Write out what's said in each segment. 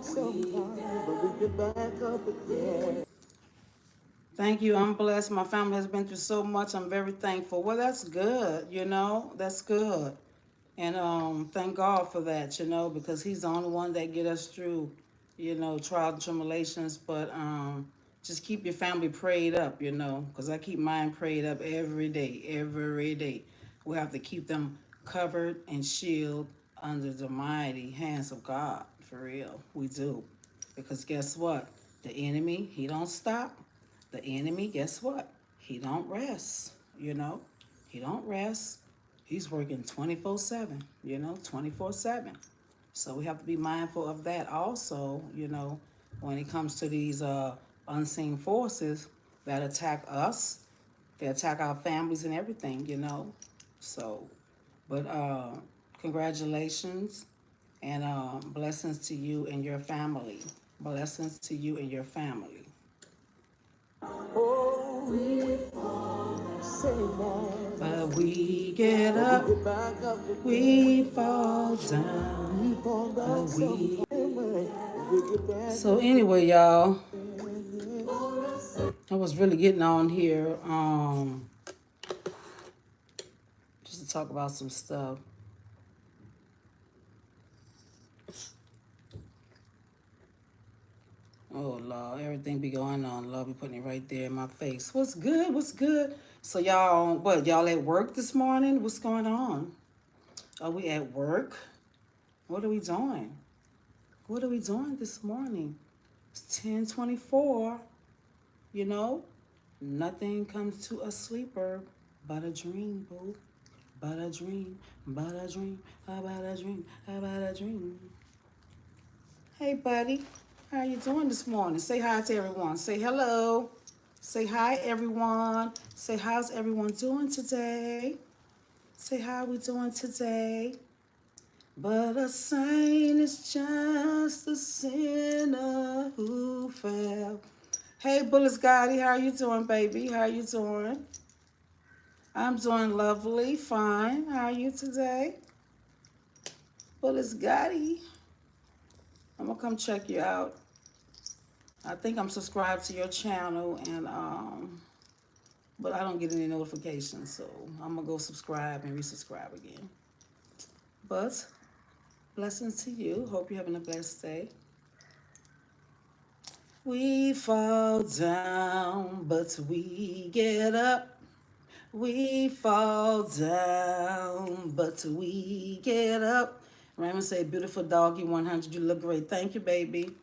sometimes, but we get back up again. Thank you. I'm blessed. My family has been through so much. I'm very thankful. Well, that's good. That's good. And thank God for that. Because He's the only one that get us through, trials and tribulations. But just keep your family prayed up. Because I keep mine prayed up every day, every day. We have to keep them covered and shielded under the mighty hands of God. For real, we do. Because guess what? The enemy, he don't stop. The enemy, guess what? He don't rest. He don't rest. He's working 24/7, 24/7. So we have to be mindful of that also, when it comes to these unseen forces that attack us, they attack our families and everything. So, but congratulations and blessings to you and your family. Blessings to you and your family. Oh, we say that. But we get But we up, get back up again. we fall down, We fall down but we. sometimes, but we get back So up anyway, y'all, again. I was really getting on here, just to talk about some stuff. Oh Lord, everything be going on. Lord be putting it right there in my face. What's good? What's good? So y'all, what? Y'all at work this morning? What's going on? Are we at work? What are we doing? What are we doing this morning? It's 10:24. You know, nothing comes to a sleeper but a dream, boo. But a dream, but a dream, about a dream, about a dream. Hey, buddy. How you doing this morning? Say hi to everyone. Say hello. Say hi, everyone. Say how's everyone doing today? Say how we doing today? But a saint is just a sinner who fell. Hey, Bullis Gotti, how you doing, baby? How you doing? I'm doing lovely, fine. How are you today? Bullis Gotti. I'm gonna come check you out. I think I'm subscribed to your channel and but I don't get any notifications, so I'm gonna go subscribe and resubscribe again. But blessings to you. Hope you're having a blessed day. We fall down, but we get up. We fall down, but we get up. Raymond say, beautiful doggy 100, you look great. Thank you, baby.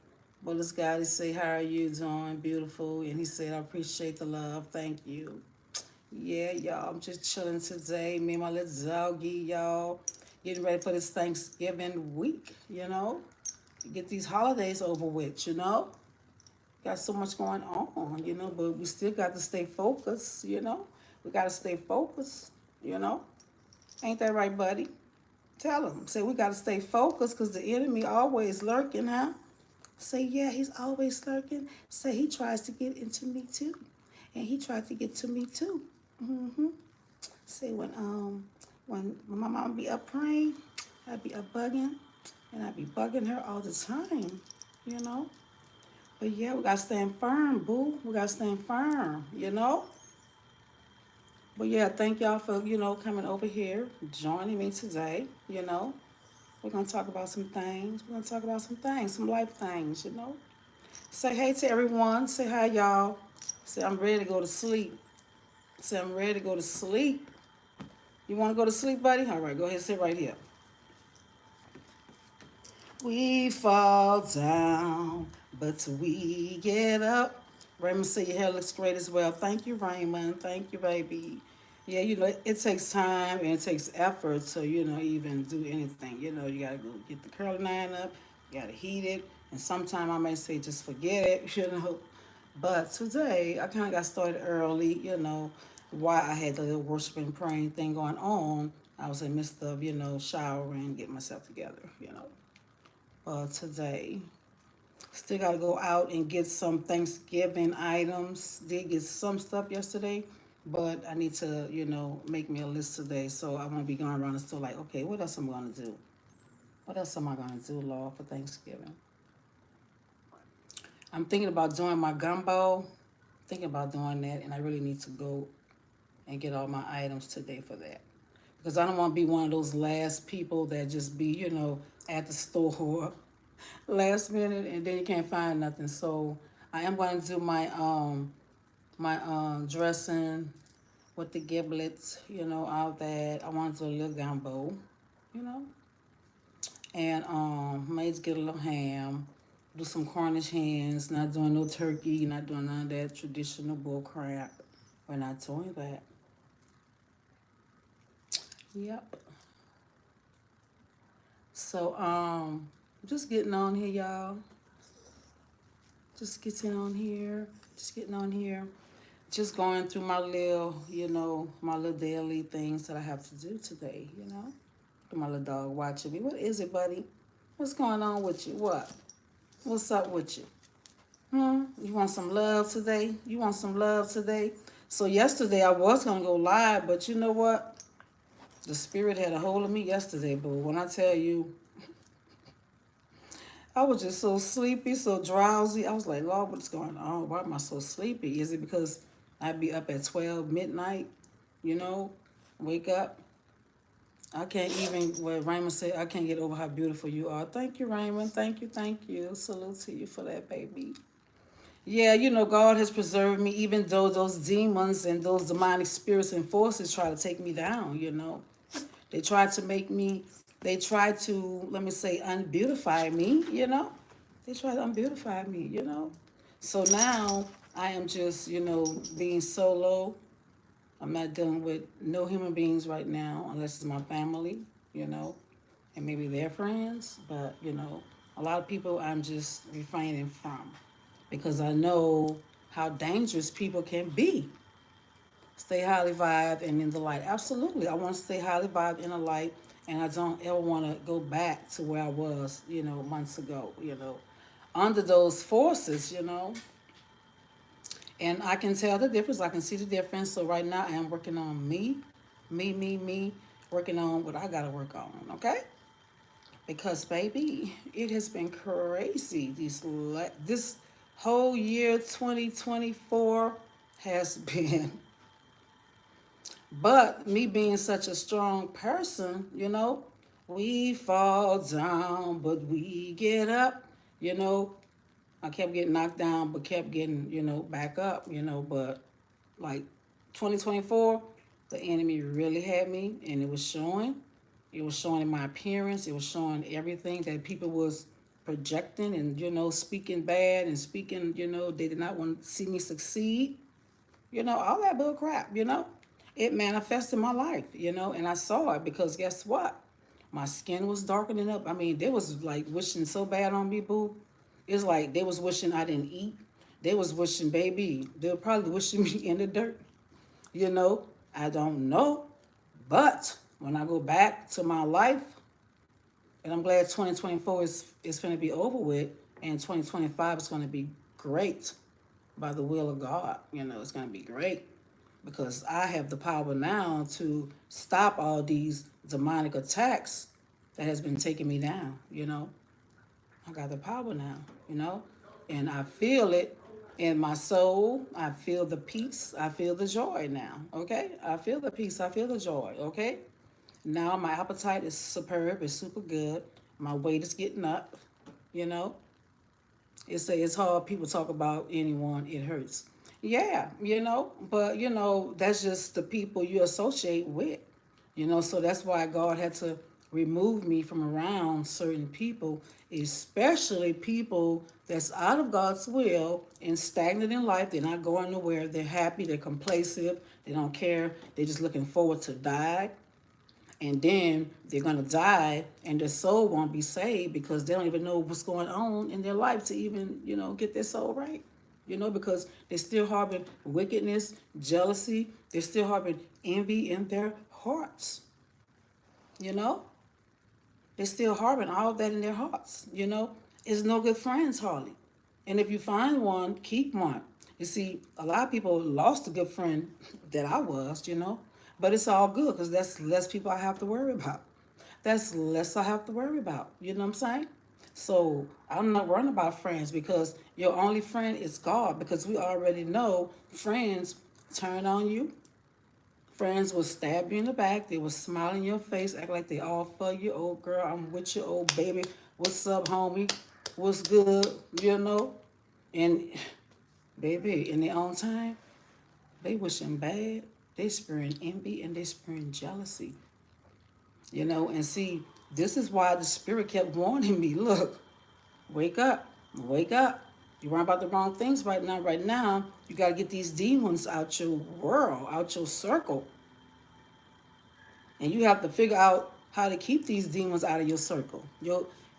Bullis Gotti say, how are you doing? Beautiful. And he said, I appreciate the love. Thank you. Yeah, y'all, I'm just chilling today. Me and my little doggy, y'all. Getting ready for this Thanksgiving week. Get these holidays over with. Got so much going on, but we still got to stay focused. We got to stay focused. Ain't that right, buddy? Tell him. Say we got to stay focused because the enemy always lurking, huh? Say, yeah, he's always lurking. Say he tries to get into me too. And he tried to get to me too. Mm-hmm. Say when my mom be up praying, I'd be up bugging. And I'd be bugging her all the time. But yeah, we gotta stand firm, boo. We gotta stand firm. But yeah, thank y'all for, coming over here, joining me today. We're gonna talk about some things. We're gonna talk about some things, some life things. Say hey to everyone. Say hi, y'all. Say I'm ready to go to sleep. Say I'm ready to go to sleep. You wanna go to sleep, buddy? All right, go ahead, sit right here. We fall down, but we get up. Raymond said your hair looks great as well. Thank you, Raymond. Thank you, baby. Yeah, it takes time and it takes effort to, even do anything. You gotta go get the curling iron up, you gotta heat it, and sometimes I may say just forget it. But today I kind of got started early. Why I had the little worship and praying thing going on. I was in the midst of, showering, getting myself together. Today. Still got to go out and get some Thanksgiving items. Did get some stuff yesterday, but I need to, make me a list today. So I won't be going around the store like, okay, what else am I going to do? What else am I going to do, Lord, for Thanksgiving? I'm thinking about doing my gumbo. Thinking about doing that, and I really need to go and get all my items today for that. Because I don't want to be one of those last people that just be, at the store last minute and then you can't find nothing. So I am going to do my dressing with the giblets, all that. I want to do a little gumbo, you know, and maybe get a little ham, do some Cornish hens. Not doing no turkey, not doing none of that traditional bull crap. We're not doing that. Yep. So just getting on here, y'all. Just getting on here. Just getting on here. Just going through my little, my little daily things that I have to do today. My little dog watching me. What is it, buddy? What's going on with you? What? What's up with you? You want some love today? You want some love today? So yesterday I was gonna go live, but you know what? The spirit had a hold of me yesterday, but when I tell you, I was just so sleepy, so drowsy. I was like, Lord, what's going on? Why am I so sleepy? Is it because I'd be up at 12 midnight, you know, wake up? I can't even, what Raymond said, I can't get over how beautiful you are. Thank you, Raymond. Thank you, thank you. Salute to you for that, baby. Yeah, God has preserved me, even though those demons and those demonic spirits and forces try to take me down. They try to make me, they try to, let me say, unbeautify me. They try to unbeautify me. So now I am just, being solo. I'm not dealing with no human beings right now unless it's my family, you know, and maybe their friends. But, a lot of people I'm just refraining from because I know how dangerous people can be. Stay highly vibed and in the light. Absolutely. I want to stay highly vibed in the light, and I don't ever want to go back to where I was, months ago, under those forces. And I can tell the difference. I can see the difference. So right now I am working on me, working on what I got to work on, okay? Because, baby, it has been crazy. This whole year, 2024, has been. But me being such a strong person, we fall down, but we get up. You know, I kept getting knocked down, but kept getting, back up. But like 2024, the enemy really had me, and it was showing. It was showing in my appearance. It was showing everything that people was projecting and, speaking bad and speaking, they did not want to see me succeed. All that bull crap. It manifested my life, and I saw it because guess what? My skin was darkening up. I mean, they was like wishing so bad on me, boo. It's like they was wishing I didn't eat. They was wishing, baby, they were probably wishing me in the dirt. I don't know. But when I go back to my life, and I'm glad 2024 is going to be over with, and 2025 is going to be great by the will of God. It's going to be great because I have the power now to stop all these demonic attacks that has been taking me down. I got the power now, and I feel it in my soul. I feel the peace. I feel the joy now, okay? I feel the peace. I feel the joy, okay? Now my appetite is superb. It's super good. My weight is getting up, you know? It's hard. People talk about anyone, it hurts. Yeah, but that's just the people you associate with. So that's why God had to remove me from around certain people, especially people that's out of God's will and stagnant in life. They're not going nowhere. They're happy. They're complacent. They don't care. They're just looking forward to die, and then they're going to die and their soul won't be saved because they don't even know what's going on in their life to even get their soul right, because they're still harboring wickedness, jealousy. They're still harboring envy in their hearts. you know they're still harboring all of that in their hearts. It's no good friends, hardly. And if you find one, keep one. You see, a lot of people lost a good friend that I was. But it's all good because that's less people I have to worry about. That's less I have to worry about. You know what I'm saying? So I'm not worrying about friends because your only friend is God, because we already know friends turn on you. Friends will stab you in the back. They will smile in your face, act like they all for you. Old girl, I'm with you. Old baby, what's up, homie? What's good? You know? And baby, in their own time, they wishing bad. They spreading envy and they spreading jealousy. And see, this is why the spirit kept warning me. Look, wake up, wake up. You're worrying about the wrong things right now. Right now, you got to get these demons out your world, out your circle. And you have to figure out how to keep these demons out of your circle.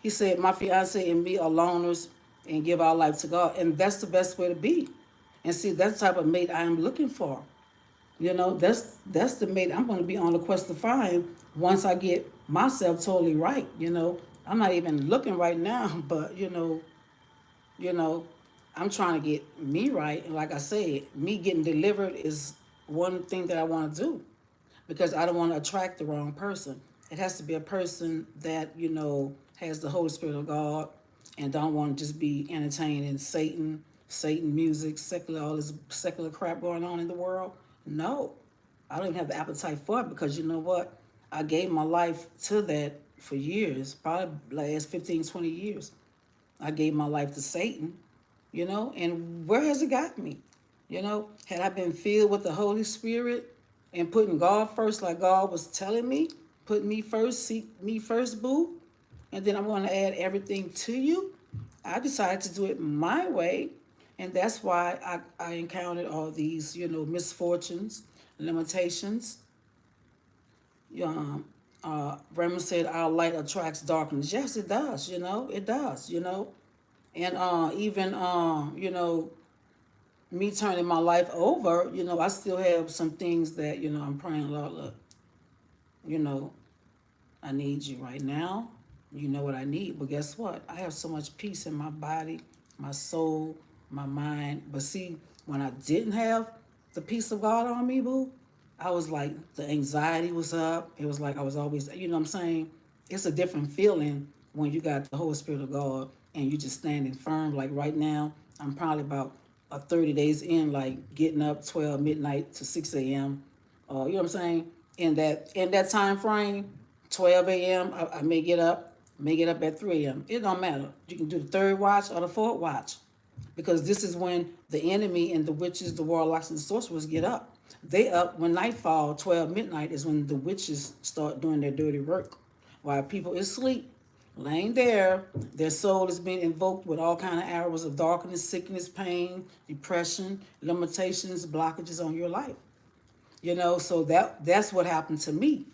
He said, my fiance and me are loners and give our life to God. And that's the best way to be. And see, that's the type of mate I am looking for. That's the mate I'm going to be on the quest to find once I get myself totally right. I'm not even looking right now, but you know, I'm trying to get me right. And like I said, me getting delivered is one thing that I want to do because I don't want to attract the wrong person. It has to be a person that, has the Holy Spirit of God and don't want to just be entertaining Satan music, secular, all this secular crap going on in the world. No, I don't even have the appetite for it because you know what? I gave my life to that for years, probably last 15, 20 years. I gave my life to Satan, and where has it got me? Had I been filled with the Holy Spirit and putting God first, like God was telling me, put me first, seek me first, boo, and then I'm going to add everything to you. I decided to do it my way, and that's why I encountered all these, misfortunes, limitations. Um, Raymond said, our light attracts darkness. Yes, it does, it does, and even me turning my life over, I still have some things that I'm praying, Lord, look, you know, I need you right now. You know what I need, but guess what? I have so much peace in my body, my soul, my mind. But see, when I didn't have the peace of God on me, boo, I was like the anxiety was up. It was like I was always, what I'm saying? It's a different feeling when you got the Holy Spirit of God and you just standing firm. Like right now, I'm probably about 30 days in, like getting up 12 midnight to 6 a.m. You know what I'm saying? In that time frame, 12 a.m. I may get up at 3 a.m. It don't matter. You can do the third watch or the fourth watch, because this is when the enemy and the witches, the warlocks, and the sorcerers get up. They up when nightfall. 12 midnight is when the witches start doing their dirty work, while people is asleep, laying there. Their soul is being invoked with all kind of arrows of darkness, sickness, pain, depression, limitations, blockages on your life. So that's what happened to me.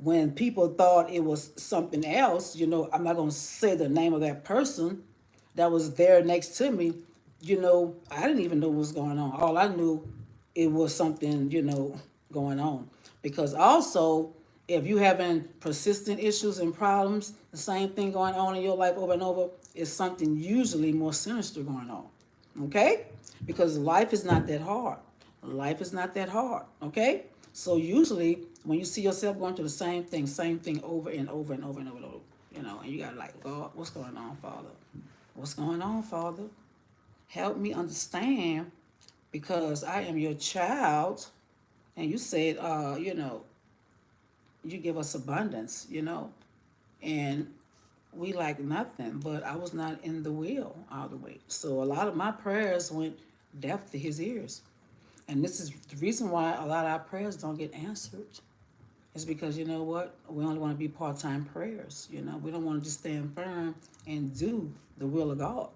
When people thought it was something else, I'm not going to say the name of that person that was there next to me. I didn't even know what was going on. All I knew, it was something, going on. Because also, if you having persistent issues and problems, the same thing going on in your life over and over, is something usually more sinister going on. Okay? Because life is not that hard. Life is not that hard. Okay? So usually when you see yourself going through the same thing over and over and over and over and over, and you got like, God, what's going on, Father? What's going on, Father? Help me understand, because I am your child. And you said, you give us abundance, and we like nothing, but I was not in the will all the way. So a lot of my prayers went deaf to his ears. And this is the reason why a lot of our prayers don't get answered. It's because, you know what? We only want to be part-time prayers. We don't want to just stand firm and do the will of God.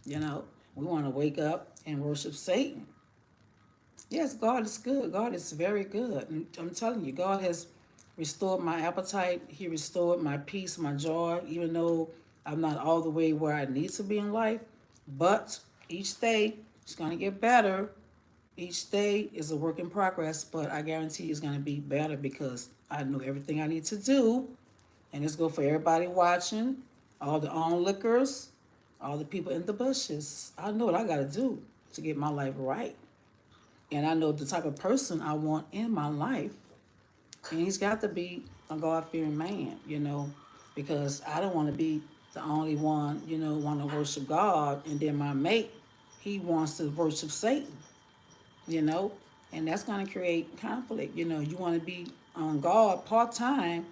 You know, we want to wake up and worship Satan. Yes, God is good. God is very good. And I'm telling you, God has restored my appetite. He restored my peace, my joy, even though I'm not all the way where I need to be in life. But each day it's going to get better. Each day is a work in progress, but I guarantee it's going to be better because I know everything I need to do. And it's good for everybody watching, all the onlookers, all the people in the bushes. I know what I got to do to get my life right. And I know the type of person I want in my life. And he's got to be a God fearing man, because I don't want to be the only one, want to worship God, and then my mate, he wants to worship Satan, you know, and that's going to create conflict. You want to be on God part time,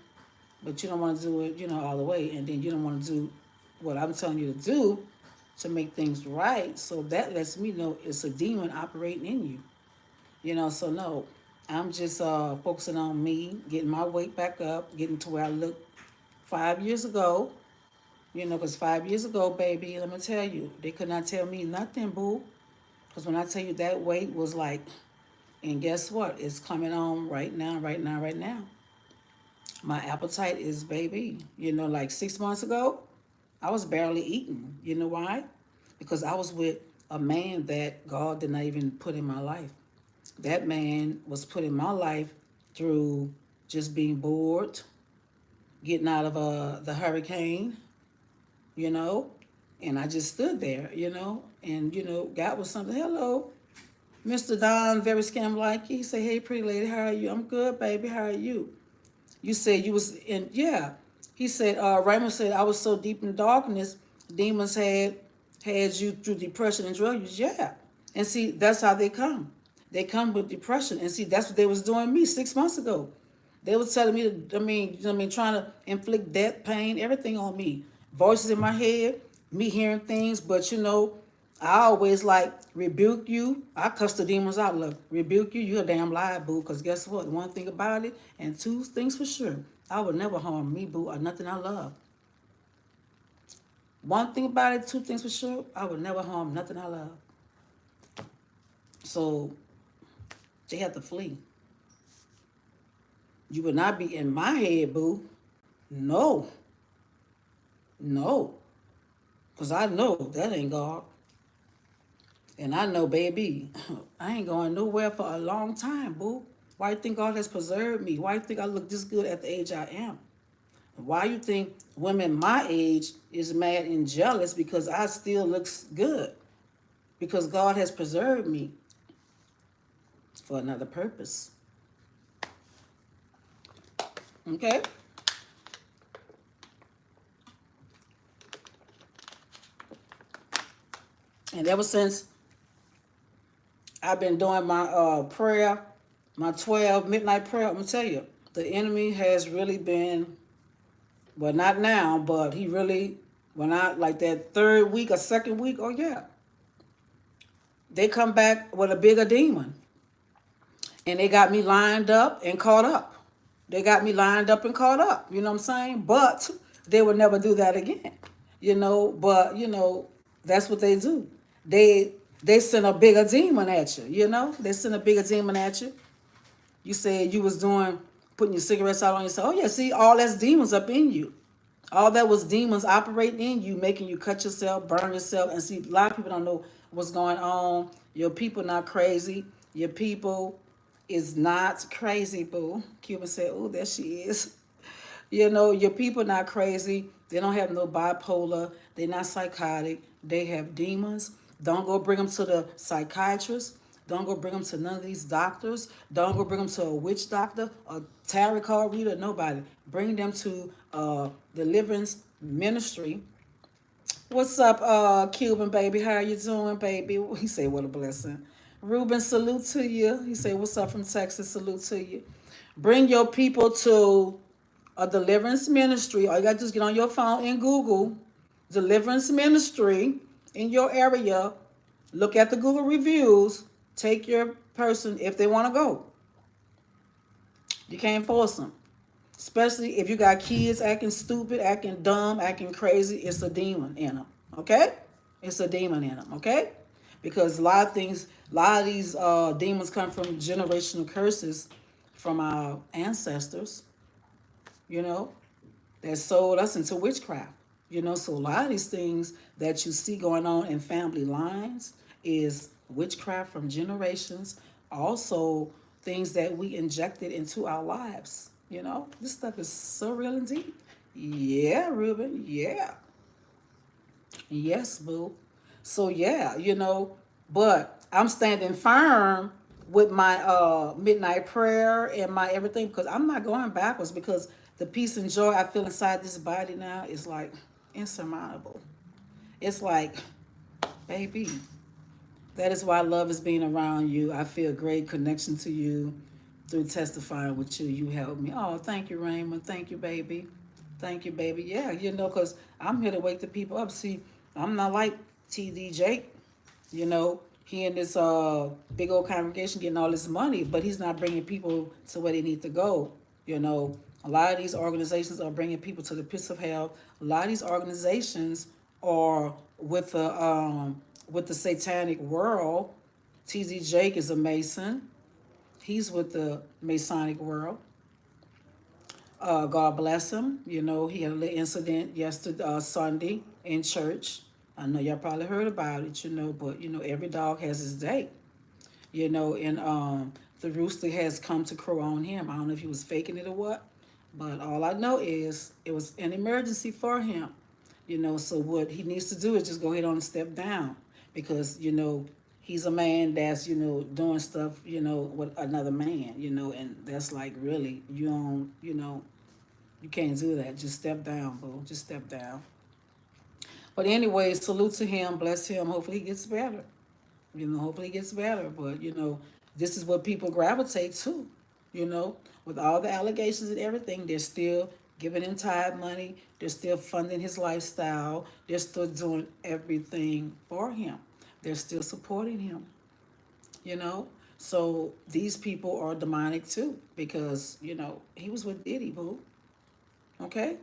but you don't want to do it, all the way, and then you don't want to do what I'm telling you to do to make things right. So that lets me know it's a demon operating in you, So no, I'm just focusing on me, getting my weight back up, getting to where I looked 5 years ago. Because 5 years ago, baby, let me tell you, they could not tell me nothing, boo. Because when I tell you that weight was like, and guess what? It's coming on right now, right now, right now. My appetite is, baby, like 6 months ago, I was barely eating. You know why? Because I was with a man that God did not even put in my life. That man was put in my life through just being bored, getting out of the hurricane, you know, and I just stood there, and God was something. Hello, Mr. Don, very scam like. He said, "Hey, pretty lady, how are you?" "I'm good, baby. How are you?" "You said you was in." Yeah, he said. Raymond said, "I was so deep in darkness, demons had you through depression and drug use." Yeah, and see, that's how they come. They come with depression, and see, that's what they was doing me 6 months ago. They was telling me, trying to inflict death, pain, everything on me. Voices in my head, me hearing things, but I always like rebuke you. I cuss the demons out. Look, rebuke you. You a damn lie, boo. Cause guess what? One thing about it, and two things for sure. I would never harm me, boo, or nothing I love. One thing about it, two things for sure. I would never harm nothing I love. So they have to flee. You would not be in my head, boo. No, no. Cause I know that ain't God. And I know, baby, I ain't going nowhere for a long time, boo. Why you think God has preserved me? Why you think I look this good at the age I am? Why you think women my age is mad and jealous because I still looks good? Because God has preserved me for another purpose. Okay? And ever since I've been doing my prayer, my 12 midnight prayer, I'm gonna tell you, the enemy has really been, well, not now, but he really, when I, like that third week or second week, oh yeah, they come back with a bigger demon. And they got me lined up and caught up. They got me lined up and caught up. You know what I'm saying? But they would never do that again. But that's what they do. They they send a bigger demon at you. They send a bigger demon at you. You said you was putting your cigarettes out on yourself. Oh yeah, see, all that's demons up in you. All that was demons operating in you, making you cut yourself, burn yourself. And see, a lot of people don't know what's going on. Your people not crazy. Your people is not crazy, boo. Cuban said, "Oh, there she is." Your people not crazy. They don't have no bipolar. They're not psychotic. They have demons. Don't go bring them to the psychiatrist. Don't go bring them to none of these doctors. Don't go bring them to a witch doctor, a tarot card reader, nobody. Bring them to Deliverance Ministry. What's up, Cuban baby? How you doing, baby? He said, "What a blessing." Ruben, salute to you. He said, "What's up from Texas?" Salute to you. Bring your people to a deliverance ministry. All you got to do is get on your phone and Google deliverance ministry in your area. Look at the Google reviews. Take your person if they want to go. You can't force them. Especially if you got kids acting stupid, acting dumb, acting crazy. It's a demon in them. Okay? It's a demon in them. Okay? Because a lot of these demons come from generational curses from our ancestors, you know, that sold us into witchcraft. So a lot of these things that you see going on in family lines is witchcraft from generations. Also, things that we injected into our lives. This stuff is so real and deep. Yeah, Ruben. Yeah. Yes, boo. So yeah, but I'm standing firm with my midnight prayer and my everything because I'm not going backwards because the peace and joy I feel inside this body now is like insurmountable. It's like, baby, that is why love is being around you. I feel great connection to you through testifying with you. You helped me. Oh, thank you, Raymond. Thank you, baby. Thank you, baby. Yeah, because I'm here to wake the people up. See, I'm not like TD Jake. He in this big old congregation getting all this money, but he's not bringing people to where they need to go. You know, a lot of these organizations are bringing people to the pits of hell. A lot of these organizations are with the satanic world. TZ Jake is a Mason. He's with the Masonic world. God bless him. He had a little incident yesterday, Sunday in church. I know y'all probably heard about it, but every dog has his day. And the rooster has come to crow on him. I don't know if he was faking it or what, but all I know is it was an emergency for him. So what he needs to do is just go ahead on and step down because he's a man that's doing stuff with another man, and that's like really you don't you can't do that. Just step down, boo. Just step down. But anyway, salute to him. Bless him. Hopefully he gets better. Hopefully he gets better. But this is what people gravitate to. You know, with all the allegations and everything, they're still giving him tithe money. They're still funding his lifestyle. They're still doing everything for him. They're still supporting him. You know, so these people are demonic too because he was with Diddy, boo. Okay,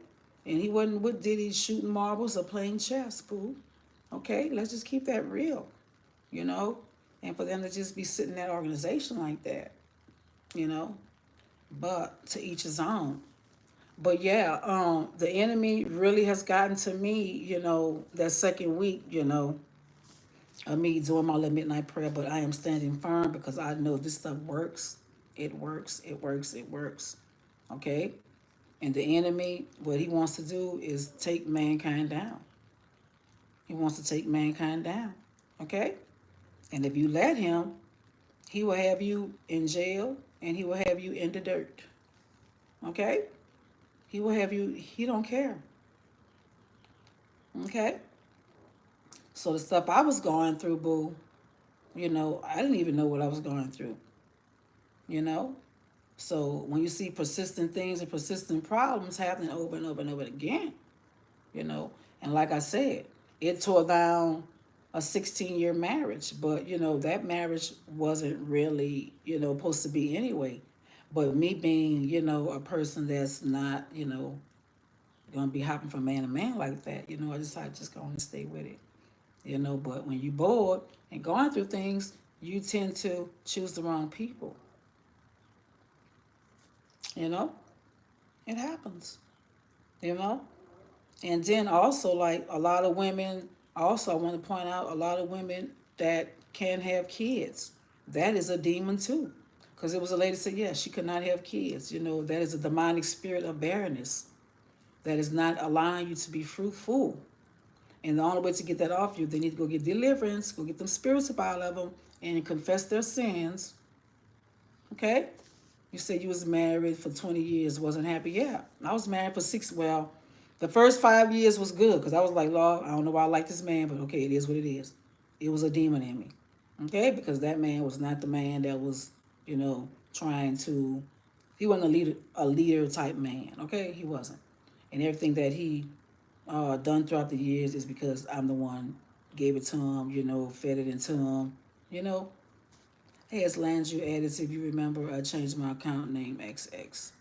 and he wasn't with Diddy shooting marbles or playing chess, boo. Okay, let's just keep that real. You know, and for them to just be sitting in that organization like that, you know, but to each his own. But yeah, the enemy really has gotten to me, that second week, of me doing my little midnight prayer, but I am standing firm because I know this stuff works. It works, it works, it works. Okay? And the enemy, what he wants to do is take mankind down. He wants to take mankind down. Okay? And if you let him, he will have you in jail and he will have you in the dirt. Okay? He will have you, he don't care. Okay? So the stuff I was going through, boo, I didn't even know what I was going through. You know? So when you see persistent things and persistent problems happening over and over and over again, and like I said, it tore down a 16-year marriage, but that marriage wasn't really supposed to be anyway. But me being a person that's not gonna be hopping from man to man like that, I decided just go and stay with it. But when you bored and going through things, you tend to choose the wrong people. you know it happens. you know And then also, like a lot of women, also I want to point out a lot of women that can't have kids. That is a demon too. Because it was a lady said, yes, she could not have kids. That is a demonic spirit of barrenness that is not allowing you to be fruitful. And the only way to get that off you, they need to go get deliverance, go get them spirits up out of them, and confess their sins. Okay? You said you was married for 20 years, wasn't happy. Yeah, I was married for well, the first 5 years was good because I was like, Lord, I don't know why I like this man, but okay, it is what it is. It was a demon in me. Okay, because that man was not the man that was, trying to. He wasn't a leader type man. Okay, he wasn't. And everything that he done throughout the years is because I'm the one gave it to him. Fed it into him. You know, Hey, it's Landry Addis. If you remember, I changed my account name XX.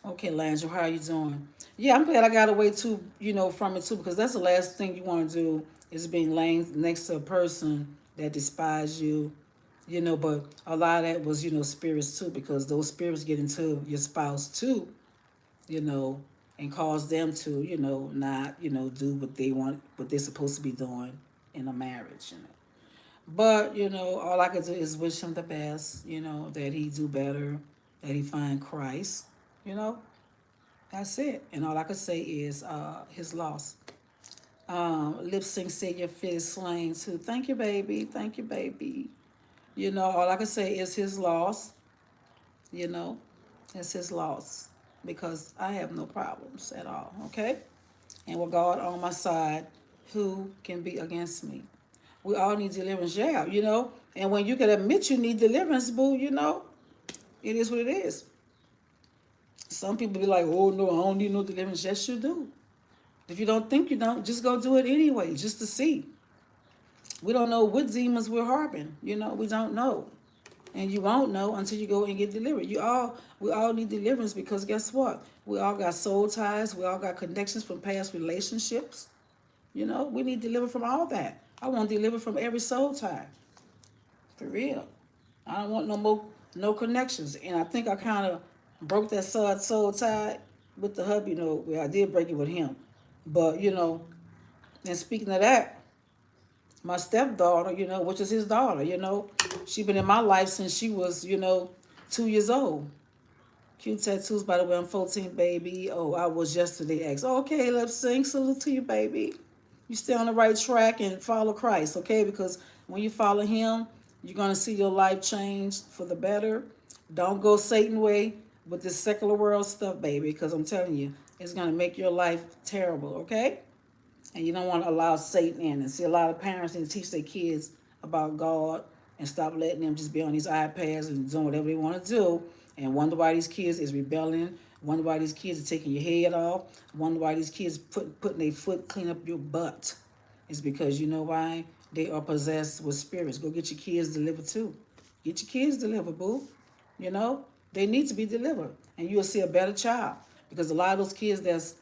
Okay, Landry, how are you doing? Yeah, I'm glad I got away too, from it too, because that's the last thing you want to do is being laying next to a person that despises you. But a lot of that was, spirits too, because those spirits get into your spouse too, you know, and cause them to, not, do what they want, what they're supposed to be doing in a marriage. But, all I could do is wish him the best, that he do better, that he find Christ, you know. That's it. And all I could say is his loss. Lip sync said your fit is slain too. Thank you, baby. Thank you, baby. All I could say is his loss, you know. It's his loss. because I have no problems at all, okay? And with God on my side, who can be against me? We all need deliverance, yeah, And when you can admit you need deliverance, boo, it is what it is. Some people be like, oh no, I don't need no deliverance. Yes, you do. If you don't think you don't, just go do it anyway, just to see. We don't know what demons we're harboring. We don't know. And you won't know until you go and get delivered. We all need deliverance because guess what? We all got soul ties. We all got connections from past relationships. We need delivered from all that. I want delivered from every soul tie. For real. I don't want no more, no connections. And I think I kind of broke that soul tie with the hubby. Well, I did break it with him. But, and speaking of that, my stepdaughter, which is his daughter, she been in my life since she was, 2 years old. Cute tattoos, by the way, I'm 14, baby. Oh, I was yesterday ex. Okay, let's sing salute to you, baby. You stay on the right track and follow Christ, okay? Because when you follow him, you're going to see your life change for the better. Don't go Satan way with this secular world stuff, baby, because I'm telling you, it's going to make your life terrible, okay? And you don't want to allow Satan in. And see, a lot of parents need to teach their kids about God and stop letting them just be on these iPads and doing whatever they want to do. And wonder why these kids is rebelling. Wonder why these kids are taking your head off. Wonder why these kids putting their foot clean up your butt. It's because you know why? They are possessed with spirits. Go get your kids delivered too. Get your kids delivered, boo. You know? They need to be delivered. And you'll see a better child. Because a lot of those kids that's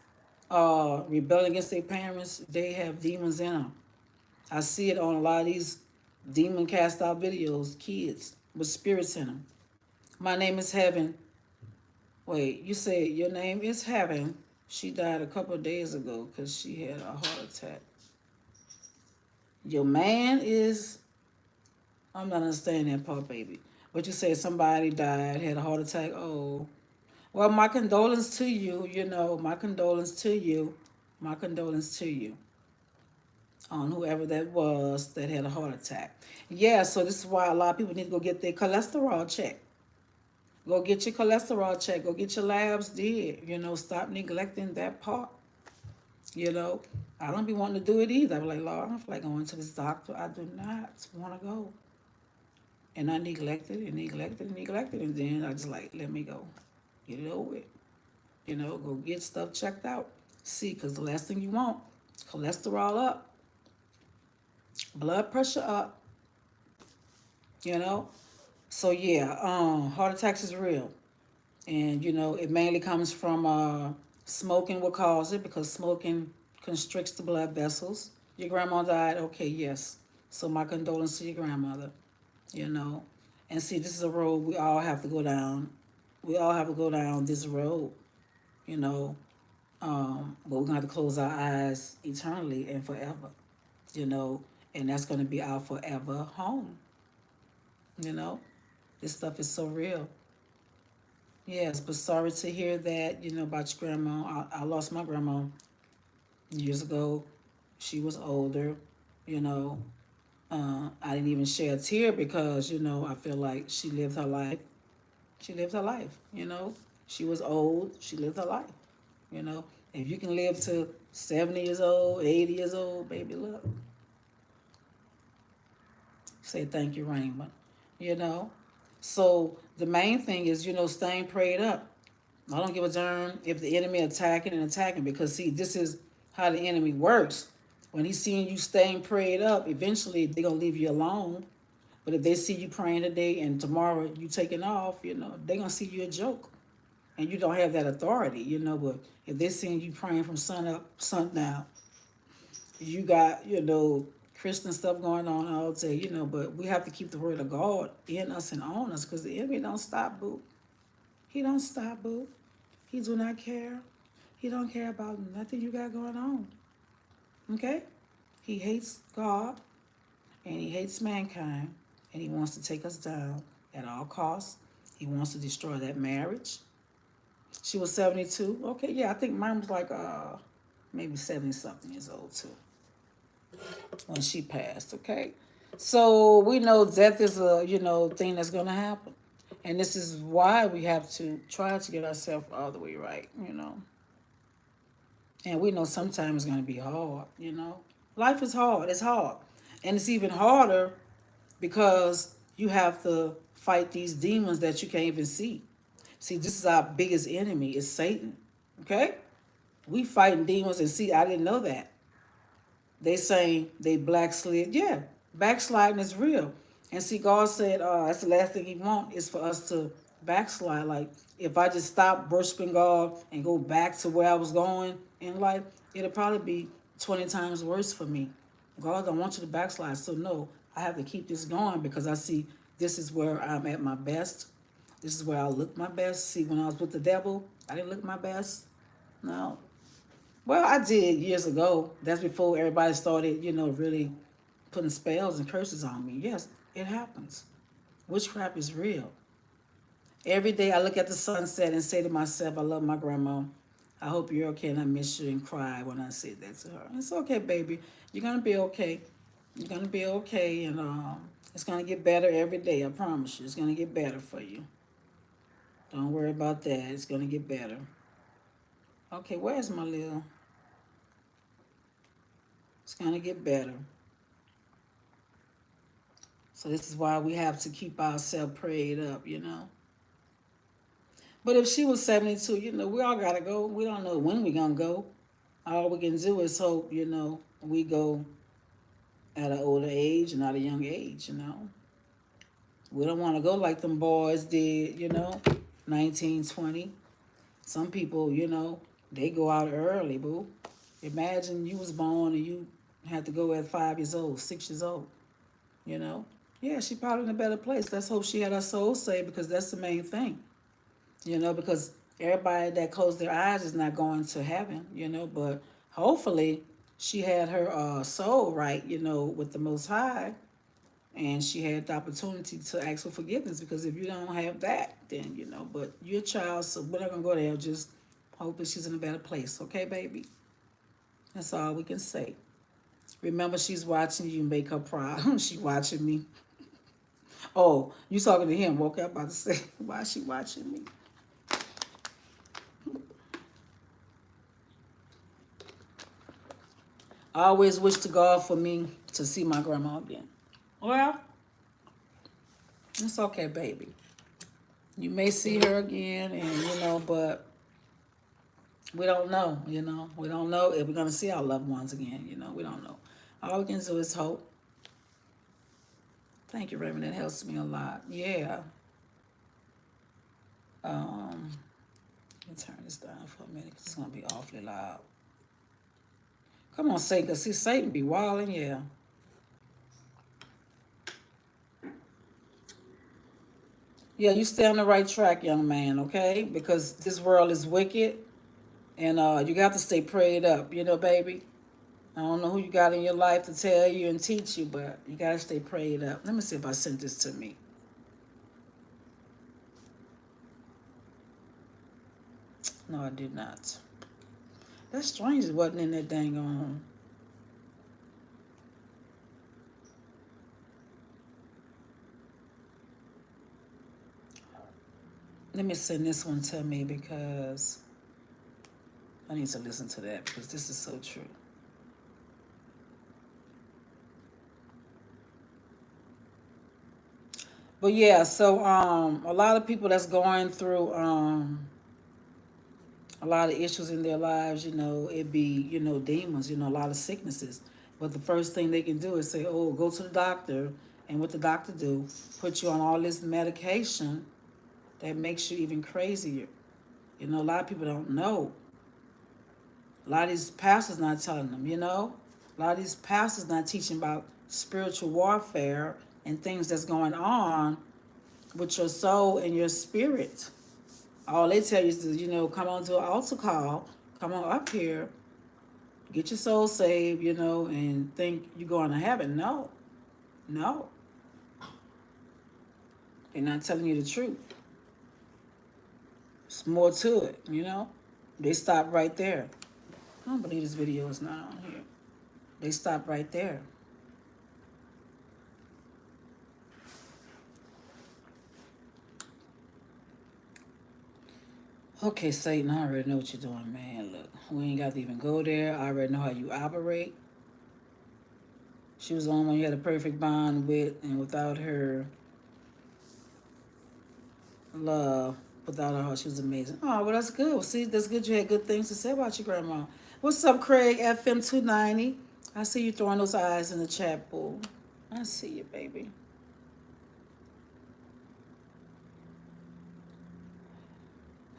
rebelling against their parents, they have demons in them. I see it on a lot of these demon cast out videos, kids with spirits in them. My name is Heaven. Wait, you say your name is Heaven. She died a couple of days ago because she had a heart attack. Your man is, I'm not understanding that part, baby. But you say somebody died, had a heart attack. Oh, well, my condolence to you, my condolence to you. My condolence to you on whoever that was that had a heart attack. Yeah, so this is why a lot of people need to go get their cholesterol checked. Go get your cholesterol checked. Go get your labs did. Stop neglecting that part. You know, I don't be wanting to do it either. I'm like, Lord, I don't feel like going to this doctor. I do not want to go. And I neglected and neglected and neglected. And then I just like, let me go. Get it over with. Go get stuff checked out. See, because the last thing you want, cholesterol up, blood pressure up, you know. So yeah, heart attacks is real. And it mainly comes from smoking will cause it because smoking constricts the blood vessels. Your grandma died, okay, yes. So my condolences to your grandmother, you know. And see, this is a road we all have to go down. We all have to go down this road, you know. But we're gonna have to close our eyes eternally and forever, you know. And that's gonna be our forever home, you know. This stuff is so real. Yes, but sorry to hear that, about your grandma. I lost my grandma years ago. She was older, you know. I didn't even shed a tear because, I feel like she lived her life. She lived her life, you know. She was old. She lived her life, you know. If you can live to 70 years old, 80 years old, baby, look. Say thank you, Raymond, you know. So the main thing is, staying prayed up. I don't give a darn if the enemy attacking because see, this is how the enemy works. When he's seeing you staying prayed up, eventually they're gonna leave you alone. But if they see you praying today and tomorrow you taking off, they're gonna see you a joke. And you don't have that authority, but if they're seeing you praying from sun up, sun down, you got, Christian stuff going on all day, but we have to keep the word of God in us and on us because the enemy don't stop, boo. He don't stop, boo. He do not care. He don't care about nothing you got going on. Okay? He hates God and he hates mankind and he wants to take us down at all costs. He wants to destroy that marriage. She was 72. Okay, yeah, I think mine was like maybe 70 something years old too when she passed, okay? So we know death is a, thing that's gonna happen. And this is why we have to try to get ourselves all the way right, And we know sometimes it's going to be hard. Life is hard. It's hard. And it's even harder because you have to fight these demons that you can't even see. See, this is our biggest enemy is Satan. Okay? We fighting demons and see, I didn't know that. They saying they backslid. Yeah, backsliding is real. And see, God said that's the last thing He want is for us to backslide. Like if I just stop worshiping God and go back to where I was going in life, it'll probably be 20 times worse for me. God don't want you to backslide. So no, I have to keep this going because I see this is where I'm at my best. This is where I look my best. See, when I was with the devil, I didn't look my best. No, well, I did years ago. That's before everybody started, really putting spells and curses on me. Yes, it happens. Witchcraft is real. Every day I look at the sunset and say to myself, I love my grandma. I hope you're okay and I miss you and cry when I say that to her. It's okay, baby. You're going to be okay. You're going to be okay and it's going to get better every day. I promise you. It's going to get better for you. Don't worry about that. It's going to get better. Okay, where's my little... It's going to get better. So this is why we have to keep ourselves prayed up. But if she was 72, we all got to go. We don't know when we're going to go. All we can do is hope, we go at an older age, not a young age. We don't want to go like them boys did, 19, 20. Some people, they go out early, boo. Imagine you was born and you had to go at 5 years old, 6 years old, you know. Yeah, she probably in a better place. Let's hope she had her soul saved because that's the main thing, because everybody that closed their eyes is not going to heaven, but hopefully she had her soul right, with the Most High, and she had the opportunity to ask for forgiveness because if you don't have that, then, but you're a child, so we're not going to go there. Just hope that she's in a better place, okay, baby? That's all we can say. Remember, she's watching you, make her proud. She watching me. Oh, you talking to him. Okay, I'm about to say, why is she watching me? I always wish to God for me to see my grandma again. Well, it's okay, baby. You may see her again, and but we don't know. We don't know if we're gonna see our loved ones again. We don't know. All we can do is hope. Thank you, Raymond. That helps me a lot. Yeah. Let me turn this down for a minute because it's gonna be awfully loud. Come on, Satan, because see, Satan be wilding, yeah. Yeah, you stay on the right track, young man, okay? Because this world is wicked, and you got to stay prayed up, baby. I don't know who you got in your life to tell you and teach you, but you got to stay prayed up. Let me see if I sent this to me. No, I did not. That's strange it wasn't in that dang on. Let me send this one to me because I need to listen to that because this is so true. But yeah, so a lot of people that's going through a lot of issues in their lives, it be, demons, a lot of sicknesses. But the first thing they can do is say, oh, go to the doctor. And what the doctor do, put you on all this medication that makes you even crazier. A lot of people don't know. A lot of these pastors not telling them. A lot of these pastors not teaching about spiritual warfare and things that's going on with your soul and your spirit. All they tell you is, come on to an altar call, come on up here, get your soul saved, and think you're going to heaven. No, no. They're not telling you the truth. It's more to it. They stop right there. I don't believe this video is not on here. They stop right there. Okay, Satan, I already know what you're doing, man. Look, we ain't got to even go there. I already know how you operate. She was the only one you had a perfect bond with, and without her love, without her heart, she was amazing. Oh, well, that's good. Well, see, that's good. You had good things to say about your grandma. What's up, Craig? FM 290. I see you throwing those eyes in the chat, boo. I see you, baby.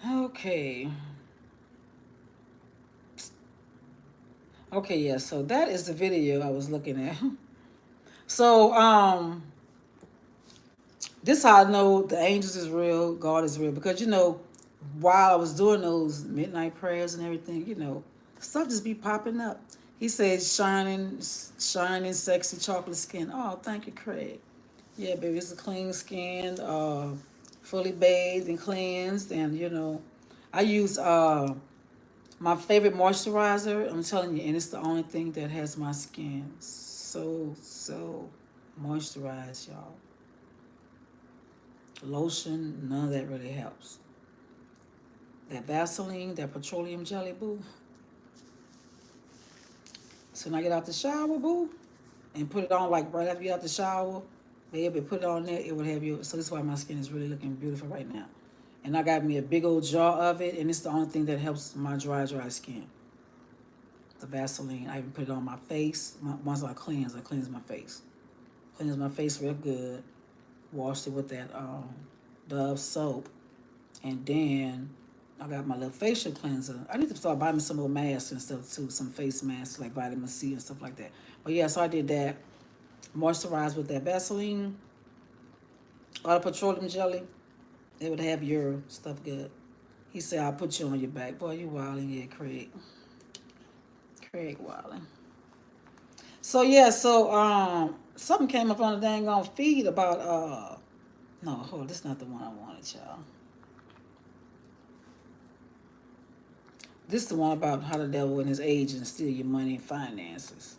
Okay. Okay, yeah. So that is the video I was looking at. So, this how I know the angels is real, God is real, because while I was doing those midnight prayers and everything, stuff just be popping up. He said, shining, sexy chocolate skin. Oh, thank you, Craig. Yeah, baby, it's a clean skin, fully bathed and cleansed, and I use my favorite moisturizer. I'm telling you, and it's the only thing that has my skin so moisturized, y'all. Lotion, none of that really helps. That Vaseline, that petroleum jelly, boo. So when I get out the shower, boo, and put it on like right after you get out the shower, baby, put it on there, it would have you. So this is why my skin is really looking beautiful right now. And I got me a big old jar of it, and it's the only thing that helps my dry skin. The Vaseline. I even put it on my face. Once I cleanse my face. Cleanse my face real good. Washed it with that Dove soap. And then I got my little facial cleanser. I need to start buying me some more masks and stuff too. Some face masks like vitamin C and stuff like that. But yeah, so I did that. Moisturized with that Vaseline, or the petroleum jelly. It would have your stuff good. He said, I'll put you on your back. Boy, you wilding, yeah, Craig. Craig wilding. So yeah, so something came up on the dang on feed about no, hold on, this is not the one I wanted, y'all. This is the one about how the devil and his agents steal your money and finances.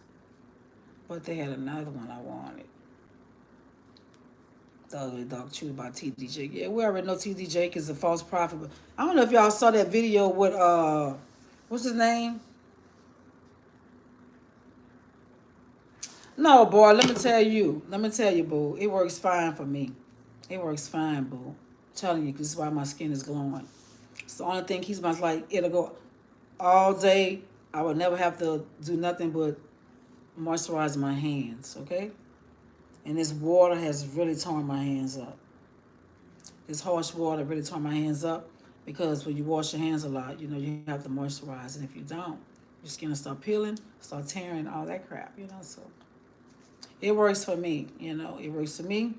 But they had another one I wanted. The ugly dog truth about TD Jake. Yeah, we already know TD Jake is a false prophet, but I don't know if y'all saw that video with what's his name? No, boy, let me tell you. Let me tell you, boo. It works fine for me. It works fine, boo. I'm telling you, this is why my skin is glowing. It's the only thing keeps my like it'll go all day. I would never have to do nothing but moisturize my hands, okay? And this water has really torn my hands up. This harsh water really torn my hands up because when you wash your hands a lot, you have to moisturize. And if you don't, your skin will start peeling, start tearing, all that crap. So it works for me, It works for me.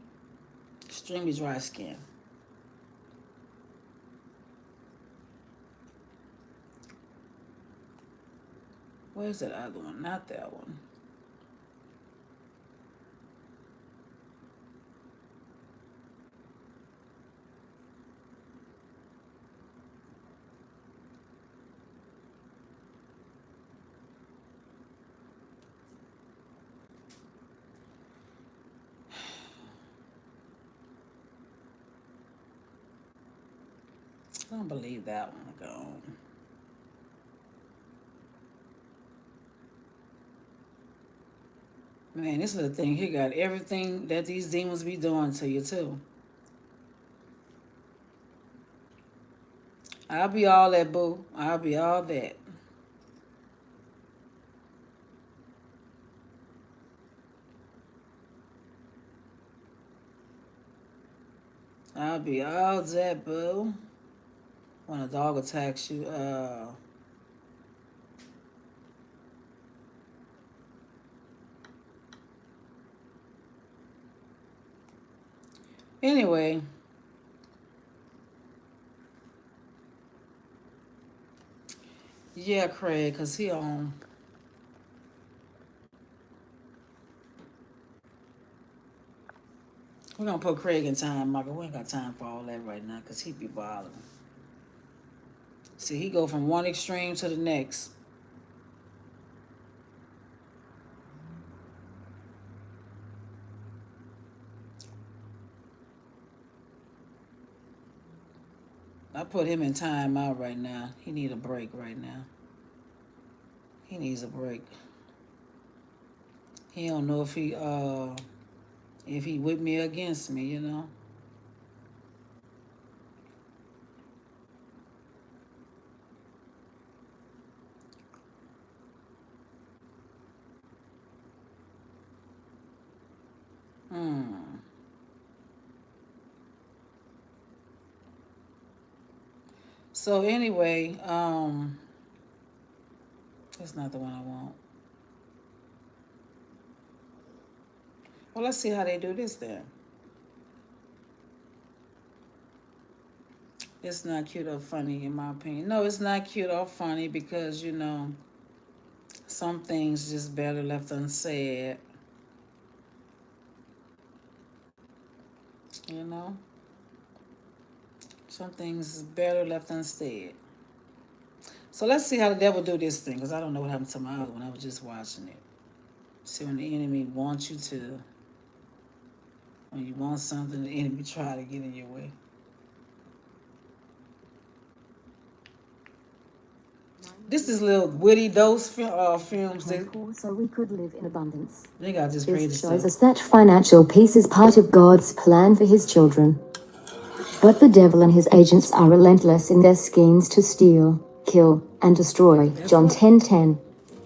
Extremely dry skin. Where's that other one? Not that one. I don't believe that one gone. Man, this is the thing. He got everything that these demons be doing to you too. I'll be all that, boo. I'll be all that. I'll be all that, boo. When a dog attacks you, anyway, yeah, Craig, cause he on. We're gonna put Craig in time, Michael. We ain't got time for all that right now, cause he be bothering. See, he go from one extreme to the next. I put him in time out right now. He need a break right now. He needs a break. He don't know if he with me or against me, you know. Hmm. So anyway, that's not the one I want. Well, let's see how they do this then. It's not cute or funny, in my opinion. No, it's not cute or funny because, you know, some things just better left unsaid. You know? Some things better left unsaid. So let's see how the devil do this thing, because I don't know what happened to my other one. I was just watching it. See, when the enemy wants you to, when you want something, the enemy try to get in your way. This is little witty dose films. So we could live in abundance. They got this crazy This stuff. shows us that financial peace is part of God's plan for his children. But the devil and his agents are relentless in their schemes to steal, kill, and destroy. John 10:10.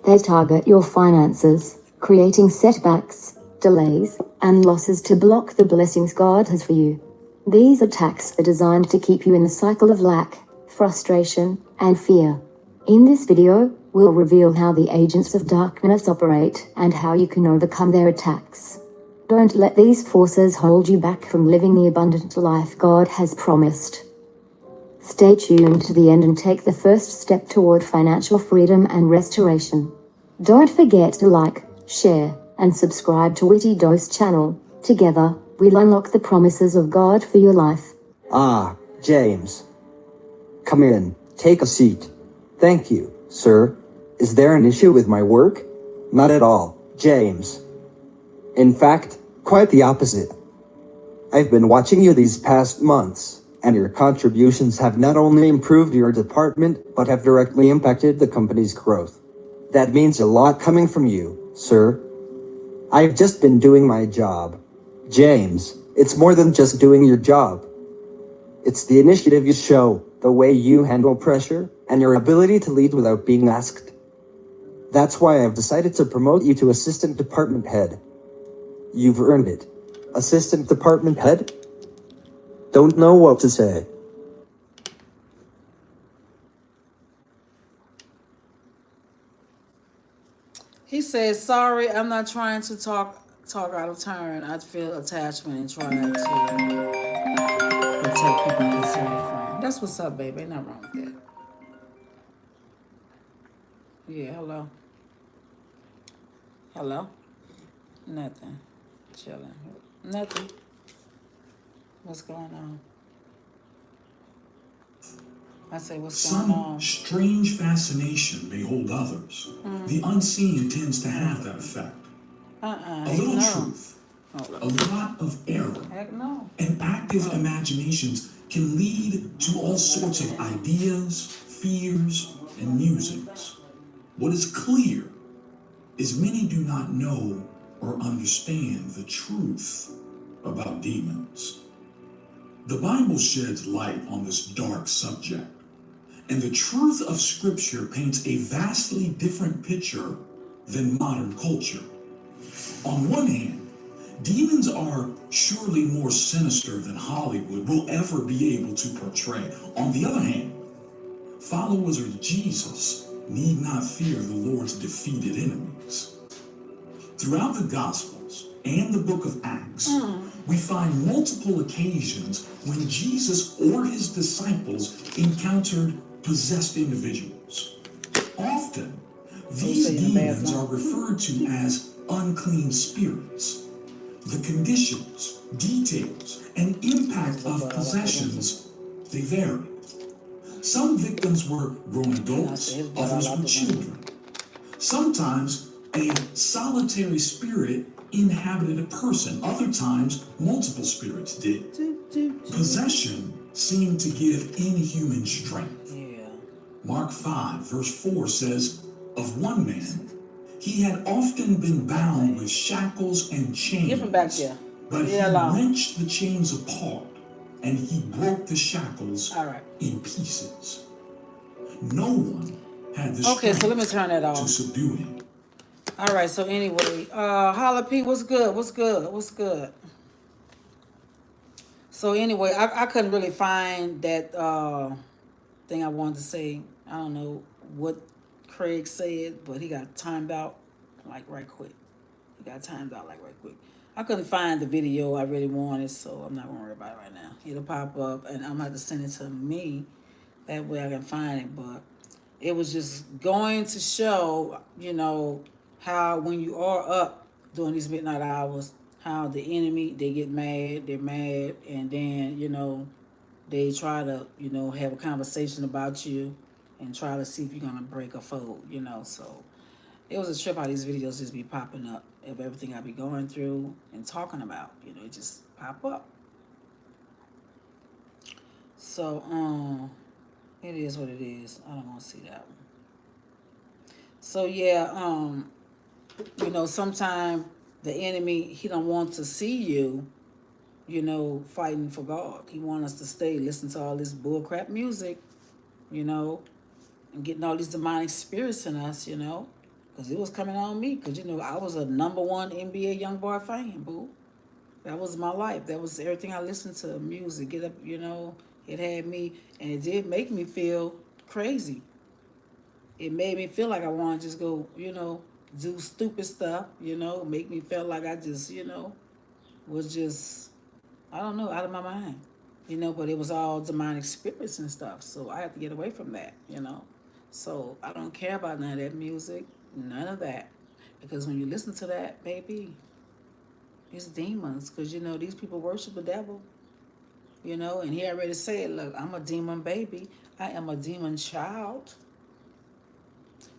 They target your finances, creating setbacks, delays, and losses to block the blessings God has for you. These attacks are designed to keep you in the cycle of lack, frustration, and fear. In this video, we'll reveal how the agents of darkness operate and how you can overcome their attacks. Don't let these forces hold you back from living the abundant life God has promised. Stay tuned to the end and take the first step toward financial freedom and restoration. Don't forget to like, share, and subscribe to Witty Dose channel. Together, we'll unlock the promises of God for your life. Ah, James. Come in, take a seat. Thank you, sir. Is there an issue with my work? Not at all, James. In fact, quite the opposite. I've been watching you these past months, and your contributions have not only improved your department, but have directly impacted the company's growth. That means a lot coming from you, sir. I've just been doing my job. James, it's more than just doing your job. It's the initiative you show, the way you handle pressure, and your ability to lead without being asked. That's why I've decided to promote you to Assistant Department Head. You've earned it. Assistant Department Head? Don't know what to say. He says, "Sorry, I'm not trying to talk out of turn. I feel attachment and try to protect people and consider a friend." That's what's up, baby. Ain't nothing wrong with that. Yeah, hello. Hello? Nothing. Chilling. Nothing. What's going on? I say, what's going on? Some strange fascination may hold others. The unseen tends to have that effect. A little truth, a lot of error, Heck no. and active imaginations can lead to all sorts of ideas, fears, and musings. What is clear is many do not know or understand the truth about demons. The Bible sheds light on this dark subject, and the truth of Scripture paints a vastly different picture than modern culture. On one hand, demons are surely more sinister than Hollywood will ever be able to portray. On the other hand, followers of Jesus need not fear the Lord's defeated enemies. Throughout the Gospels and the book of Acts, we find multiple occasions when Jesus or his disciples encountered possessed individuals. Often, these demons are referred to as unclean spirits. The conditions, details, and impact of possessions, they vary. Some victims were grown adults, others were children. Sometimes a solitary spirit inhabited a person. Other times, multiple spirits did. Possession seem to give inhuman strength. Yeah. Mark 5, verse 4 says, of one man, he had often been bound with shackles and chains. Get from back there. But he wrenched the chains apart, and he broke the shackles in pieces. No one had the strength so let me turn that off. to subdue him. All right, so anyway, Holla P, what's good? What's good? What's good? So anyway, I couldn't really find that thing I wanted to say. I don't know what Craig said, but he got timed out like right quick. I couldn't find the video I really wanted, so I'm not gonna worry about it right now. It'll pop up, and I'm gonna have to send it to me. That way I can find it. But it was just going to show, how when you are up during these midnight hours, how the enemy, they get mad, they're mad, and then, they try to, have a conversation about you and try to see if you're gonna break a fold. So it was a trip how these videos just be popping up of everything I be going through and talking about. It just pop up. So it is what it is. I don't want to see that one. So yeah, sometimes the enemy, he don't want to see you, fighting for God. He want us to stay, listen to all this bullcrap music, and getting all these demonic spirits in us, because it was coming on me. Because, I was a #1 NBA YoungBoy fan, boo. That was my life. That was everything I listened to, music. Get up, it had me, and it did make me feel crazy. It made me feel like I want to just go, do stupid stuff, make me feel like I just, was just, I don't know, out of my mind, but it was all demonic spirits and stuff. So I had to get away from that, So I don't care about none of that music, none of that. Because when you listen to that, baby, it's demons. Because, these people worship the devil, and he already said, look, I'm a demon baby. I am a demon child.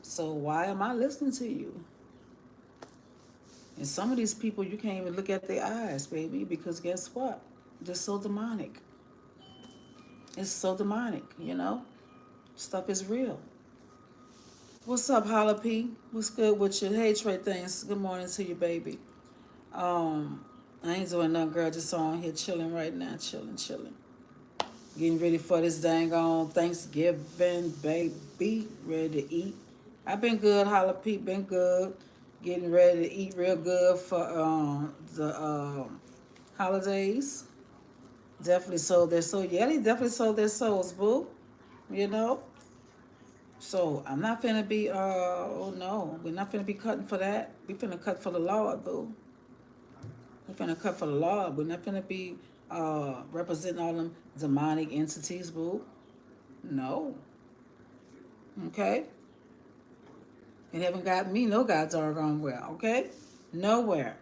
So why am I listening to you? And some of these people, you can't even look at their eyes, baby, because guess what? They're so demonic. It's so demonic, Stuff is real. What's up, Holla P? What's good with you? Hey, Trey, things. Good morning to you, baby. I ain't doing nothing, girl. Just on here chilling right now. Chilling. Getting ready for this dang on Thanksgiving, baby. Ready to eat. I've been good, Holla P. Been good. Getting ready to eat real good for the holidays. Definitely sold their soul. Yeah, they definitely sold their souls, boo. So I'm not finna be oh no, we're not finna be cutting for that. We finna cut for the Lord, boo. We're finna cut for the Lord. We're not finna be representing all them demonic entities, boo. No. Okay? It haven't got me no god doggone well, okay? Nowhere.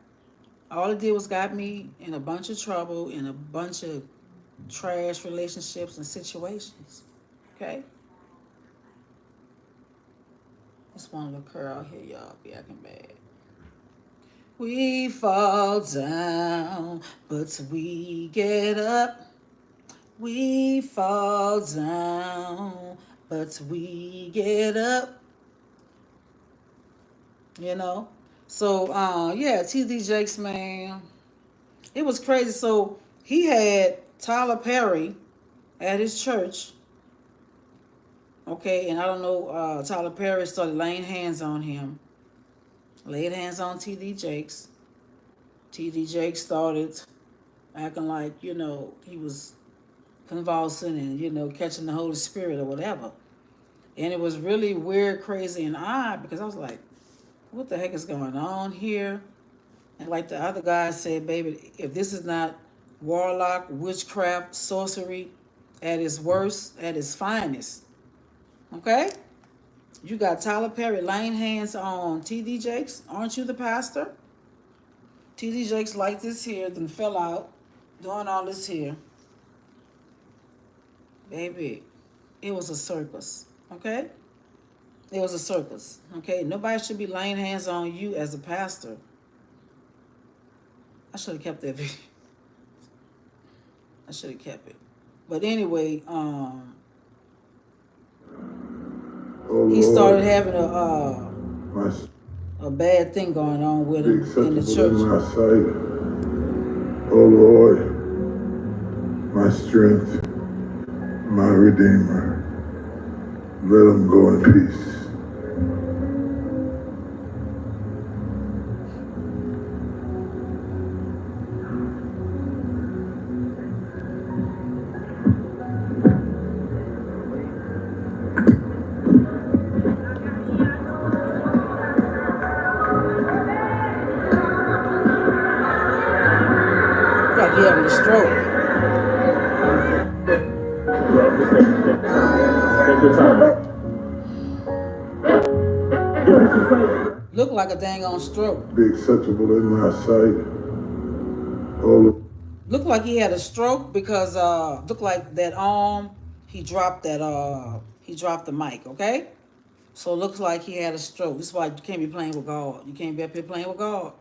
All it did was got me in a bunch of trouble, in a bunch of trash relationships and situations. Okay? This one little girl here, y'all, be acting bad. We fall down, but we get up. We fall down, but we get up. So yeah, TD Jakes, man, it was crazy. So he had Tyler Perry at his church. Okay, and I don't know, Tyler Perry started laying hands on him. Laid hands on TD Jakes. TD Jakes started acting like, he was convulsing and, catching the Holy Spirit or whatever. And it was really weird, crazy, and odd because I was like, what the heck is going on here? And like the other guy said, baby, if this is not warlock, witchcraft, sorcery at its worst, at its finest, okay? You got Tyler Perry laying hands on TD Jakes. Aren't you the pastor? TD Jakes like this here, then fell out, doing all this here. Baby, it was a circus, okay? It was a circus, okay? Nobody should be laying hands on you as a pastor. I should have kept that video. I should have kept it. But anyway, Oh he started Lord, having my a bad thing going on with be him in the acceptable in church. my sight. Oh Lord, my strength, my redeemer. Let him go in peace. Like he having a stroke. Take your time. Look like a dang on stroke. Be acceptable in my sight. Oh, Looked like he had a stroke because looked like that arm he dropped the mic, okay? So it looks like he had a stroke. This is why you can't be playing with God. You can't be up here playing with God.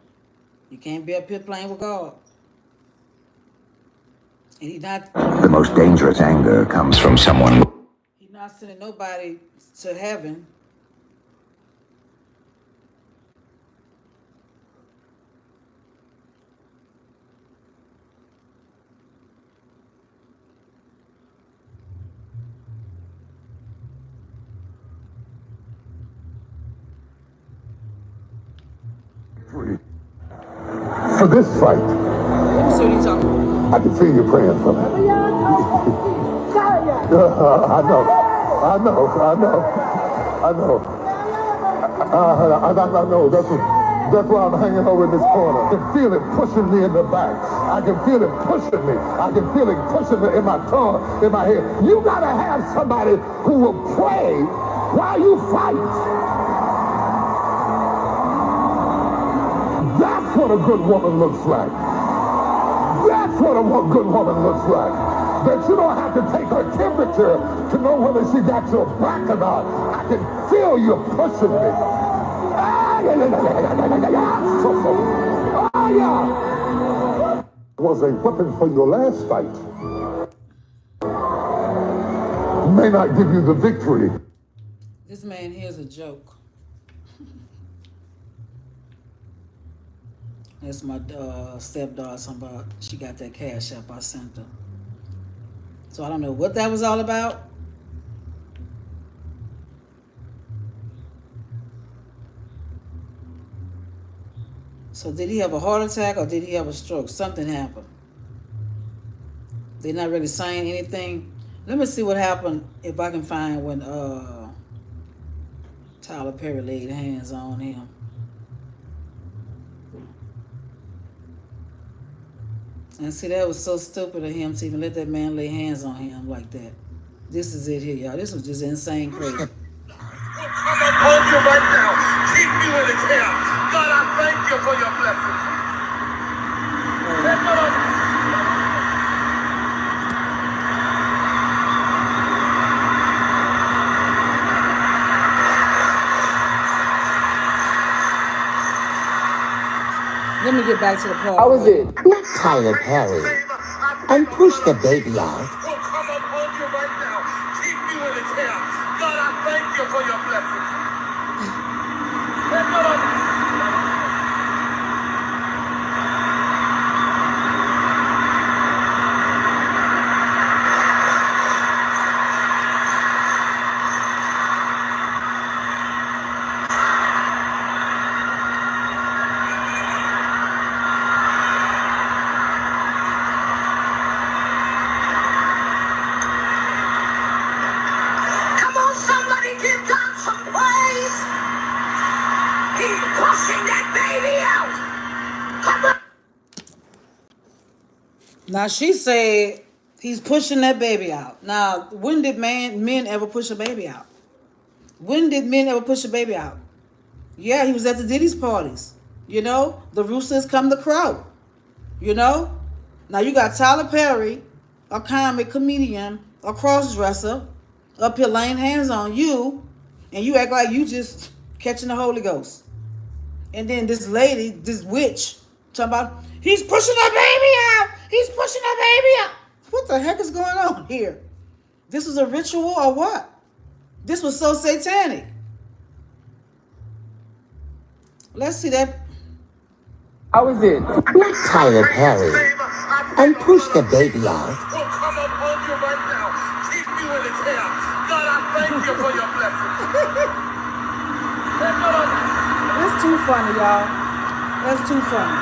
You can't be up here playing with God. And he's not The most dangerous anger comes from someone. he's not sending nobody to heaven. for this fight, Let me see what he's talking about. I can feel you praying for me. I know. I know. That's why I'm hanging over in this corner. I can feel it pushing me in the back. I can feel it pushing me. I can feel it pushing me in my tongue, in my head. You gotta have somebody who will pray while you fight. That's what a good woman looks like. That's what a good woman looks like. That you don't have to take her temperature to know whether she got your back or not. I can feel you pushing me. Oh, yeah. Was a weapon for your last fight. May not give you the victory. This man here's a joke. That's my stepdaughter talking about she got that cash app I sent her. So I don't know what that was all about. So did he have a heart attack or did he have a stroke? Something happened. They're not really saying anything. Let me see what happened if I can find when Tyler Perry laid hands on him. And see, that was so stupid of him to even let that man lay hands on him like that. This is it here, y'all. This was just insane crazy. Come upon you right now. Keep you in his hand. God, I thank you for your blessings. Let me get back to the part. How is it? Not Tyler Perry. And push the baby out. Will come upon you right now. Keep you in his hand. God, I thank you for your blessings. Come on, somebody give God some praise. He's pushing that baby out. Come on. Now she said he's pushing that baby out. Now, when did men ever push a baby out? When did men ever push a baby out? Yeah, he was at the Diddy's parties. You know, the roosters come to crow. You know? Now you got Tyler Perry, a comic comedian, a cross-dresser, up here laying hands on you, and you act like you just catching the Holy Ghost. And then this lady, this witch, talking about, he's pushing that baby out. He's pushing that baby out. What the heck is going on here? This was a ritual or what? This was so satanic. Let's see that. How is it? Let Tyler Perry and push the baby out. Will come upon you right now. Keep you in his hand. God, I thank you for your blessings. That's too funny, y'all. That's too funny.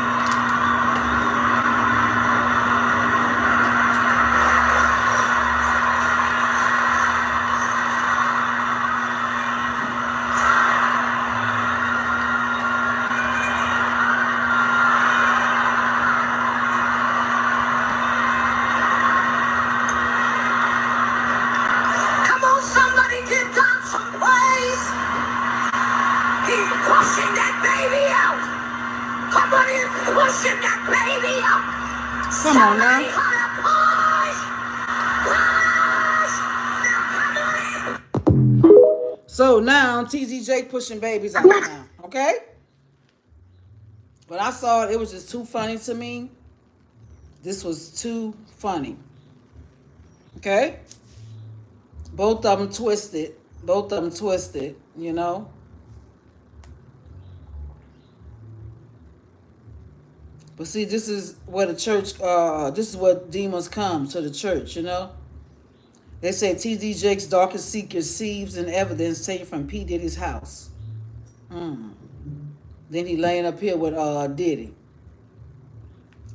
Come on, somebody give God some praise. He's pushing that baby out. Come on, he's pushing that baby out. Come on now. Somebody holler, push. Push. Now, come on in. So now TDJ pushing babies out now, okay? But I saw it, it was just too funny to me. This was too funny. Okay? Both of them twisted. You know? But see, this is where the church, this is where demons come to the church, you know? They say T.D. Jakes' darkest secrets, sieves, and evidence taken from P. Diddy's house. Then he laying up here with Diddy.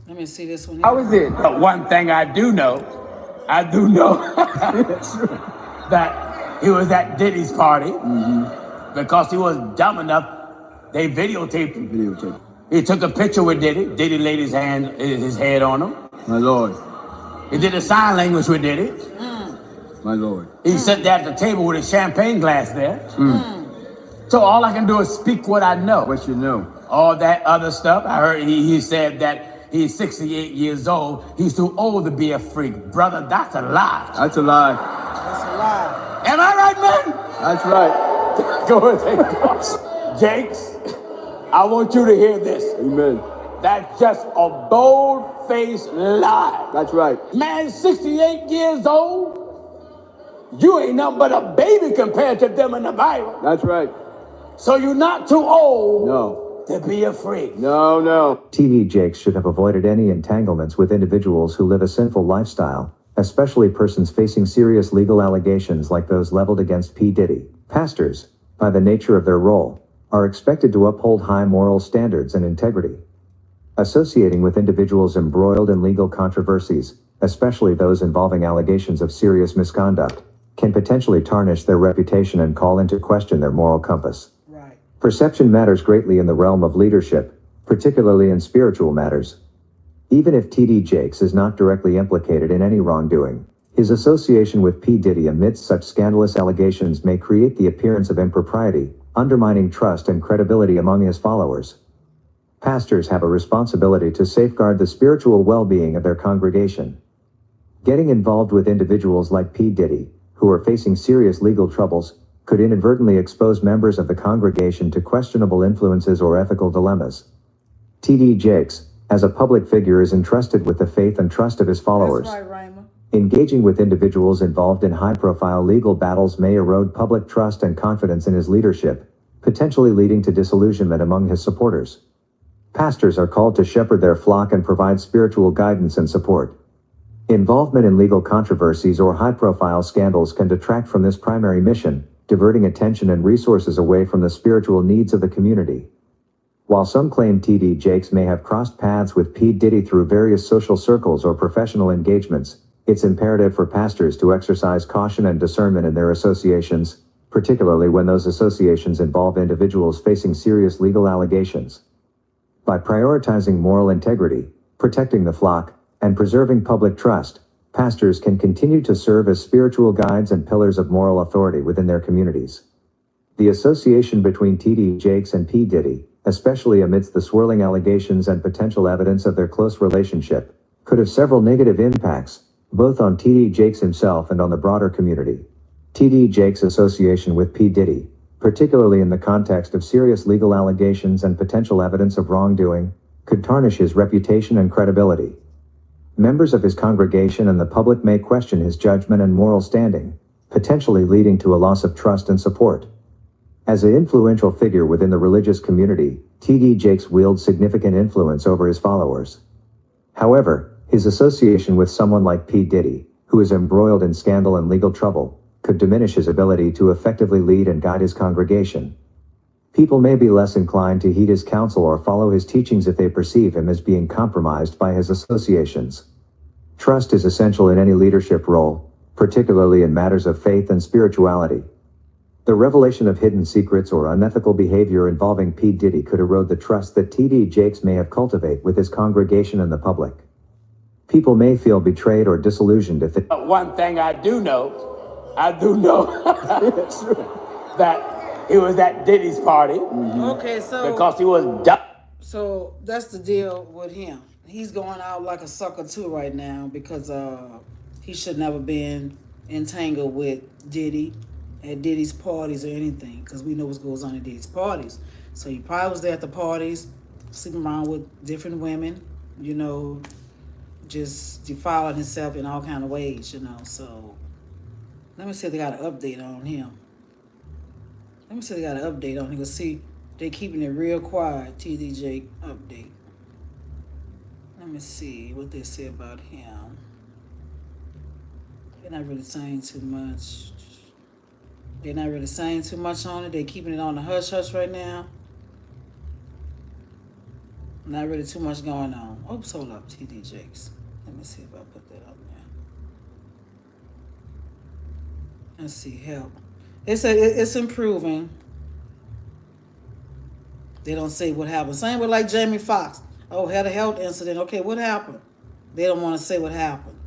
Let me see this one here. How is it? One thing I do know that he was at Diddy's party because he was dumb enough. They videotaped him. He took a picture with Diddy. Diddy laid his head on him. My Lord. He did a sign language with Diddy. My Lord. He sat there at the table with a champagne glass there. So all I can do is speak what I know. What you know? All that other stuff. I heard he said that he's 68 years old. He's too old to be a freak. Brother, that's a lie. That's a lie. That's a lie. Am I right, man? That's right. Go ahead. Jakes, I want you to hear this. Amen. That's just a bold-faced lie. That's right. Man, 68 years old, you ain't nothing but a baby compared to them in the Bible. That's right. So you're not too old No. to be a freak. No. T.D. Jakes should have avoided any entanglements with individuals who live a sinful lifestyle, especially persons facing serious legal allegations like those leveled against P. Diddy. Pastors, by the nature of their role, are expected to uphold high moral standards and integrity. Associating with individuals embroiled in legal controversies, especially those involving allegations of serious misconduct, can potentially tarnish their reputation and call into question their moral compass. Right. Perception matters greatly in the realm of leadership, particularly in spiritual matters. Even if T.D. Jakes is not directly implicated in any wrongdoing, his association with P. Diddy amidst such scandalous allegations may create the appearance of impropriety, undermining trust and credibility among his followers. Pastors have a responsibility to safeguard the spiritual well-being of their congregation. Getting involved with individuals like P. Diddy, who are facing serious legal troubles, could inadvertently expose members of the congregation to questionable influences or ethical dilemmas. T.D. Jakes, as a public figure, is entrusted with the faith and trust of his followers. That's right, Raima. Engaging with individuals involved in high-profile legal battles may erode public trust and confidence in his leadership, potentially leading to disillusionment among his supporters. Pastors are called to shepherd their flock and provide spiritual guidance and support. Involvement in legal controversies or high-profile scandals can detract from this primary mission, diverting attention and resources away from the spiritual needs of the community. While some claim T.D. Jakes may have crossed paths with P. Diddy through various social circles or professional engagements, it's imperative for pastors to exercise caution and discernment in their associations, particularly when those associations involve individuals facing serious legal allegations. By prioritizing moral integrity, protecting the flock, and preserving public trust, pastors can continue to serve as spiritual guides and pillars of moral authority within their communities. The association between T.D. Jakes and P. Diddy, especially amidst the swirling allegations and potential evidence of their close relationship, could have several negative impacts, both on T.D. Jakes himself and on the broader community. T.D. Jakes' association with P. Diddy, particularly in the context of serious legal allegations and potential evidence of wrongdoing, could tarnish his reputation and credibility. members of his congregation and the public may question his judgment and moral standing, potentially leading to a loss of trust and support. As an influential figure within the religious community, T.D. Jakes wields significant influence over his followers. However, his association with someone like P. Diddy, who is embroiled in scandal and legal trouble, could diminish his ability to effectively lead and guide his congregation. People may be less inclined to heed his counsel or follow his teachings if they perceive him as being compromised by his associations. Trust is essential in any leadership role, particularly in matters of faith and spirituality. The revelation of hidden secrets or unethical behavior involving P. Diddy could erode the trust that T.D. Jakes may have cultivated with his congregation and the public. People may feel betrayed or disillusioned if they... One thing I do know that he was at Diddy's party. Okay, so Because he was dumb. So that's the deal with him. He's going out like a sucker too right now because he should never been entangled with Diddy at Diddy's parties or anything, because we know what goes on at Diddy's parties. So he probably was there at the parties, sleeping around with different women, you know, just defiling himself in all kind of ways, you know. So let me see if they got an update on him. Let me see, they keeping it real quiet. TD Jake update. Let me see what they say about him. They're not really saying too much. On it. They're keeping it on the hush hush right now. Not really too much going on. Oops, hold up, TD Jakes. Let me see if I put that up there. Let's see, help. They said it's improving. They don't say what happened. Same with like Jamie Foxx. Oh, had a health incident. Okay, what happened? They don't want to say what happened.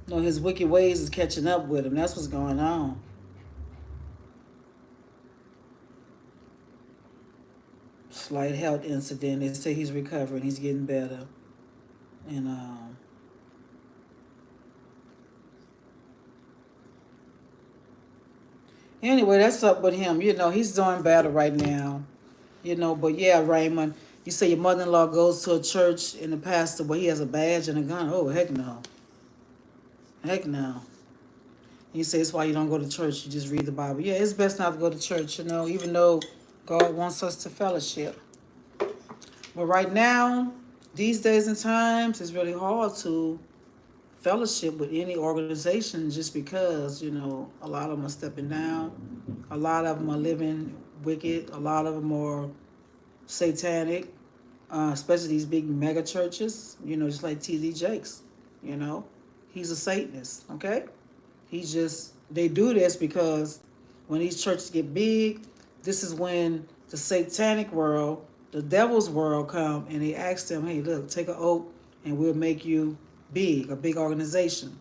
No, his wicked ways is catching up with him. That's what's going on. Slight health incident. They say he's recovering. He's getting better. And anyway, that's up with him. You know, he's doing better right now. You know, but yeah, Raymond, you say your mother-in-law goes to a church and the pastor, well, he has a badge and a gun. Oh, heck no. Heck no. You say it's why you don't go to church. You just read the Bible. Yeah, it's best not to go to church, you know, even though God wants us to fellowship. But right now, these days and times, it's really hard to fellowship with any organization just because, you know, a lot of them are stepping down. A lot of them are living wicked. A lot of them are satanic, especially these big mega churches, you know, just like T.D. Jakes, you know. He's a Satanist, okay? They do this because when these churches get big, this is when the satanic world, the devil's world come and they ask them, hey, look, take an oath and we'll make you big, a big organization.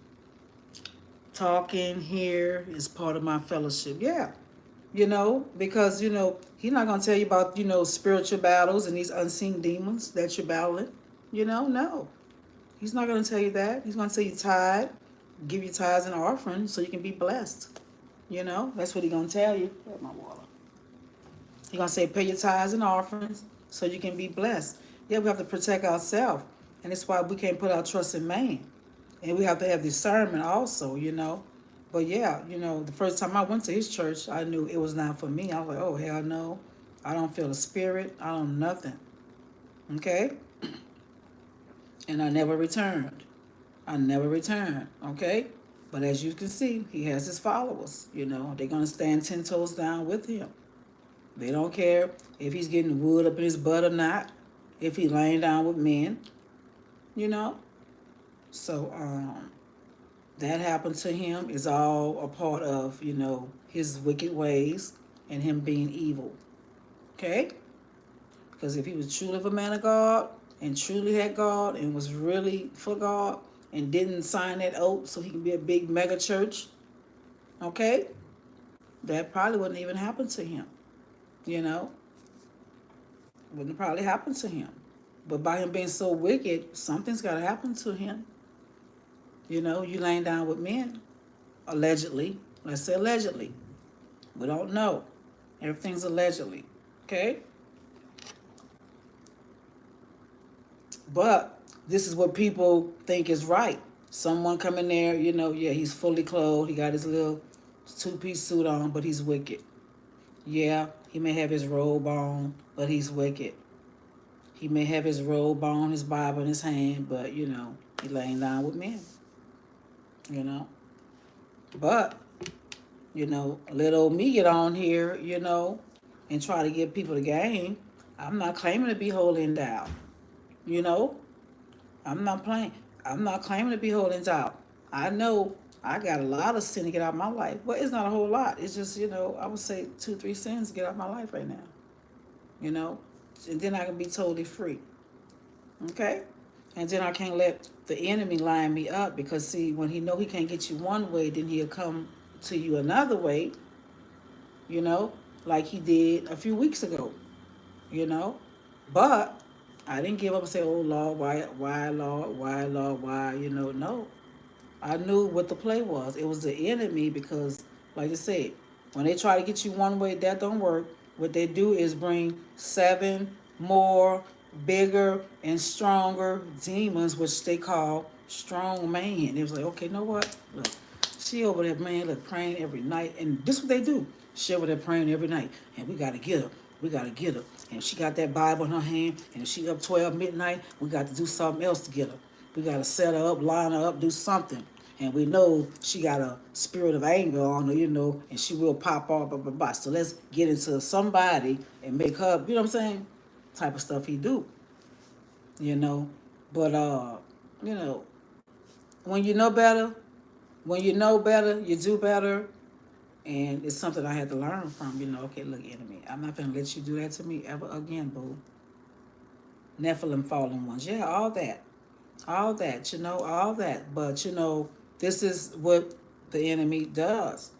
Talking here is part of my fellowship. Yeah, you know, because, you know, he's not going to tell you about, you know, spiritual battles and these unseen demons that you're battling. You know, no. He's not going to tell you that. He's going to tell you tithe, give you tithes and offerings so you can be blessed. You know, that's what he's going to tell you. Where's my water? He's going to say pay your tithes and offerings so you can be blessed. Yeah, we have to protect ourselves. And that's why we can't put our trust in man. And we have to have discernment also, you know. But yeah, you know, the first time I went to his church, I knew it was not for me. I was like, oh, hell no. I don't feel the spirit. I don't nothing. Okay? And I never returned. Okay? But as you can see, he has his followers, you know. They're going to stand 10 toes down with him. They don't care if he's getting wood up in his butt or not, if he's laying down with men, you know. So, that happened to him is all a part of, you know, his wicked ways and him being evil. Okay? Because if he was truly a man of God and truly had God and was really for God and didn't sign that oath so he could be a big mega church, okay, that probably wouldn't even happen to him. You know? Wouldn't probably happen to him. But by him being so wicked, something's got to happen to him. You know, you laying down with men, allegedly. Let's say allegedly. We don't know. Everything's allegedly. Okay? But this is what people think is right. Someone come in there, yeah, he's fully clothed. He got his little two-piece suit on, but he's wicked. Yeah, he may have his robe on, but he's wicked. He may have his robe on, his Bible in his hand, but, he laying down with men, you know. But, let old me get on here, and try to give people the game. I'm not claiming to be holy and thou, you know. I'm not playing. I'm not claiming to be holy and thou. I know I got a lot of sin to get out of my life. Well, it's not a whole lot. It's just, I would say 2-3 sins to get out of my life right now, and then I can be totally free. Okay? And then I can't let the enemy line me up because, see, when he know he can't get you one way, then he'll come to you another way, like he did a few weeks ago, you know. But I didn't give up and say, oh, Lord, why, Lord, why, Lord, why, no. I knew what the play was. It was the enemy because, like I said, when they try to get you one way, that don't work. What they do is bring 7 more bigger and stronger demons, which they call strong man. It was like, okay, you know what? Look, she over there, man, look, praying every night. And this is what they do. She over there praying every night. And we got to get her. We got to get her. And she got that Bible in her hand. And if she up 12 midnight, we got to do something else to get her. We got to set her up, line her up, do something. And we know she got a spirit of anger on her, and she will pop off, blah, blah, blah. So let's get into somebody and make her, you know what I'm saying? Type of stuff he do, you know. But, when you know better, you do better. And it's something I had to learn from, okay, look, enemy, I'm not going to let you do that to me ever again, boo. Nephilim fallen ones. Yeah, all that, all that. But, this is what the enemy does.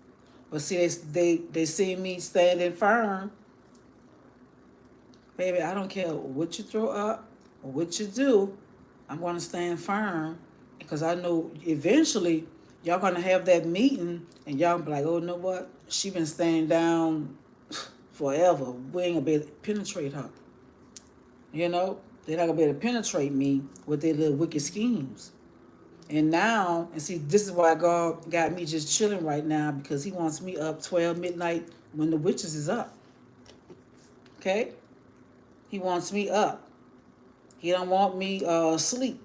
But see, they see me standing firm. Baby, I don't care what you throw up or what you do. I'm going to stand firm because I know eventually y'all going to have that meeting and y'all be like, oh, you know what? She been staying down forever. We ain't going to be able to penetrate her. They're not going to be able to penetrate me with their little wicked schemes. And now, and see, this is why God got me just chilling right now because he wants me up 12 midnight when the witches is up. Okay? He wants me up. He don't want me asleep.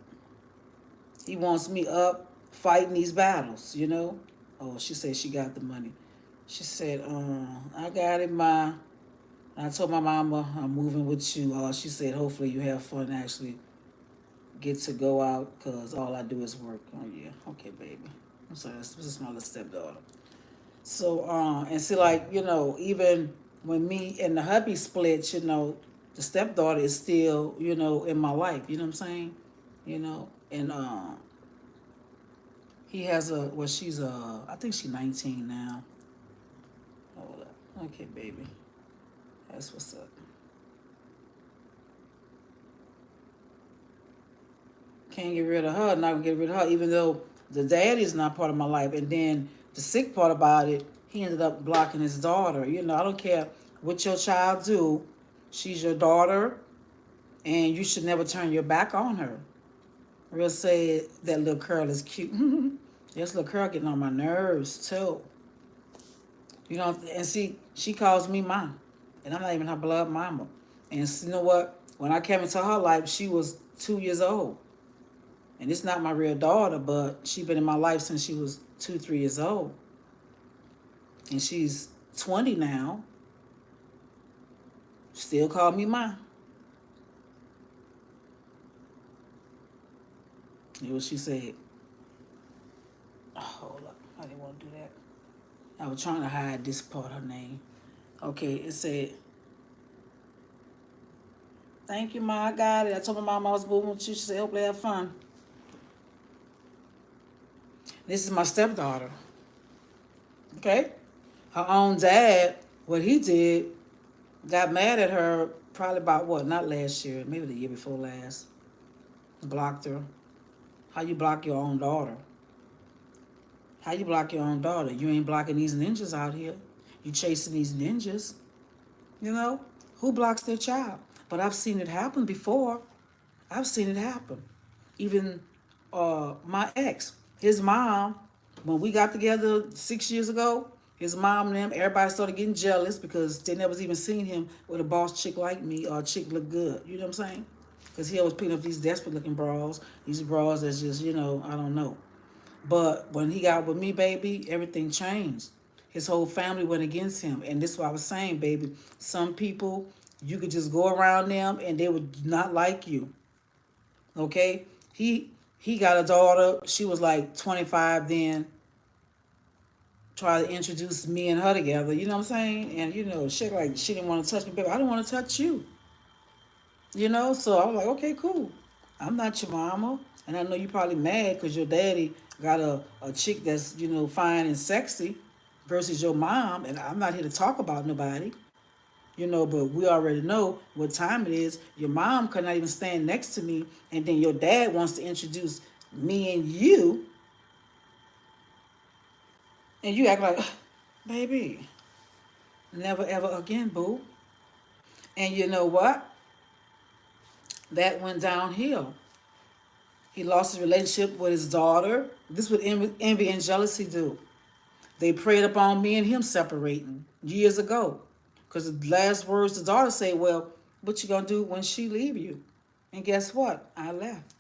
He wants me up fighting these battles, Oh, she said she got the money. She said, I got it, Ma. I told my mama I'm moving with you. She said, hopefully you have fun and actually get to go out because all I do is work. Oh, yeah. Okay, baby. I'm sorry. This is my little stepdaughter. So, and see, like, even when me and the hubby split, the stepdaughter is still, in my life. You know what I'm saying? And he has I think she's 19 now. Hold up. Okay, baby. That's what's up. Can't get rid of her, not gonna get rid of her, even though the daddy is not part of my life. And then the sick part about it, he ended up blocking his daughter. I don't care what your child do, she's your daughter, and you should never turn your back on her. Real say that little curl is cute. This little curl getting on my nerves too. And see, she calls me mom, and I'm not even her blood mama. And you know what? When I came into her life, she was 2 years old. And it's not my real daughter, but she's been in my life since she was 2-3 years old. And she's 20 now. Still call me ma. You know what she said? Oh, hold up. I didn't want to do that. I was trying to hide this part of her name. Okay, it said, thank you, Ma. I got it. I told my mom I was moving with you. She said, hopefully have fun. This is my stepdaughter. Okay? Her own dad, what he did, got mad at her probably about what? Not last year, maybe the year before last. Blocked her. How you block your own daughter? How you block your own daughter? You ain't blocking these ninjas out here. You chasing these ninjas. Who blocks their child? But I've seen it happen before. I've seen it happen. Even my ex, his mom, when we got together 6 years ago, his mom and them, everybody started getting jealous because they never even seen him with a boss chick like me or a chick look good. You know what I'm saying? Because he always picking up these desperate looking bras, these bras that's just, I don't know. But when he got with me, baby, everything changed. His whole family went against him. And this is what I was saying, baby. Some people, you could just go around them and they would not like you. Okay? He got a daughter. She was like 25 then. Try to introduce me and her together. You know what I'm saying? And shit like she didn't want to touch me, baby. I don't want to touch you. So I was like, okay, cool. I'm not your mama. And I know you probably mad because your daddy got a chick that's, fine and sexy versus your mom. And I'm not here to talk about nobody, but we already know what time it is. Your mom could not even stand next to me. And then your dad wants to introduce me and you. And you act like, baby, never ever again, boo. And you know what? That went downhill. He lost his relationship with his daughter. This is what envy and jealousy do. They preyed upon me and him separating years ago. Because the last words the daughter say, well, what you gonna do when she leave you? And guess what? I left.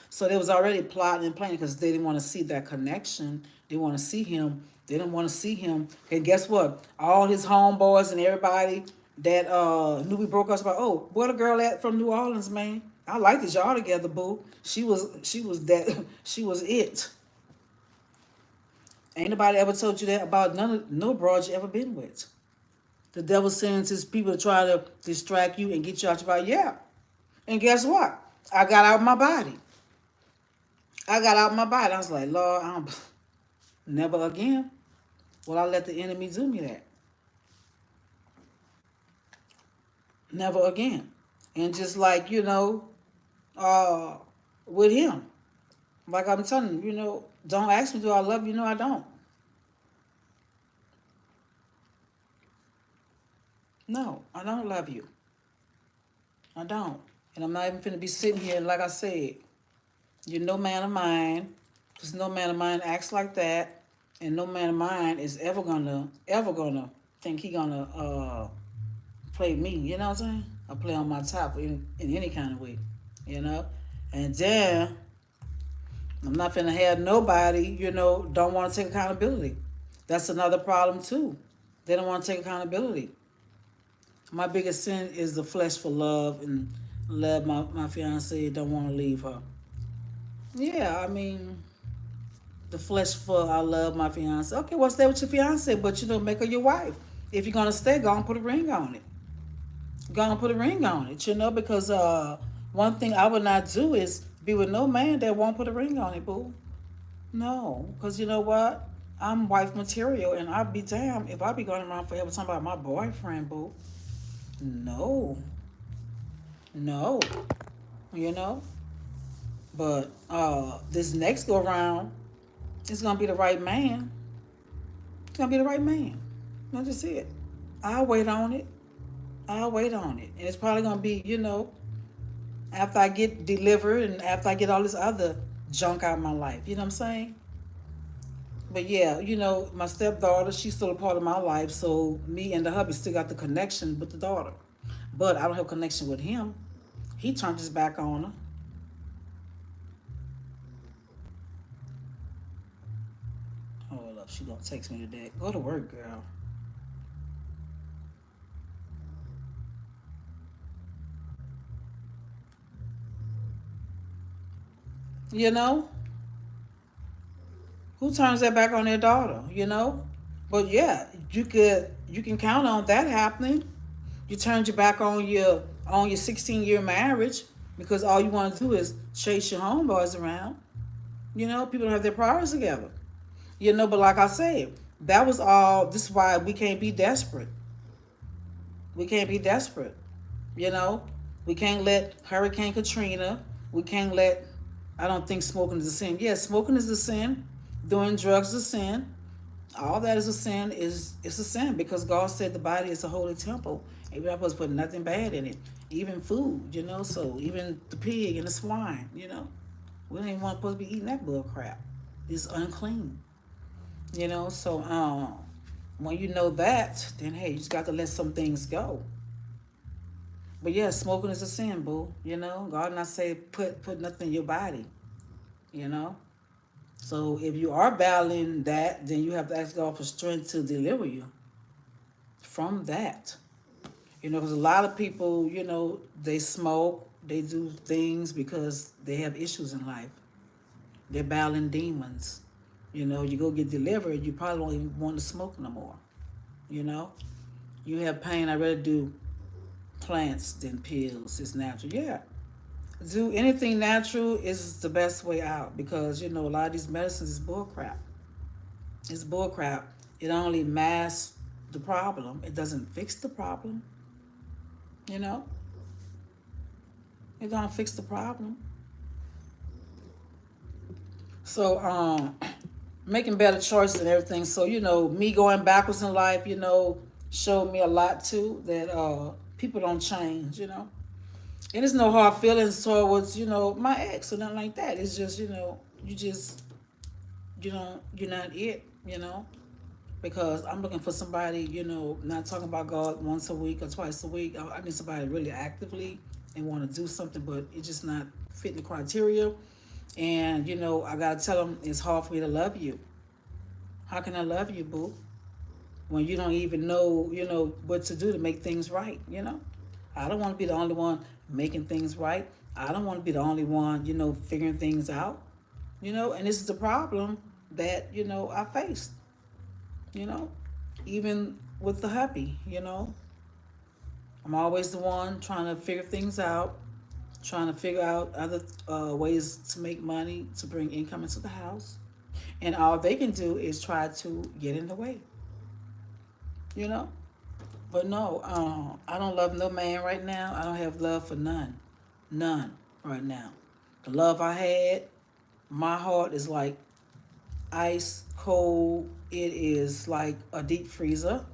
So they was already plotting and planning because they didn't want to see that connection. They want to see him. They didn't want to see him. And guess what? All his homeboys and everybody that knew we broke up about, oh, where the girl at from New Orleans, man? I liked it, y'all together, boo. She was that she was it. Ain't nobody ever told you that about no broad you ever been with. The devil sends his people to try to distract you and get you out your body. Yeah. And guess what? I got out my body. I was like, Lord, I'm never again will I let the enemy do me that. Never again. And just like, with him. Like I'm telling you, don't ask me, do I love you? No, I don't. No, I don't love you. I don't. And I'm not even finna be sitting here, like I said, you're no man of mine. Because no man of mine acts like that. And no man of mine is ever gonna think he gonna play me. You know what I'm saying? Or play on my top in any kind of way. And then I'm not finna have nobody, don't want to take accountability. That's another problem too. They don't want to take accountability. My biggest sin is the flesh for love and love my fiance, don't want to leave her. Yeah, I mean, the flesh for I love my fiance. Okay, well, stay with your fiance, but make her your wife. If you're gonna stay, go and put a ring on it. Go and put a ring on it, because one thing I would not do is be with no man that won't put a ring on it, boo. No, because you know what? I'm wife material, and I'd be damned if I be going around forever talking about my boyfriend, boo. No. No. But this next go around, it's gonna be the right man. It's gonna be the right man. That's just it. I'll wait on it. And it's probably gonna be, after I get delivered and after I get all this other junk out of my life. You know what I'm saying? But yeah, my stepdaughter, she's still a part of my life. So me and the hubby still got the connection with the daughter. But I don't have a connection with him. He turned his back on her. Hold up, she gonna text me today. Go to work, girl. Who turns their back on their daughter? But yeah, you can count on that happening. You turned your back on your 16-year marriage because all you want to do is chase your homeboys around. People don't have their priorities together. But like I said, that was all. This is why we can't be desperate. We can't be desperate. We can't let Hurricane Katrina. We can't let. I don't think smoking is a sin. Yes, smoking is a sin. Doing drugs is a sin. All that is a sin. It's a sin because God said the body is a holy temple. And we're not supposed to put nothing bad in it. even food, so even the pig and the swine, we don't even want supposed to be eating that bull crap. It's unclean, so when you know that, then hey, you just got to let some things go. But yeah, smoking is a sin, boo. God not say put nothing in your body. You know. So if you are battling that, then you have to ask God for strength to deliver you from that. Because a lot of people, they smoke, they do things because they have issues in life. They're battling demons. You go get delivered, you probably won't even want to smoke no more. You know, you have pain. I rather do plants than pills. It's natural. Yeah, do anything natural is the best way out because a lot of these medicines is bull crap. It's bull crap. It only masks the problem. It doesn't fix the problem. You know, it don't fix the problem. So making better choices and everything. So me going backwards in life, showed me a lot too that people don't change. And it's no hard feelings towards my ex or nothing like that. It's just you just you're not it. Because I'm looking for somebody, not talking about God once a week or twice a week. I need somebody really actively and want to do something, but it's just not fitting the criteria. And, I got to tell them it's hard for me to love you. How can I love you, boo? When you don't even know, what to do to make things right. I don't want to be the only one making things right. I don't want to be the only one, figuring things out. And this is the problem that, I faced. you know, even with the hubby, I'm always the one trying to figure things out, trying to figure out other ways to make money, to bring income into the house. And all they can do is try to get in the way, you know? But no, I don't love no man right now. I don't have love for none. None right now. The love I had, my heart is like ice cold. It is like a deep freezer.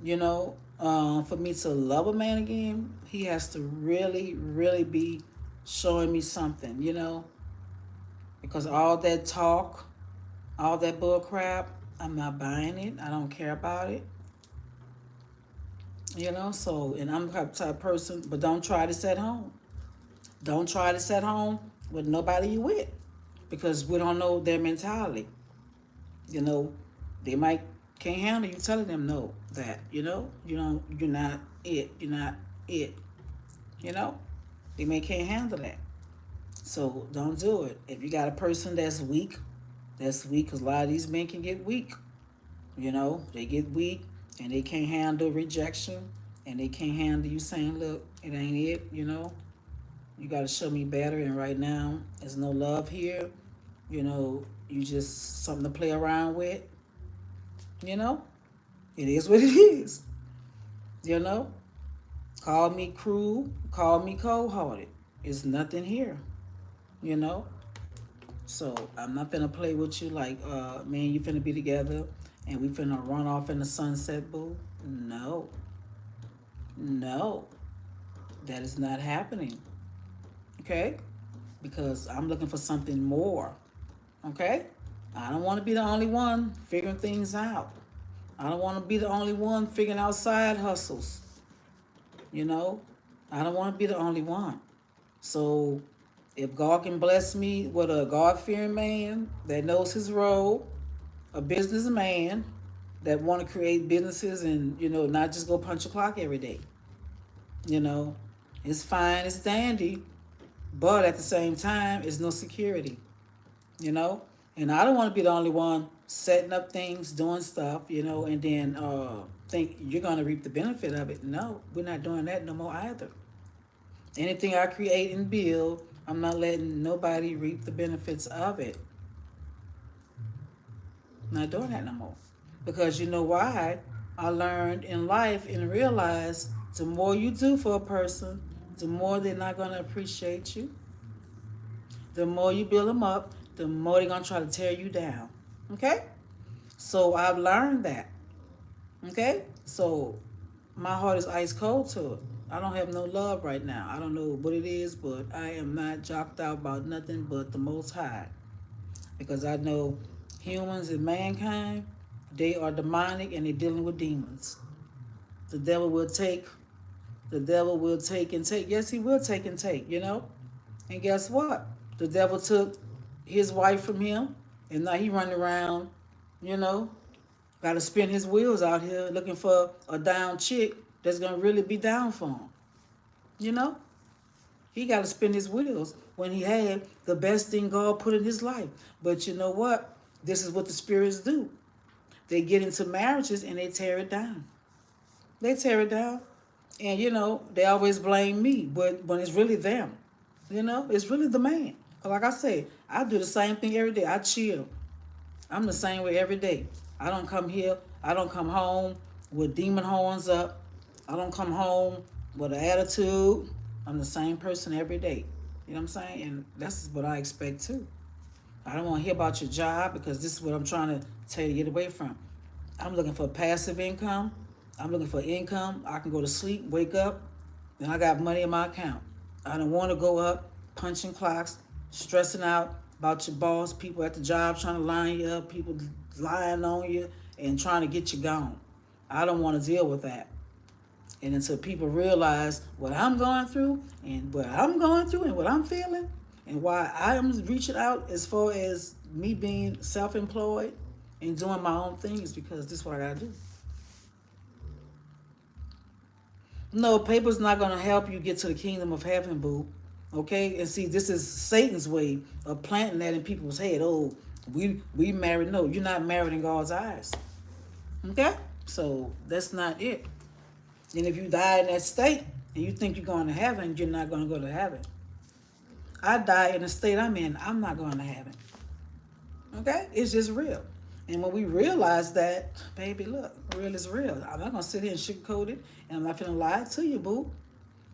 For me to love a man again, he has to really, really be showing me something, because all that talk, all that bull crap, I'm not buying it. I don't care about it. So, and I'm the type of person, but don't try this at home. Don't try this at home with nobody you with, because we don't know their mentality. They might can't handle you telling them no, that, you're not it. You're not it. You know, they may can't handle that. So don't do it. If you got a person that's weak, because a lot of these men can get weak. They get weak and they can't handle rejection and they can't handle you saying, look, it ain't it, you got to show me better. And right now, there's no love here. You just something to play around with. It is what it is. You know, call me cruel, call me cold hearted. It's nothing here. You know, so I'm not finna play with you like, man, you finna be together and we finna run off in the sunset, boo. No, no, that is not happening. Okay, because I'm looking for something more. Okay, I don't want to be the only one figuring things out. I don't want to be the only one figuring out side hustles. You know, I don't want to be the only one. So if God can bless me with a God-fearing man that knows his role, a businessman that want to create businesses and, not just go punch a clock every day. It's fine, it's dandy, but at the same time, it's no security, you know? And I don't want to be the only one setting up things, doing stuff, and then think you're going to reap the benefit of it. No, we're not doing that no more either. Anything I create and build, I'm not letting nobody reap the benefits of it. Not doing that no more. Because you know why? I learned in life and realized the more you do for a person, the more they're not going to appreciate you. The more you build them up, the more they're going to try to tear you down. Okay? So I've learned that. Okay? So my heart is ice cold to it. I don't have no love right now. I don't know what it is, but I am not jocked out about nothing but the Most High. Because I know humans and mankind, they are demonic and they're dealing with demons. The devil will take, the devil will take and take. Yes, he will take and take, you know? And guess what? The devil took his wife from him, and now he running around, you know, got to spin his wheels out here looking for a down chick that's going to really be down for him, you know? He got to spin his wheels when he had the best thing God put in his life. But you know what? This is what the spirits do. They get into marriages and they tear it down. They tear it down. And, you know, they always blame me. But when it's really them, you know, it's really the man. Like I say, I do the same thing every day. I chill. I'm the same way every day. I don't come here. I don't come home with demon horns up. I don't come home with an attitude. I'm the same person every day. You know what I'm saying? And that's what I expect too. I don't want to hear about your job because this is what I'm trying to tell you to get away from. I'm looking for passive income. I'm looking for income. I can go to sleep, wake up, and I got money in my account. I don't want to go up punching clocks, stressing out about your boss, people at the job trying to line you up, people lying on you and trying to get you gone. I don't want to deal with that. And until people realize what I'm going through and what I'm going through and what I'm feeling and why I am reaching out as far as me being self-employed and doing my own thing is because this is what I got to do. No, paper's not going to help you get to the kingdom of heaven, boo. Okay? And see, this is Satan's way of planting that in people's head. Oh, we married. No, you're not married in God's eyes. Okay? So that's not it. And if you die in that state and you think you're going to heaven, you're not going to go to heaven. I die in the state I'm in, I'm not going to heaven. Okay? It's just real. And when we realize that, baby, look, real is real. I'm not going to sit here and sugarcoat it, and I'm not going to lie to you, boo.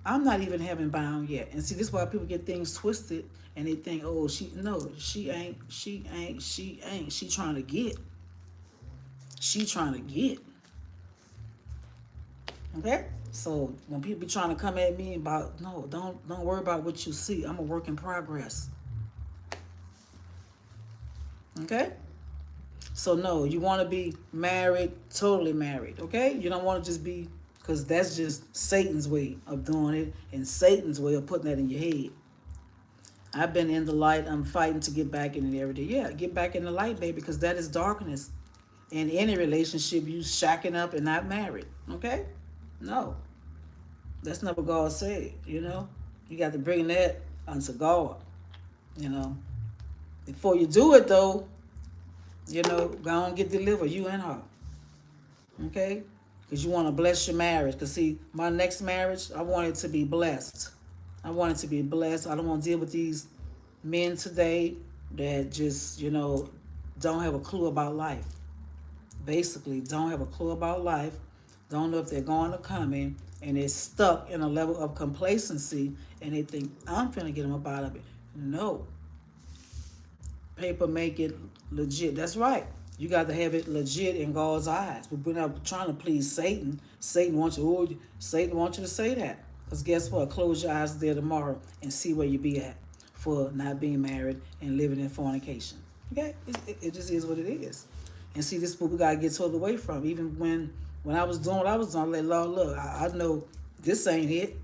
I'm not even heaven bound yet. And see, this is why people get things twisted and they think, oh, she ain't. She trying to get. She trying to get. Okay? So when people be trying to come at me about, no, don't worry about what you see. I'm a work in progress. Okay? So no, you want to be married, totally married. Okay? You don't want to just be, because that's just Satan's way of doing it and Satan's way of putting that in your head. I've been in the light. I'm fighting to get back in it every day. Yeah, get back in the light, baby, because that is darkness. In any relationship, you shacking up and not married. Okay? No. That's not what God said, you know? You got to bring that unto God, you know? Before you do it, though, you know, go and get delivered, you and her. Okay? Because you want to bless your marriage. Because, see, my next marriage, I want it to be blessed. I want it to be blessed. I don't want to deal with these men today that just, you know, don't have a clue about life. Basically, don't have a clue about life. Don't know if they're going or coming. And they're stuck in a level of complacency. And they think, I'm finna get them up out of it. No. Paper make it legit. That's right. You got to have it legit in God's eyes. But we're not trying to please Satan. Satan wants you to say that. Because guess what? Close your eyes there tomorrow and see where you be at for not being married and living in fornication. Okay? It just is what it is. And see, this is what we got to get totally away from. Even when I was doing what I was doing, like, Lord, look, I know this ain't it.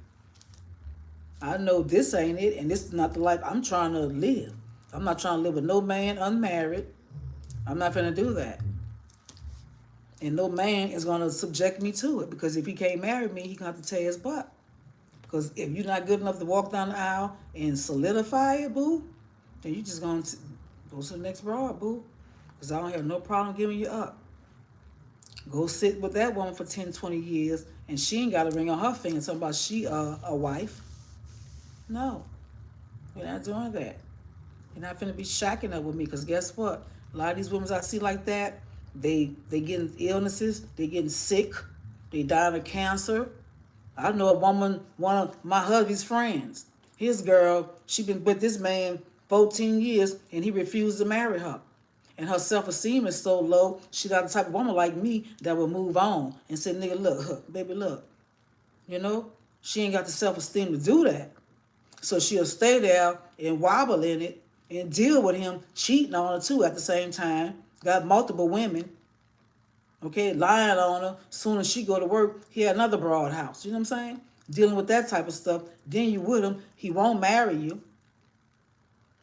I know this ain't it. And this is not the life I'm trying to live. I'm not trying to live with no man unmarried. I'm not going to do that. And no man is going to subject me to it. Because if he can't marry me, he going to have to tear his butt. Because if you're not good enough to walk down the aisle and solidify it, boo, then you just going to go to the next broad, boo. Because I don't have no problem giving you up. Go sit with that woman for 10, 20 years, and she ain't got a ring on her finger talking about she a wife. No. We're not doing that. You're not finna be shacking up with me, because guess what? A lot of these women I see like that, they getting illnesses, they getting sick, they dying of cancer. I know a woman, one of my husband's friends, his girl, she been with this man 14 years, and he refused to marry her. And her self-esteem is so low, she got the type of woman like me that will move on and say, nigga, look, baby, look, you know, She ain't got the self-esteem to do that. So she'll stay there and wobble in it and deal with him cheating on her too at the same time. Got multiple women, okay, lying on her. Soon as she go to work, he had another broad house. You know what I'm saying? Dealing with that type of stuff. Then you with him, he won't marry you.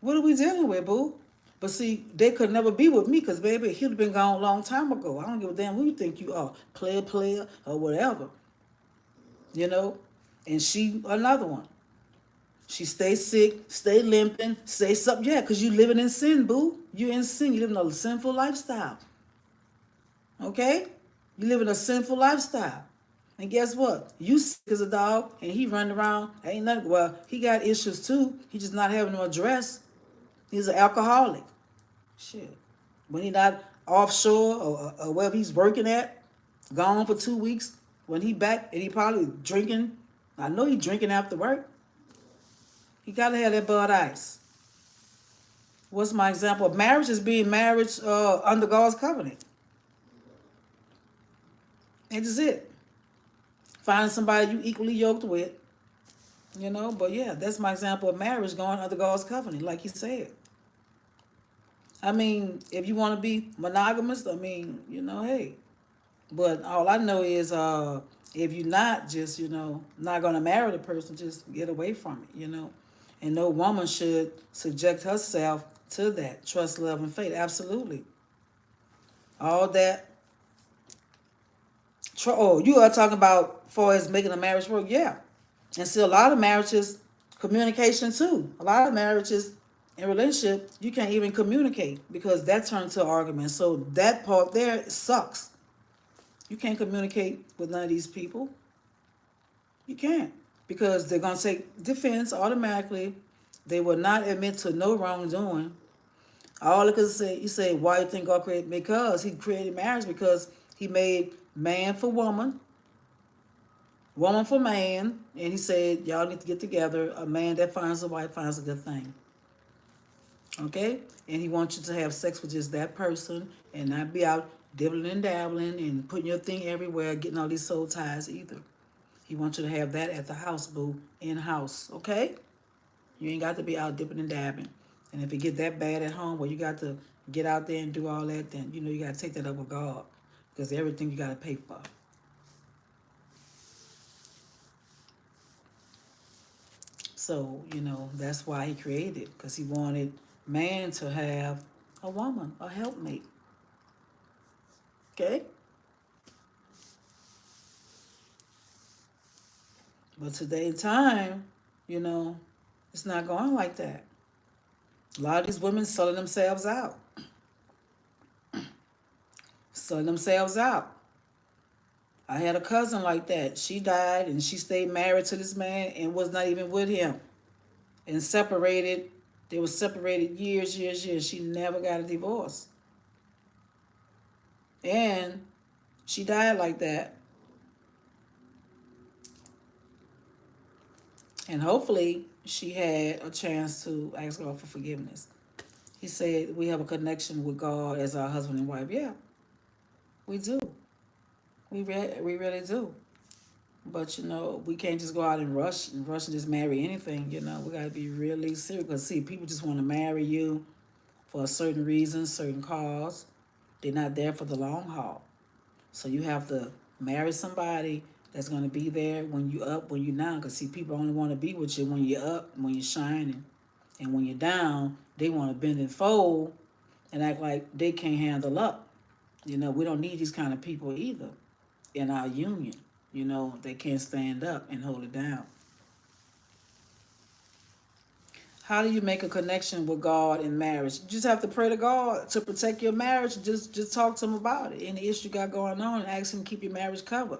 What are we dealing with, boo? But see, they could never be with me because, baby, he'd have been gone a long time ago. I don't give a damn who you think you are, player, or whatever, you know? And she, another one. She stay sick, stay limping, stay something. Yeah, because you living in sin, boo. You in sin. You living a sinful lifestyle. Okay? You living a sinful lifestyle. And guess what? You sick as a dog and he running around. Ain't nothing. Well, he got issues too. He just not having them addressed. He's an alcoholic. Shit. When he not offshore or wherever he's working at, gone for 2 weeks. When he back and he probably drinking. I know he drinking after work. He gotta have that Bud Ice. What's my example? Marriage is being marriage under God's covenant. And that's it. Find somebody you equally yoked with, you know. But yeah, that's my example of marriage going under God's covenant, like you said. I mean, if you want to be monogamous, I mean, you know, hey. But all I know is if you're not just, you know, not going to marry the person, just get away from it, you know. And no woman should subject herself to that. Trust, love, and faith. Absolutely. All that. Oh, you are talking about far as making a marriage work? Yeah. And see, a lot of marriages, communication too. A lot of marriages in relationship, you can't even communicate because that turns to an argument. So that part there sucks. You can't communicate with none of these people. You can't. Because they're going to take defense automatically. They will not admit to no wrongdoing. All they can say, you say, why you think God created? Because he created marriage because he made man for woman, woman for man, and he said, y'all need to get together. A man that finds a wife finds a good thing. Okay? And he wants you to have sex with just that person and not be out dibbling and dabbling and putting your thing everywhere, getting all these soul ties either. He wants you to have that at the house, boo, in-house, okay? You ain't got to be out dipping and dabbing. And if it get that bad at home where you got to get out there and do all that, then, you know, you got to take that up with God because everything you got to pay for. So, you know, that's why he created, because he wanted man to have a woman, a helpmate. Okay? But today time, you know, it's not going like that. A lot of these women selling themselves out. Selling themselves out. I had a cousin like that. She died and she stayed married to this man and was not even with him. And separated. They were separated years. She never got a divorce. And she died like that. And hopefully she had a chance to ask God for forgiveness. He said we have a connection with God as our husband and wife. Yeah, we do. We really do. But, you know, we can't just go out and rush and just marry anything, you know. We got to be really serious. Because, see, people just want to marry you for a certain reason, certain cause. They're not there for the long haul. So you have to marry somebody that's going to be there when you up, when you down. Because, see, people only want to be with you when you're up, when you're shining. And when you're down, they want to bend and fold and act like they can't handle up. You know, we don't need these kind of people either in our union. You know, they can't stand up and hold it down. How do you make a connection with God in marriage? You just have to pray to God to protect your marriage. Just talk to him about it. Any issue you got going on, and ask him to keep your marriage covered.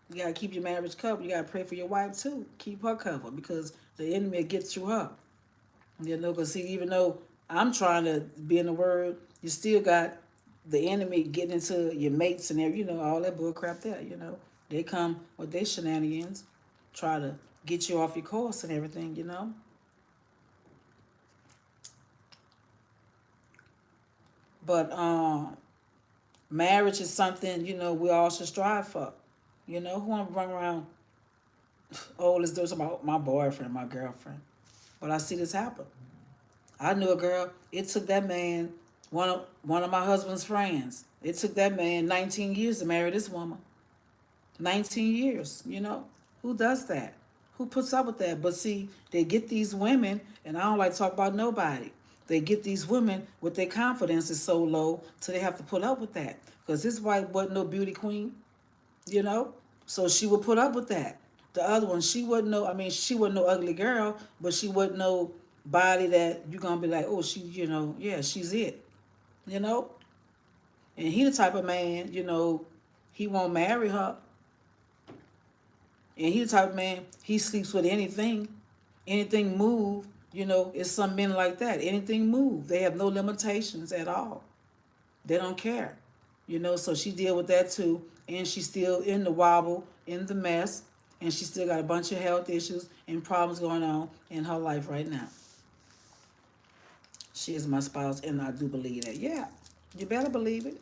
You got to keep your marriage covered. You got to pray for your wife too. Keep her covered because the enemy will get through her. You know, because see, even though I'm trying to be in the word, you still got the enemy getting into your mates and everything, you know, all that bull crap there, you know. They come with their shenanigans, try to get you off your course and everything, you know. But marriage is something, you know, we all should strive for. You know, who want to run around Oldest those about my boyfriend, my girlfriend. But I see this happen. I knew a girl. It took that man, one of my husband's friends. It took that man 19 years to marry this woman. 19 years, you know? Who does that? Who puts up with that? But see, they get these women, and I don't like to talk about nobody. They get these women with their confidence is so low, so they have to put up with that. Because this wife wasn't no beauty queen, you know? So she would put up with that. The other one, she wasn't no, I mean, she wasn't no ugly girl, but she wasn't no body that you're going to be like, oh, she, you know, yeah, she's it, you know? And he the type of man, you know, he won't marry her. And he the type of man, he sleeps with anything. Anything move, you know, it's some men like that. Anything move. They have no limitations at all. They don't care. You know, so she deal with that too. And she's still in the wobble, in the mess. And she still got a bunch of health issues and problems going on in her life right now. She is my spouse, and I do believe that. Yeah, you better believe it.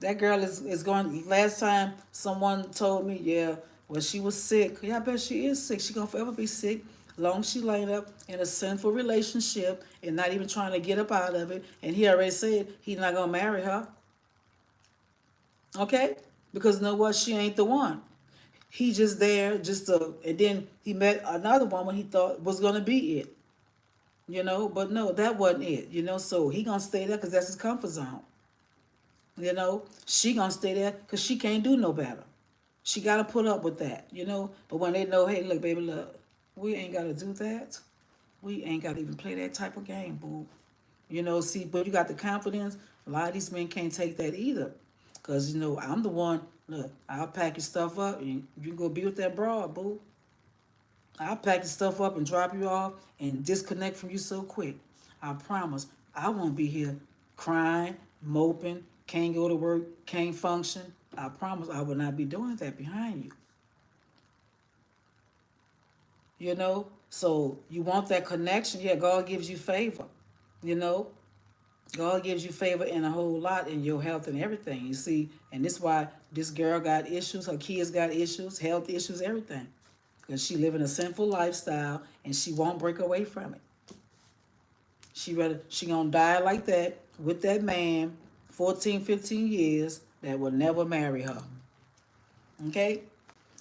That girl is going. Last time someone told me, yeah, well, she was sick. Yeah, I bet she is sick. She gonna forever be sick. Long as she laid up in a sinful relationship and not even trying to get up out of it. And he already said he's not gonna marry her. Okay? Because you know what? She ain't the one. He just there, just to, and then he met another woman he thought was gonna be it. You know, but no, that wasn't it. You know, so he gonna stay there because that's his comfort zone. You know, she gonna stay there because she can't do no better. She gotta put up with that, you know. But when they know, hey, look, baby, look, we ain't gotta do that. We ain't gotta even play that type of game, boo. You know, see, but you got the confidence. A lot of these men can't take that either. Cause you know, I'm the one, look, I'll pack your stuff up and you can go be with that broad, boo. I'll pack the stuff up and drop you off and disconnect from you so quick. I promise. I won't be here crying, moping, can't go to work, can't function. I promise I will not be doing that behind you. You know? So you want that connection. Yeah, God gives you favor. You know? God gives you favor in a whole lot in your health and everything. You see, and this is why this girl got issues, her kids got issues, health issues, everything. Because she living a sinful lifestyle and she won't break away from it. She gonna die like that with that man 14, 15 years that will never marry her. Okay?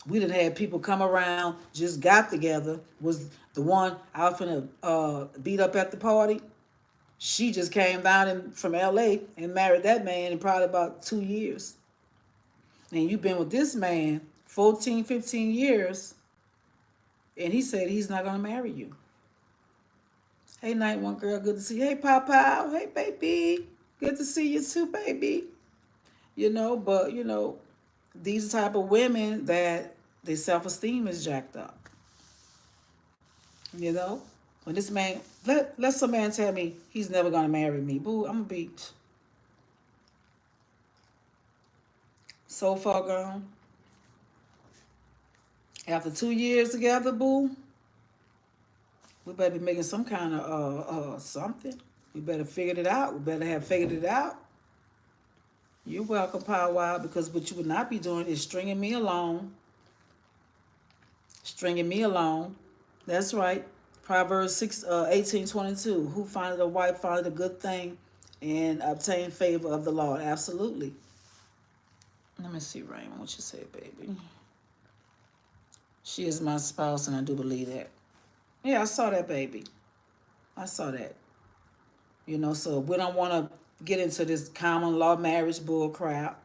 We done had people come around, just got together, was the one out finna beat up at the party. She just came down from LA and married that man in probably about 2 years. And you've been with this man 14, 15 years, and he said he's not gonna marry you. Hey, night one girl, good to see you. Hey, Papa, hey, baby, good to see you too, baby. You know, but you know, these type of women that their self-esteem is jacked up. You know, when this man let some man tell me he's never gonna marry me, boo, I'm gonna be so far gone. After 2 years together, boo, we better be making some kind of something. We better figure it out. We better have figured it out. You're welcome, Power Wow, because what you would not be doing is stringing me along. Stringing me along. That's right. Proverbs 18:22. Who findeth a wife findeth a good thing and obtain favor of the Lord. Absolutely. Let me see, Raymond, what you say, baby. She is my spouse, and I do believe that. Yeah, I saw that, baby. I saw that. You know, so we don't want to get into this common law marriage bull crap.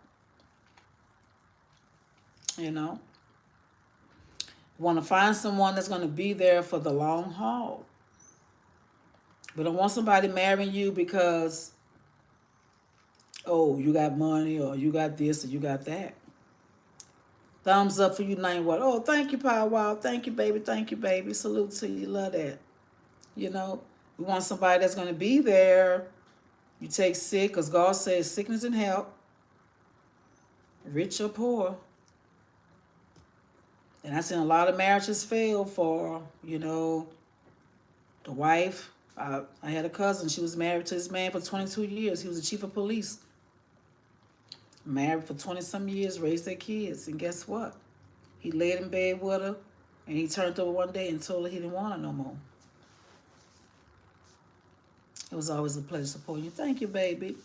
You know, want to find someone that's going to be there for the long haul. We don't want somebody marrying you because, oh, you got money or you got this or you got that. Thumbs up for you, name what? Oh, thank you, Power Wow. Thank you, baby. Thank you, baby. Salute to you. Love that. You know, we want somebody that's going to be there. You take sick, because God says sickness and health, rich or poor. And I've seen a lot of marriages fail for, you know, the wife. I had a cousin. She was married to this man for 22 years. He was the chief of police. Married for 20-some years, raised their kids. And guess what? He laid in bed with her. And he turned over one day and told her he didn't want her no more. It was always a pleasure supporting you. Thank you, baby.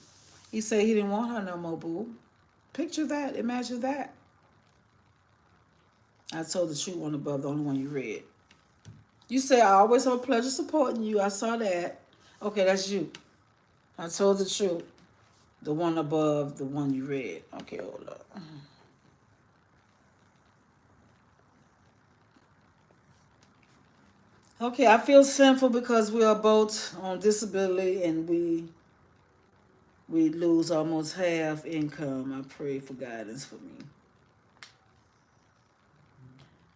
He said he didn't want her no more, boo. Picture that. Imagine that. I told the truth one above, the only one you read. You say, I always have a pleasure supporting you. I saw that. Okay, that's you. I told the truth. The one above, the one you read. Okay, hold up. Okay, I feel sinful because we are both on disability and we lose almost half income. I pray for guidance for me.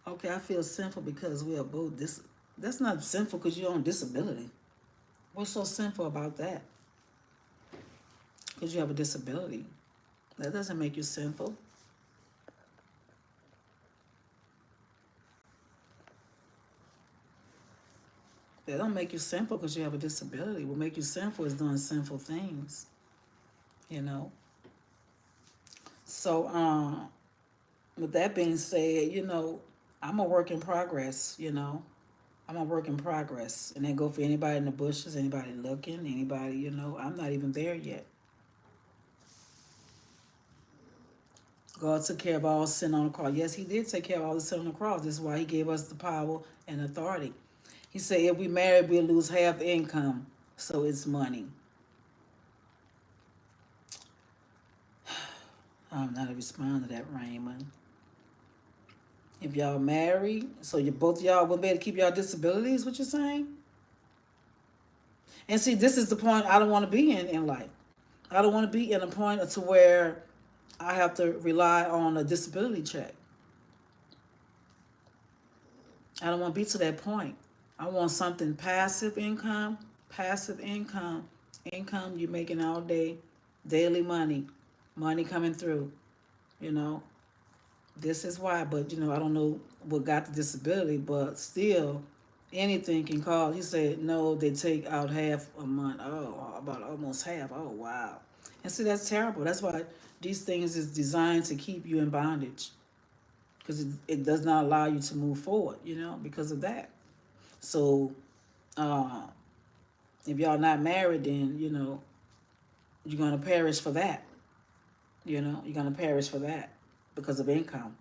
Okay, I feel sinful because we are both That's not sinful because you're on disability. What's so sinful about that? Because you have a disability. That doesn't make you sinful. That don't make you sinful because you have a disability. What make you sinful is doing sinful things. You know. So, with that being said, I'm a work in progress. I'm a work in progress, and that go for anybody in the bushes, anybody looking, anybody. I'm not even there yet. God took care of all sin on the cross. Yes, He did take care of all the sin on the cross. This is why He gave us the power and authority. He said, if we marry, we'll lose half income. So it's money. I'm not responding to that, Raymond. If y'all married, so you both of y'all wouldn't be able to keep y'all disabilities, what you're saying? And see, this is the point I don't want to be in life. I don't want to be in a point to where I have to rely on a disability check. I don't want to be to that point. I want something passive income you're making all day, daily money coming through, you know. This is why, but I don't know what got the disability, but still, anything can cause. He said, no, they take out half a month. Oh, about almost half. Oh, wow. And see, that's terrible. That's why these things is designed to keep you in bondage because it does not allow you to move forward, because of that. So, uh, if y'all not married, then, you're going to perish for that. You're going to perish for that because of income.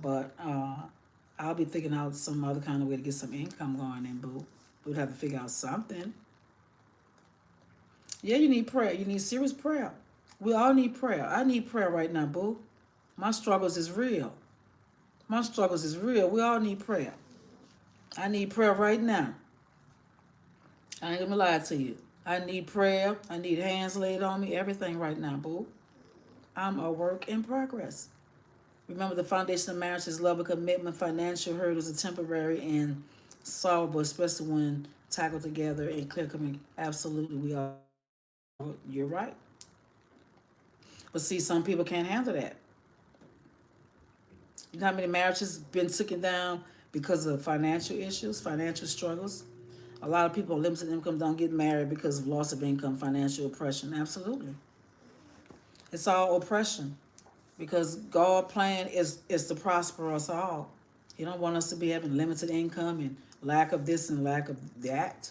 But I'll be thinking out some other kind of way to get some income going in, boo. We'd have to figure out something. Yeah, you need prayer. You need serious prayer. We all need prayer. I need prayer right now, boo. My struggles is real. My struggles is real. We all need prayer. I need prayer right now. I ain't gonna lie to you. I need prayer. I need hands laid on me. Everything right now, boo. I'm a work in progress. Remember, the foundation of marriage is love and commitment. Financial hurdles are temporary and solvable, especially when tackled together in clear communication. Absolutely, we are. You're right. But see, some people can't handle that. You know how many marriages been taken down because of financial issues, financial struggles? A lot of people on limited income don't get married because of loss of income, financial oppression. Absolutely. It's all oppression because God's plan is to prosper us all. He don't want us to be having limited income and lack of this and lack of that.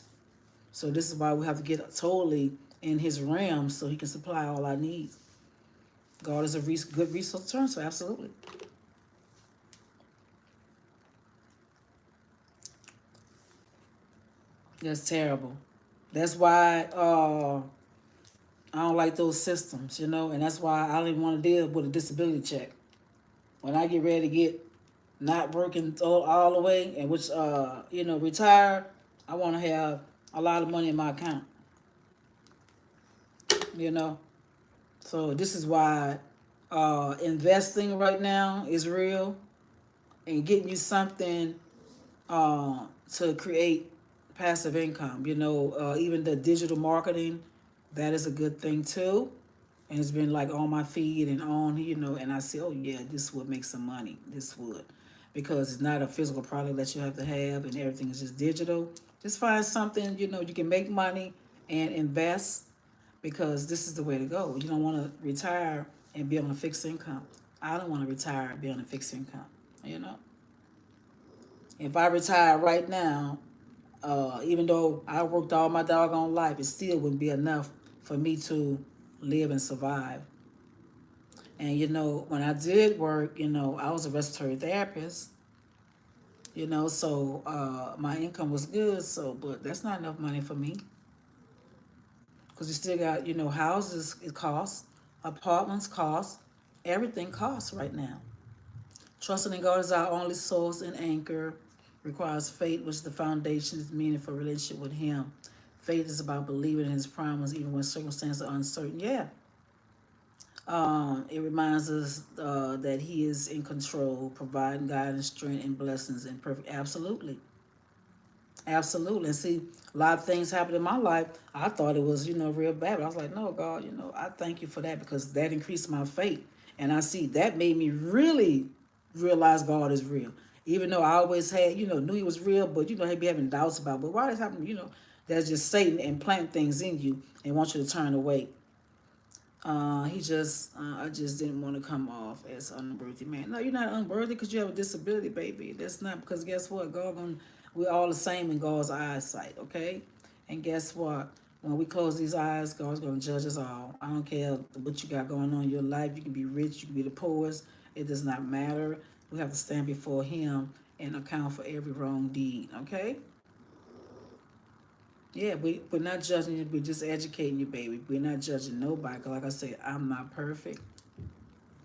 So this is why we have to get totally in His realm so He can supply all our needs. God is a good resource transfer, absolutely. That's terrible. That's why I don't like those systems, and that's why I don't even want to deal with a disability check. When I get ready to get not working all the way and which retire, I want to have a lot of money in my account. you know so this is why investing right now is real, and getting you something to create passive income. Even the digital marketing, that is a good thing too. And it's been like on my feed and on, and I say, oh yeah, this would make some money. This would, because it's not a physical product that you have to have, and everything is just digital. Just find something, you can make money and invest, because this is the way to go. You don't want to retire and be on a fixed income. I don't want to retire and be on a fixed income, you know. If I retire right now, even though I worked all my doggone life, it still wouldn't be enough for me to live and survive. And when I did work, I was a respiratory therapist. So my income was good. So, but that's not enough money for me because you still got houses it costs, apartments cost, everything costs right now. Trusting in God is our only source and anchor. Requires faith, which is the foundation is meaningful relationship with Him. Faith is about believing in His promise, even when circumstances are uncertain. Yeah. It reminds us that He is in control, providing guidance, strength, and blessings and perfect. Absolutely. Absolutely. And see, a lot of things happened in my life. I thought it was, real bad. But I was like, no, God, I thank you for that because that increased my faith. And I see that made me really realize God is real. Even though I always had, knew He was real, but, had be having doubts about, but why this happened? That's just Satan implanting things in you and want you to turn away. I just didn't want to come off as unworthy man. No, you're not unworthy because you have a disability, baby. That's not because guess what? We're all the same in God's eyesight, okay? And guess what? When we close these eyes, God's gonna judge us all. I don't care what you got going on in your life. You can be rich, you can be the poorest. It does not matter. We have to stand before Him and account for every wrong deed, okay? Yeah, we're not judging you. We're just educating you, baby. We're not judging nobody. 'Cause like I said, I'm not perfect.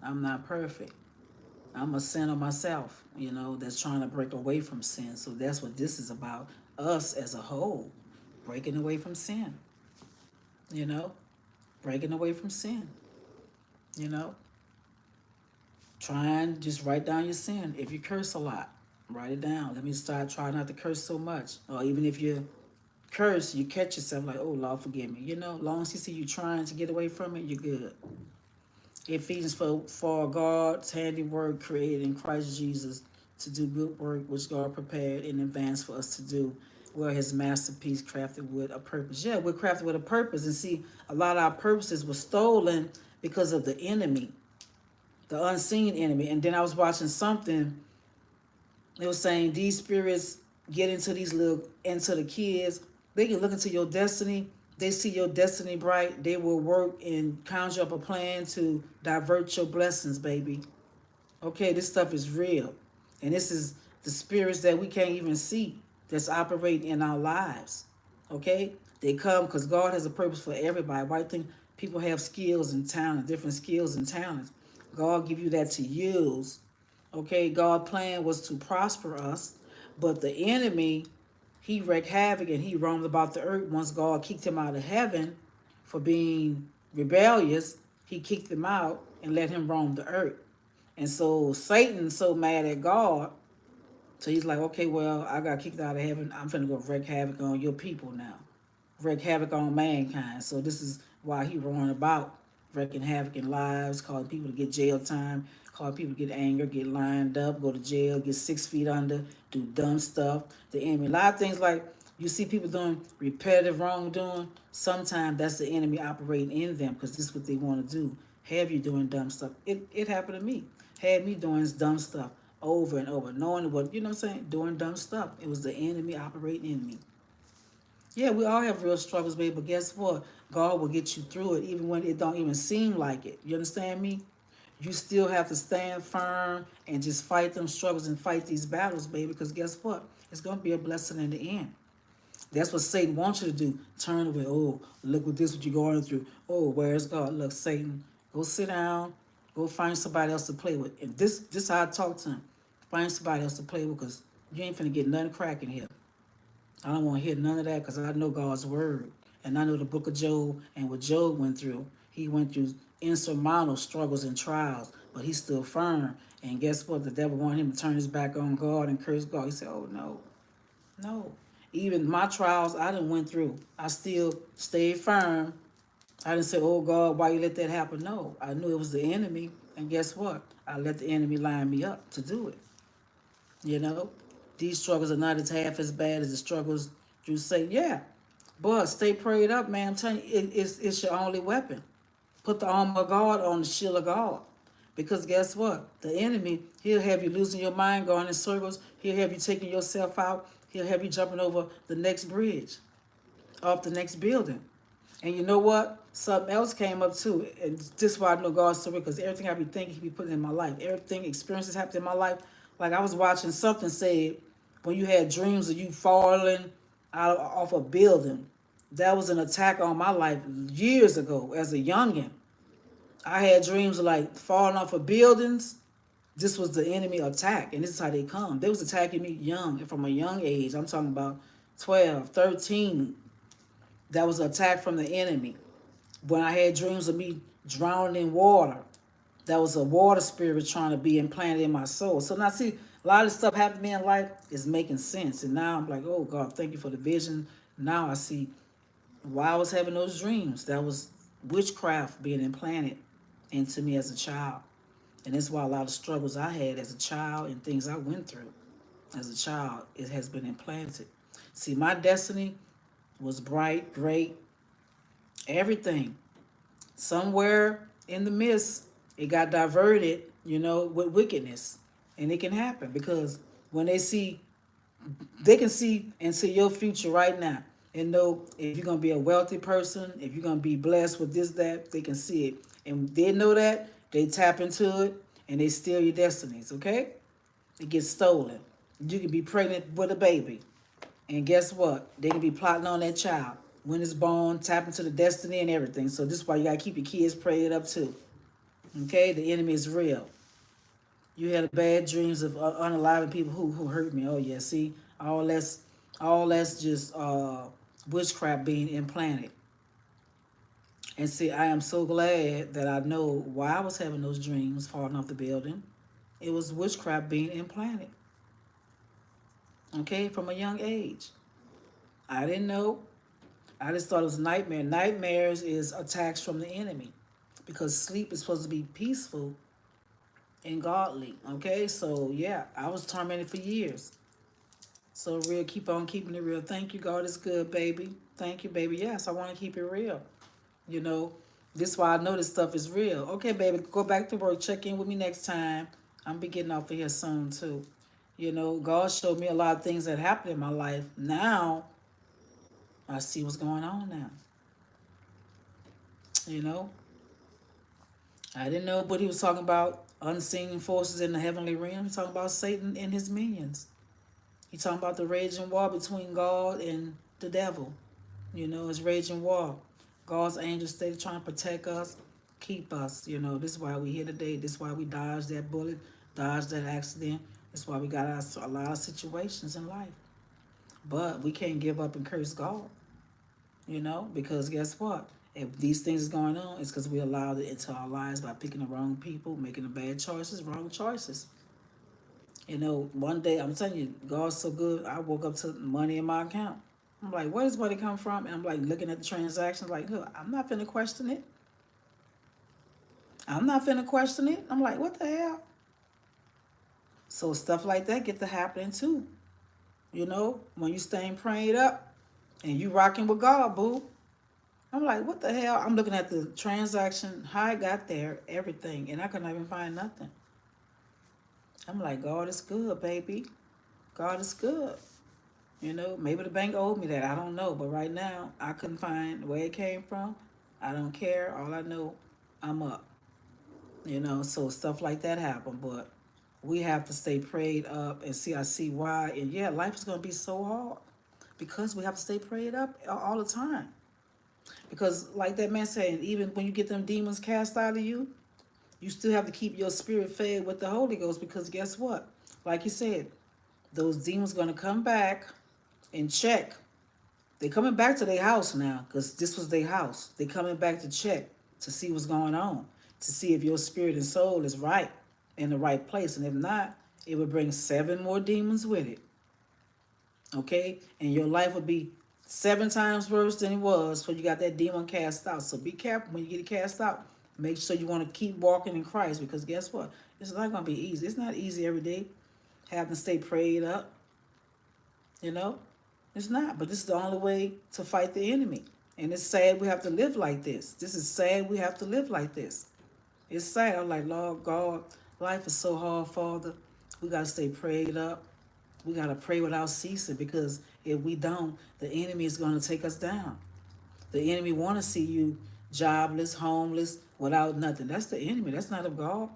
I'm not perfect. I'm a sinner myself, that's trying to break away from sin. So that's what this is about. Us as a whole, breaking away from sin, you know, breaking away from sin, you know. Try and just write down your sin. If you curse a lot, write it down. Let me start trying not to curse so much. Or even if you curse, you catch yourself like, oh, Lord, forgive me. As long as you see you trying to get away from it, you're good. Ephesians for God's handiwork created in Christ Jesus to do good work which God prepared in advance for us to do. We're His masterpiece crafted with a purpose. Yeah, we're crafted with a purpose. And see, a lot of our purposes were stolen because of the enemy, the unseen enemy. And then I was watching something. It was saying these spirits get into the kids. They can look into your destiny. They see your destiny bright. They will work and conjure up a plan to divert your blessings, baby. Okay, this stuff is real. And this is the spirits that we can't even see that's operating in our lives. Okay? They come because God has a purpose for everybody. Why do you think people have skills and talent, different skills and talents? God give you that to use. Okay, God's plan was to prosper us, but the enemy, he wreaked havoc and he roamed about the earth. Once God kicked him out of heaven for being rebellious, he kicked him out and let him roam the earth. And so Satan's so mad at God, so he's like, okay, well, I got kicked out of heaven. I'm finna go wreak havoc on your people now. Wreak havoc on mankind. So this is why he roaring about wreaking havoc in lives, causing people to get jail time, causing people to get anger, get lined up, go to jail, get 6 feet under, do dumb stuff. The enemy. A lot of things like you see people doing repetitive wrongdoing. Sometimes that's the enemy operating in them because this is what they want to do. Have you doing dumb stuff? It happened to me. Had me doing dumb stuff over and over, knowing what, what I'm saying, doing dumb stuff. It was the enemy operating in me. Yeah, we all have real struggles, baby, but guess what? God will get you through it even when it don't even seem like it. You understand me? You still have to stand firm and just fight them struggles and fight these battles, baby, because guess what? It's going to be a blessing in the end. That's what Satan wants you to do. Turn away. Oh, look what you're going through. Oh, where's God? Look, Satan, go sit down. Go find somebody else to play with. And this how I talk to him. Find somebody else to play with because you ain't finna get nothing cracking here. I don't want to hear none of that because I know God's word. And I know the book of Job and what Job went through. He went through insurmountable struggles and trials, but he stood firm. And guess what? The devil wanted him to turn his back on God and curse God. He said, oh, no, no. Even my trials I done went through, I still stayed firm. I didn't say, oh, God, why you let that happen? No, I knew it was the enemy. And guess what? I let the enemy line me up to do it. You know, these struggles are not as half as bad as the struggles you say. Yeah, but stay prayed up, man. I'm telling you, it's your only weapon. Put the armor of God on, the shield of God. Because guess what? The enemy, he'll have you losing your mind, going in circles. He'll have you taking yourself out. He'll have you jumping over the next bridge, off the next building. And you know what? Something else came up too. And this is why I know God's so real, because everything I be thinking, he be putting in my life. Everything, experiences happened in my life. Like I was watching something say, when you had dreams of you falling out off a building, that was an attack on my life years ago as a youngin'. I had dreams of like falling off of buildings. This was the enemy attack, and this is how they come. They was attacking me young, from a young age. I'm talking about 12, 13. That was an attack from the enemy. When I had dreams of me drowning in water, that was a water spirit trying to be implanted in my soul. So now see, a lot of stuff happening to me in life is making sense. And now I'm like, oh God, thank you for the vision. Now I see why I was having those dreams. That was witchcraft being implanted into me as a child. And that's why a lot of struggles I had as a child and things I went through as a child, it has been implanted. See, my destiny was bright, great, everything. Somewhere in the midst, it got diverted, with wickedness. And it can happen because when they can see into your future right now and know if you're going to be a wealthy person, if you're going to be blessed with this, that, they can see it. And they know that, they tap into it, and they steal your destinies, okay? It gets stolen. You can be pregnant with a baby. And guess what? They can be plotting on that child. When it's born, tap into the destiny and everything. So this is why you got to keep your kids prayed up too. Okay? The enemy is real. You had bad dreams of unaliving people who hurt me. Oh yeah, see? All that's just witchcraft being implanted. And see, I am so glad that I know why I was having those dreams falling off the building. It was witchcraft being implanted. Okay, from a young age. I didn't know. I just thought it was a nightmare. Nightmares is attacks from the enemy because sleep is supposed to be peaceful and godly. Okay, so yeah, I was tormented for years. So real, keep on keeping it real. Thank you, God is good, baby. Thank you, baby. Yes, I want to keep it real. You know, this is why I know this stuff is real. Okay, baby, go back to work. Check in with me next time. I'm be getting off of here soon too. God showed me a lot of things that happened in my life. Now I see what's going on now. You know, I didn't know what he was talking about. Unseen forces in the heavenly realm. He's talking about Satan and his minions. He's talking about the raging war between God and the devil. It's raging war. God's angels stay trying to protect us, keep us. This is why we here today. This is why we dodged that bullet, dodged that accident. This is why we got a lot of situations in life. But we can't give up and curse God, because guess what? If these things is going on, it's because we allowed it into our lives by picking the wrong people, making the bad choices, wrong choices. One day, I'm telling you, God's so good, I woke up to money in my account. I'm like, where does money come from? And I'm like looking at the transactions, like, look, I'm not finna question it. I'm not finna question it. I'm like, what the hell? So stuff like that get to happening too. When you staying prayed up and you rocking with God, boo. I'm like, what the hell? I'm looking at the transaction, how I got there, everything, and I couldn't even find nothing. I'm like, God is good, baby. God is good. Maybe the bank owed me that. I don't know. But right now, I couldn't find where it came from. I don't care. All I know, I'm up. So stuff like that happen. But we have to stay prayed up and see. I see why. And yeah, life is going to be so hard because we have to stay prayed up all the time. Because like that man saying, even when you get them demons cast out of you, you still have to keep your spirit fed with the Holy Ghost. Because guess what? Like you said, those demons going to come back and check. They coming back to their house now because this was their house. They coming back to check to see what's going on, to see if your spirit and soul is right in the right place. And if not, it would bring 7 more demons with it. Okay? And your life would be 7 times worse than it was when you got that demon cast out. So be careful when you get it cast out. Make sure you want to keep walking in Christ because guess what? It's not going to be easy. It's not easy every day. Having to stay prayed up. It's not, but this is the only way to fight the enemy. And it's sad we have to live like this. This is sad we have to live like this. It's sad. I'm like, Lord God, life is so hard, Father. We got to stay prayed up. We got to pray without ceasing, because if we don't, the enemy is going to take us down. The enemy want to see you jobless, homeless, without nothing. That's the enemy. That's not of God.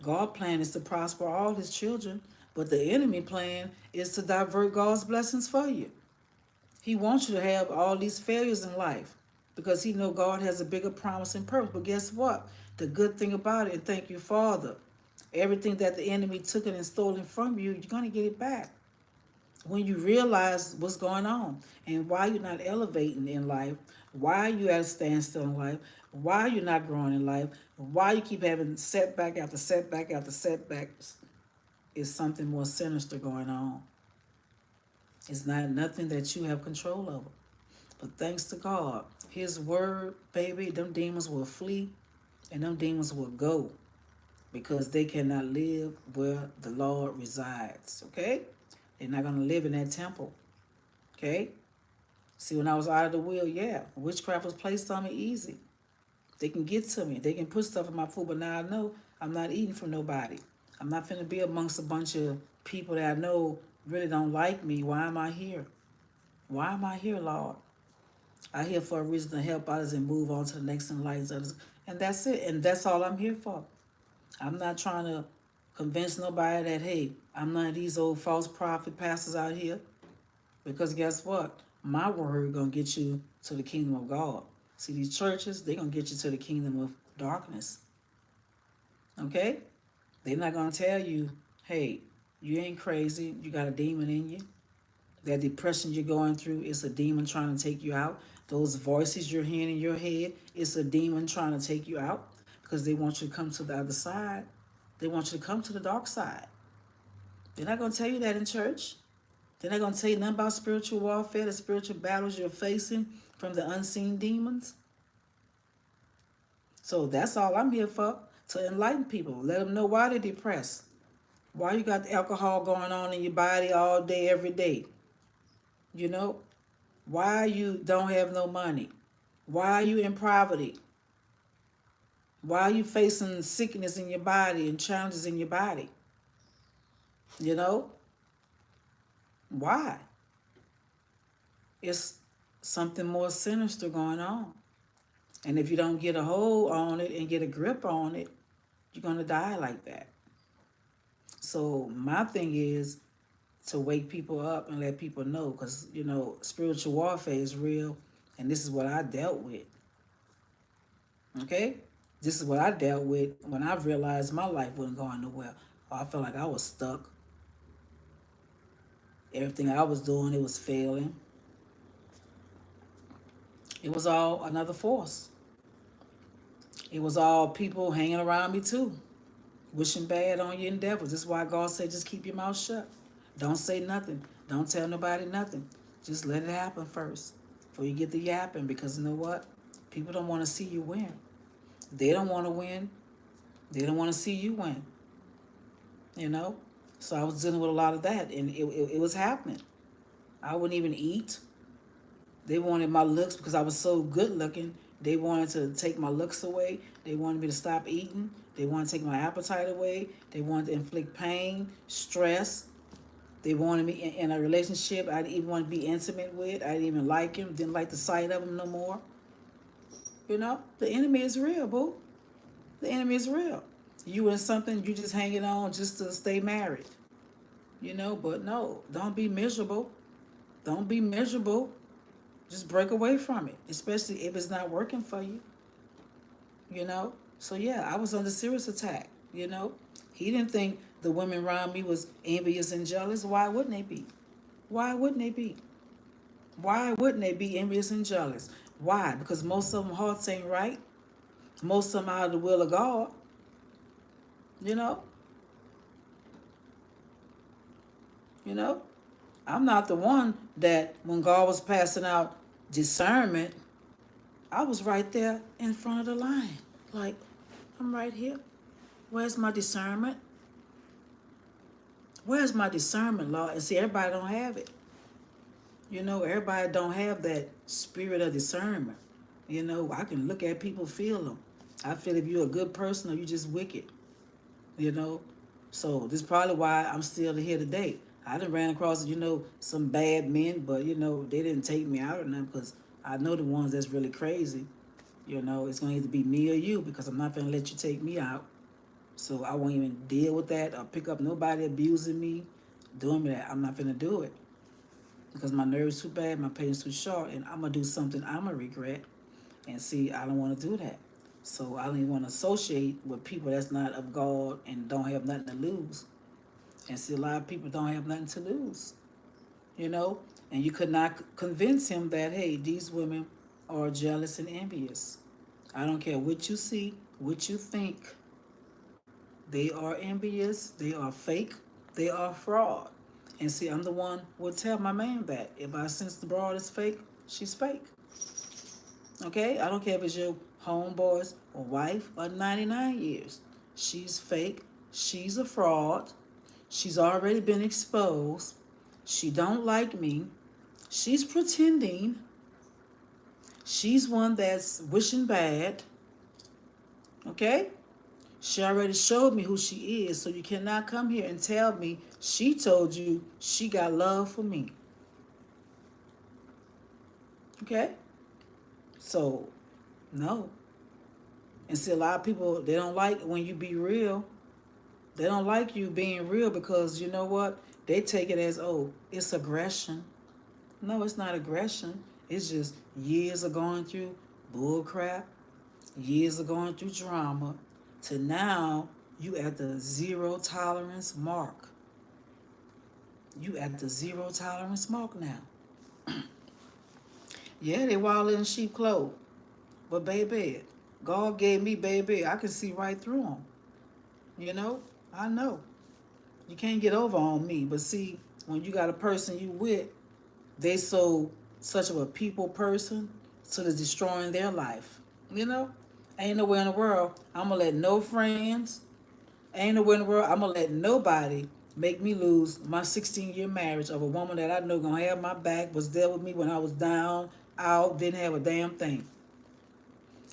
God's plan is to prosper all his children, but the enemy plan is to divert God's blessings for you. He wants you to have all these failures in life because he know God has a bigger promise and purpose. But guess what? The good thing about it, and thank you, Father, everything that the enemy took it and stolen from you, you're going to get it back when you realize what's going on and why you're not elevating in life, why you at a standstill in life, why you're not growing in life, why you keep having setback after setback after setback. Is something more sinister going on. It's not nothing that you have control over. But thanks to God, his word, baby, them demons will flee and them demons will go, because they cannot live where the Lord resides, okay? They're not going to live in that temple, okay? See, when I was out of the will, yeah, witchcraft was placed on me easy. They can get to me. They can put stuff in my food, but now I know I'm not eating from nobody. I'm not finna be amongst a bunch of people that I know really don't like me. Why am I here? Why am I here, Lord? I'm here for a reason to help others and move on to the next in lives others. And that's it. And that's all I'm here for. I'm not trying to convince nobody that, hey, I'm none of these old false prophet pastors out here. Because guess what? My word gonna get you to the kingdom of God. See, these churches, they gonna get you to the kingdom of darkness. Okay? They're not gonna tell you, hey, you ain't crazy, you got a demon in you. That depression you're going through is a demon trying to take you out. Those voices you're hearing in your head, it's a demon trying to take you out, because they want you to come to the other side. They want you to come to the dark side. They're not gonna tell you that in church. They're not going to tell you nothing about spiritual warfare, the spiritual battles you're facing from the unseen demons. So that's all I'm here for, to enlighten people. Let them know why they're depressed. Why you got alcohol going on in your body all day, every day. You know? Why you don't have no money. Why are you in poverty. Why are you facing sickness in your body and challenges in your body. You know? Why? It's something more sinister going on. And if you don't get a hold on it and get a grip on it, you're going to die like that. So my thing is to wake people up and let people know, because, you know, spiritual warfare is real, and this is what I dealt with. Okay? This is what I dealt with when I realized my life wasn't going nowhere. I felt like I was stuck. Everything I was doing, it was failing. It was all another force. It was all people hanging around me too, wishing bad on you endeavors. This is why God said, just keep your mouth shut. Don't say nothing. Don't tell nobody nothing. Just let it happen first before you get the yapping, because you know what? People don't want to see you win. They don't want to win. They don't want to see you win. You know? So I was dealing with a lot of that, and it was happening. I wouldn't even eat. They wanted my looks because I was so good looking. They wanted to take my looks away. They wanted me to stop eating. They wanted to take my appetite away. They wanted to inflict pain, stress. They wanted me in a relationship I didn't even want to be intimate with. I didn't even like him. Didn't like the sight of him no more. You know, the enemy is real, boo. The enemy is real. You in something, you just hanging on just to stay married. You know, but no, don't be miserable. Don't be miserable. Just break away from it, especially if it's not working for you. You know? So yeah, I was under serious attack, you know? He didn't think the women around me was envious and jealous. Why wouldn't they be? Why wouldn't they be? Why wouldn't they be envious and jealous? Why? Because most of them hearts ain't right. Most of them out of the will of God. You know? You know? I'm not the one that when God was passing out discernment, I was right there in front of the line. Like, I'm right here. Where's my discernment? Where's my discernment, Lord? And see, everybody don't have it. You know, everybody don't have that spirit of discernment. You know, I can look at people, feel them. I feel if you're a good person or you just wicked, you know. So this is probably why I'm still here today. I done ran across, some bad men, but they didn't take me out or nothing because I know the ones that's really crazy. It's gonna either be me or you because I'm not gonna let you take me out. So I won't even deal with that or pick up nobody abusing me, doing me that. I'm not gonna do it because my nerves too bad, my patience too short, and I'm gonna do something I'm gonna regret. And see, I don't want to do that. So I don't even want to associate with people that's not of God and don't have nothing to lose. And see, a lot of people don't have nothing to lose, you know? And you could not convince him that, hey, these women are jealous and envious. I don't care what you see, what you think. They are envious, they are fake, they are fraud. And see, I'm the one who would tell my man that. If I sense the broad is fake, she's fake. Okay? I don't care if it's your homeboys or wife or 99 years. She's fake. She's a fraud. She's already been exposed. She don't like me. She's pretending. She's one that's wishing bad. Okay? She already showed me who she is, so you cannot come here and tell me she told you she got love for me. Okay? So, no. And see, a lot of people, they don't like when you be real. They don't like you being real because you know what? They take it as, oh, it's aggression. No, it's not aggression. It's just years of going through bull crap, years of going through drama, to now you at the zero tolerance mark. You at the zero tolerance mark now. Yeah, they wild in sheep clothes. But baby, God gave me baby. I can see right through them. You know? I know. You can't get over on me. But see, when you got a person you with, they so such of a people person, so they're destroying their life. You know? Ain't nowhere in the world I'm gonna let no friends, ain't nowhere in the world I'm gonna let nobody make me lose my 16-year marriage of a woman that I know gonna have my back, was there with me when I was down, out, didn't have a damn thing.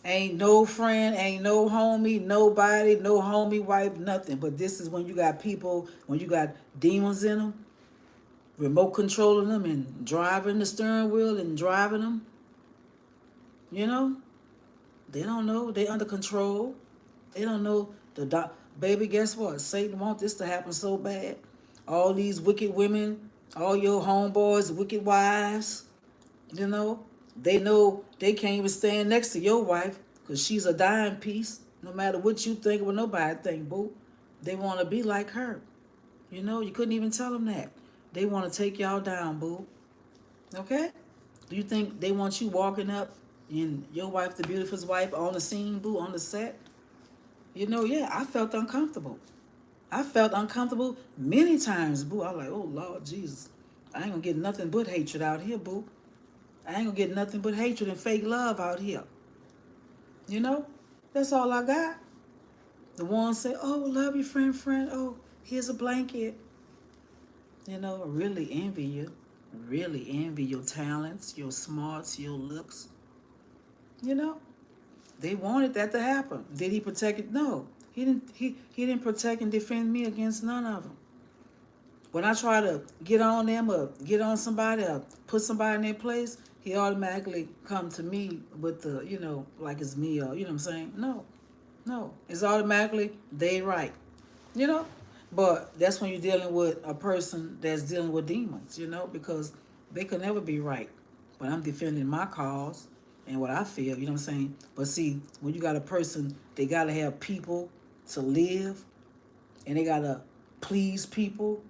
Ain't no friend, ain't no homie, nobody, no homie wife, nothing. But this is when you got people, when you got demons in them, remote controlling them and driving the steering wheel and driving them. You know, they don't know. They under control. They don't know the baby. Guess what? Satan want this to happen so bad. All these wicked women, all your homeboys, wicked wives. You know they can't even stand next to your wife because she's a dime piece. No matter what you think or what nobody think, boo. They want to be like her. You couldn't even tell them that. They want to take y'all down, boo. Okay? Do you think they want you walking up and your wife, the beautiful wife, on the scene, boo, on the set? Yeah, I felt uncomfortable. I felt uncomfortable many times, boo. I was like, oh, Lord Jesus. I ain't gonna get nothing but hatred out here, boo. I ain't gonna get nothing but hatred and fake love out here. You know? That's all I got. The ones say, oh, love you, friend. Oh, here's a blanket. Really envy you. Really envy your talents, your smarts, your looks. You know? They wanted that to happen. Did he protect it? No. He didn't protect and defend me against none of them. When I try to get on them or get on somebody or put somebody in their place, he automatically come to me with the, like it's me or, what I'm saying? No. It's automatically they right. You know? But that's when you're dealing with a person that's dealing with demons, because they could never be right. But I'm defending my cause and what I feel, you know what I'm saying? But see, when you got a person, they got to have people to live and they got to please people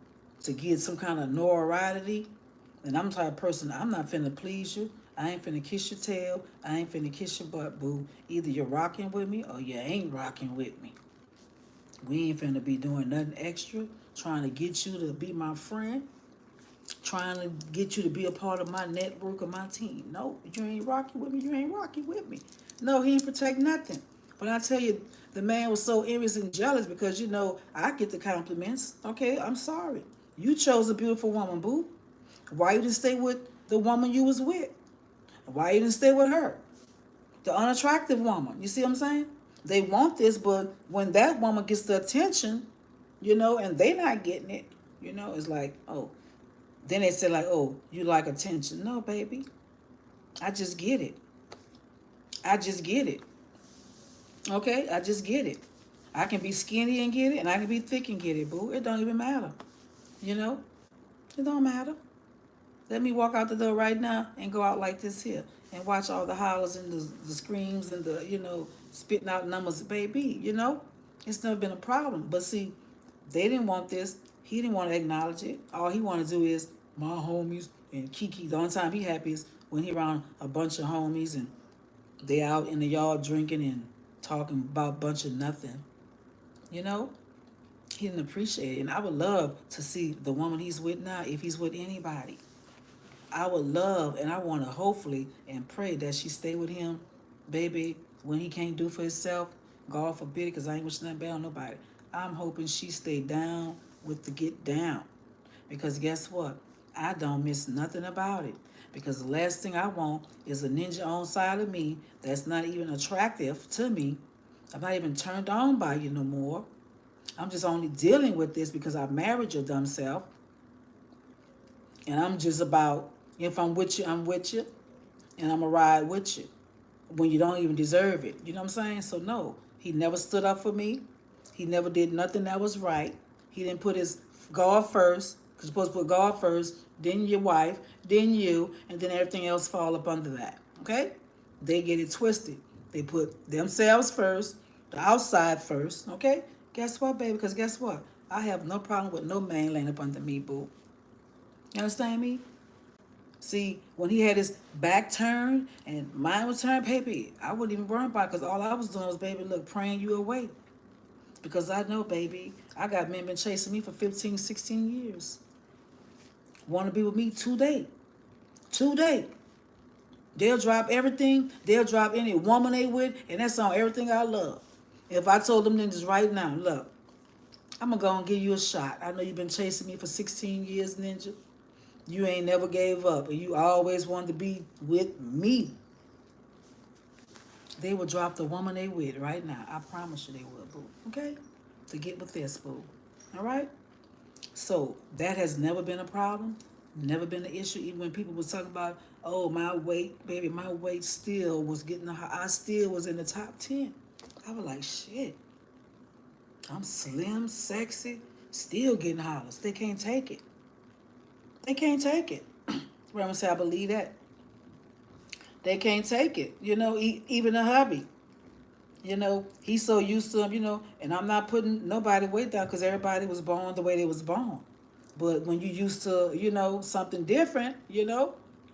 to get some kind of notoriety. And I'm the type of person, I'm not finna please you. I ain't finna kiss your tail. I ain't finna kiss your butt, boo. Either you're rocking with me or you ain't rocking with me. We ain't finna be doing nothing extra, trying to get you to be my friend, trying to get you to be a part of my network or my team. No, you ain't rocking with me, you ain't rocking with me. No, he ain't protect nothing. But I tell you, the man was so envious and jealous because, I get the compliments. Okay, I'm sorry. You chose a beautiful woman, boo. Why you didn't stay with the woman you was with? Why you didn't stay with her? The unattractive woman. You see what I'm saying? They want this, but when that woman gets the attention, and they not getting it, it's like, oh, then they say like, oh, you like attention. No, baby, I just get it. I just get it. Okay, I just get it. I can be skinny and get it, and I can be thick and get it, boo. It don't even matter. You know, it don't matter. Let me walk out the door right now and go out like this here and watch all the hollers and the screams and the, spitting out numbers, baby, It's never been a problem. But see, they didn't want this. He didn't want to acknowledge it. All he want to do is my homies and Kiki. The only time he happy is when he around a bunch of homies and they out in the yard drinking and talking about a bunch of nothing. You know, he didn't appreciate it. And I would love to see the woman he's with now, if he's with anybody. I would love and I want to hopefully and pray that she stay with him, baby, when he can't do for himself. God forbid, because I ain't wishing nothing bad on nobody. I'm hoping she stay down with the get down. Because guess what? I don't miss nothing about it. Because the last thing I want is a ninja on side of me that's not even attractive to me. I'm not even turned on by you no more. I'm just only dealing with this because I married your dumb self. And I'm just about, if I'm with you, I'm with you. And I'm going to ride with you when you don't even deserve it. You know what I'm saying? So no, he never stood up for me. He never did nothing that was right. He didn't put his God first, because you're supposed to put God first, then your wife, then you, and then everything else fall up under that. Okay? They get it twisted. They put themselves first, the outside first. Okay? Guess what, baby? Because guess what? I have no problem with no man laying up under me, boo. You understand me? See, when he had his back turned and mine was turned, baby, I wouldn't even worry about it because all I was doing was, baby, look, praying you away. Because I know, baby, I got men been chasing me for 15, 16 years. Want to be with me today. Today. They'll drop everything. They'll drop any woman they with, and that's on everything I love. If I told them niggas right now, look, I'm going to go and give you a shot. I know you've been chasing me for 16 years, ninja. You ain't never gave up, and you always wanted to be with me. They will drop the woman they with right now. I promise you they will, boo. Okay? To get with this, boo. All right? So that has never been a problem, never been an issue. Even when people was talking about, oh, my weight, baby, my weight still was getting, I still was in the top 10. I was like, shit. I'm slim, sexy, still getting hollers. They can't take it. They can't take it. Grandma said, I believe that. They can't take it. Even a hubby. He's so used to him, and I'm not putting nobody weight down because everybody was born the way they was born. But when you used to, something different, you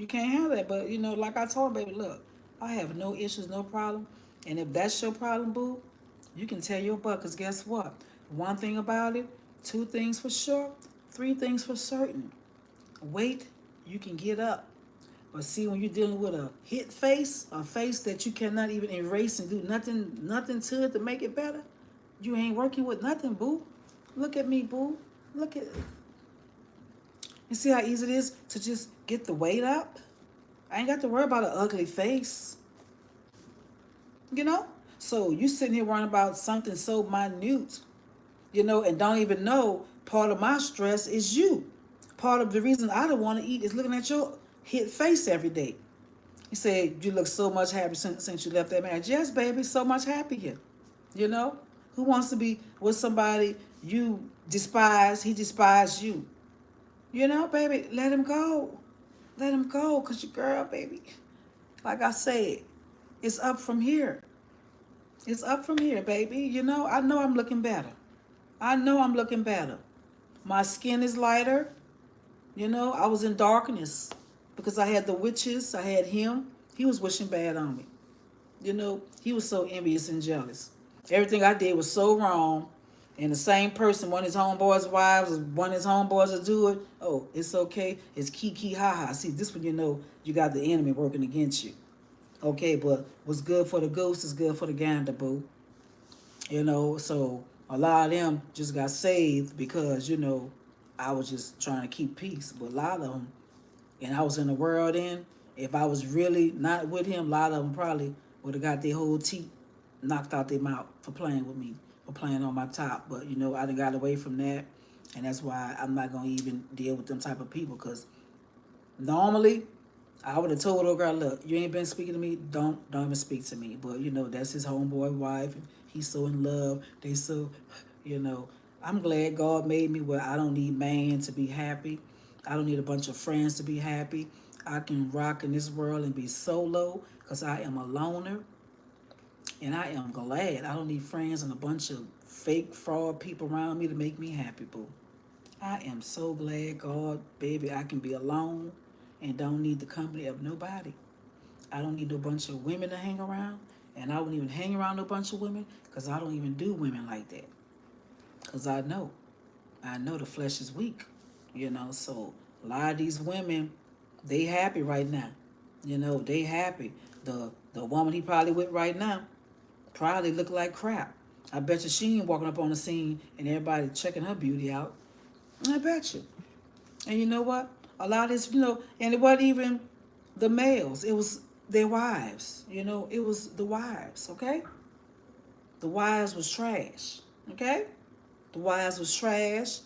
can't have that. But, like I told baby, look, I have no issues, no problem. And if that's your problem, boo, you can tell your butt because guess what? One thing about it, two things for sure, three things for certain. Weight, you can get up. But see, when you're dealing with a hit face, a face that you cannot even erase and do nothing to it to make it better, you ain't working with nothing, boo. Look at me, boo. Look at it. You see how easy it is to just get the weight up? I ain't got to worry about an ugly face. So you sitting here worrying about something so minute, and don't even know part of my stress is you. Part of the reason I don't want to eat is looking at your hit face every day. He said, you look so much happier since you left that marriage. Yes, baby, so much happier. Who wants to be with somebody you despise, he despised you? Baby, let him go. Let him go, because your girl, baby, like I said, it's up from here. It's up from here, baby. I know I'm looking better. I know I'm looking better. My skin is lighter. I was in darkness because I had the witches. I had him. He was wishing bad on me. He was so envious and jealous. Everything I did was so wrong. And the same person, one of his homeboys' wives, one of his homeboys will do it. Oh, it's okay. It's kiki ha ha. See, this one you got the enemy working against you. Okay, but what's good for the goose is good for the gander, boo. So a lot of them just got saved because, I was just trying to keep peace. But a lot of them, and I was in the world then, if I was really not with him, a lot of them probably would have got their whole teeth knocked out their mouth for playing with me, for playing on my top. But, you know, I done got away from that. And that's why I'm not going to even deal with them type of people. Because normally, I would have told her, girl, look, you ain't been speaking to me, don't even speak to me. But, you know, that's his homeboy wife. And he's so in love. They so, you know, I'm glad God made me where I don't need man to be happy. I don't need a bunch of friends to be happy. I can rock in this world and be solo because I am a loner. And I am glad. I don't need friends and a bunch of fake fraud people around me to make me happy, boo. I am so glad, God, baby, I can be alone and don't need the company of nobody. I don't need no bunch of women to hang around. And I wouldn't even hang around no bunch of women because I don't even do women like that. Because I know the flesh is weak, you know. So a lot of these women, they happy right now. You know, they happy. The woman he probably with right now probably look like crap. I bet you she ain't walking up on the scene and everybody checking her beauty out. I bet you. And you know what? A lot of this, you know, and it wasn't even the males. It was their wives. You know, it was the wives, okay? The wives was trash, okay? The wives was trash.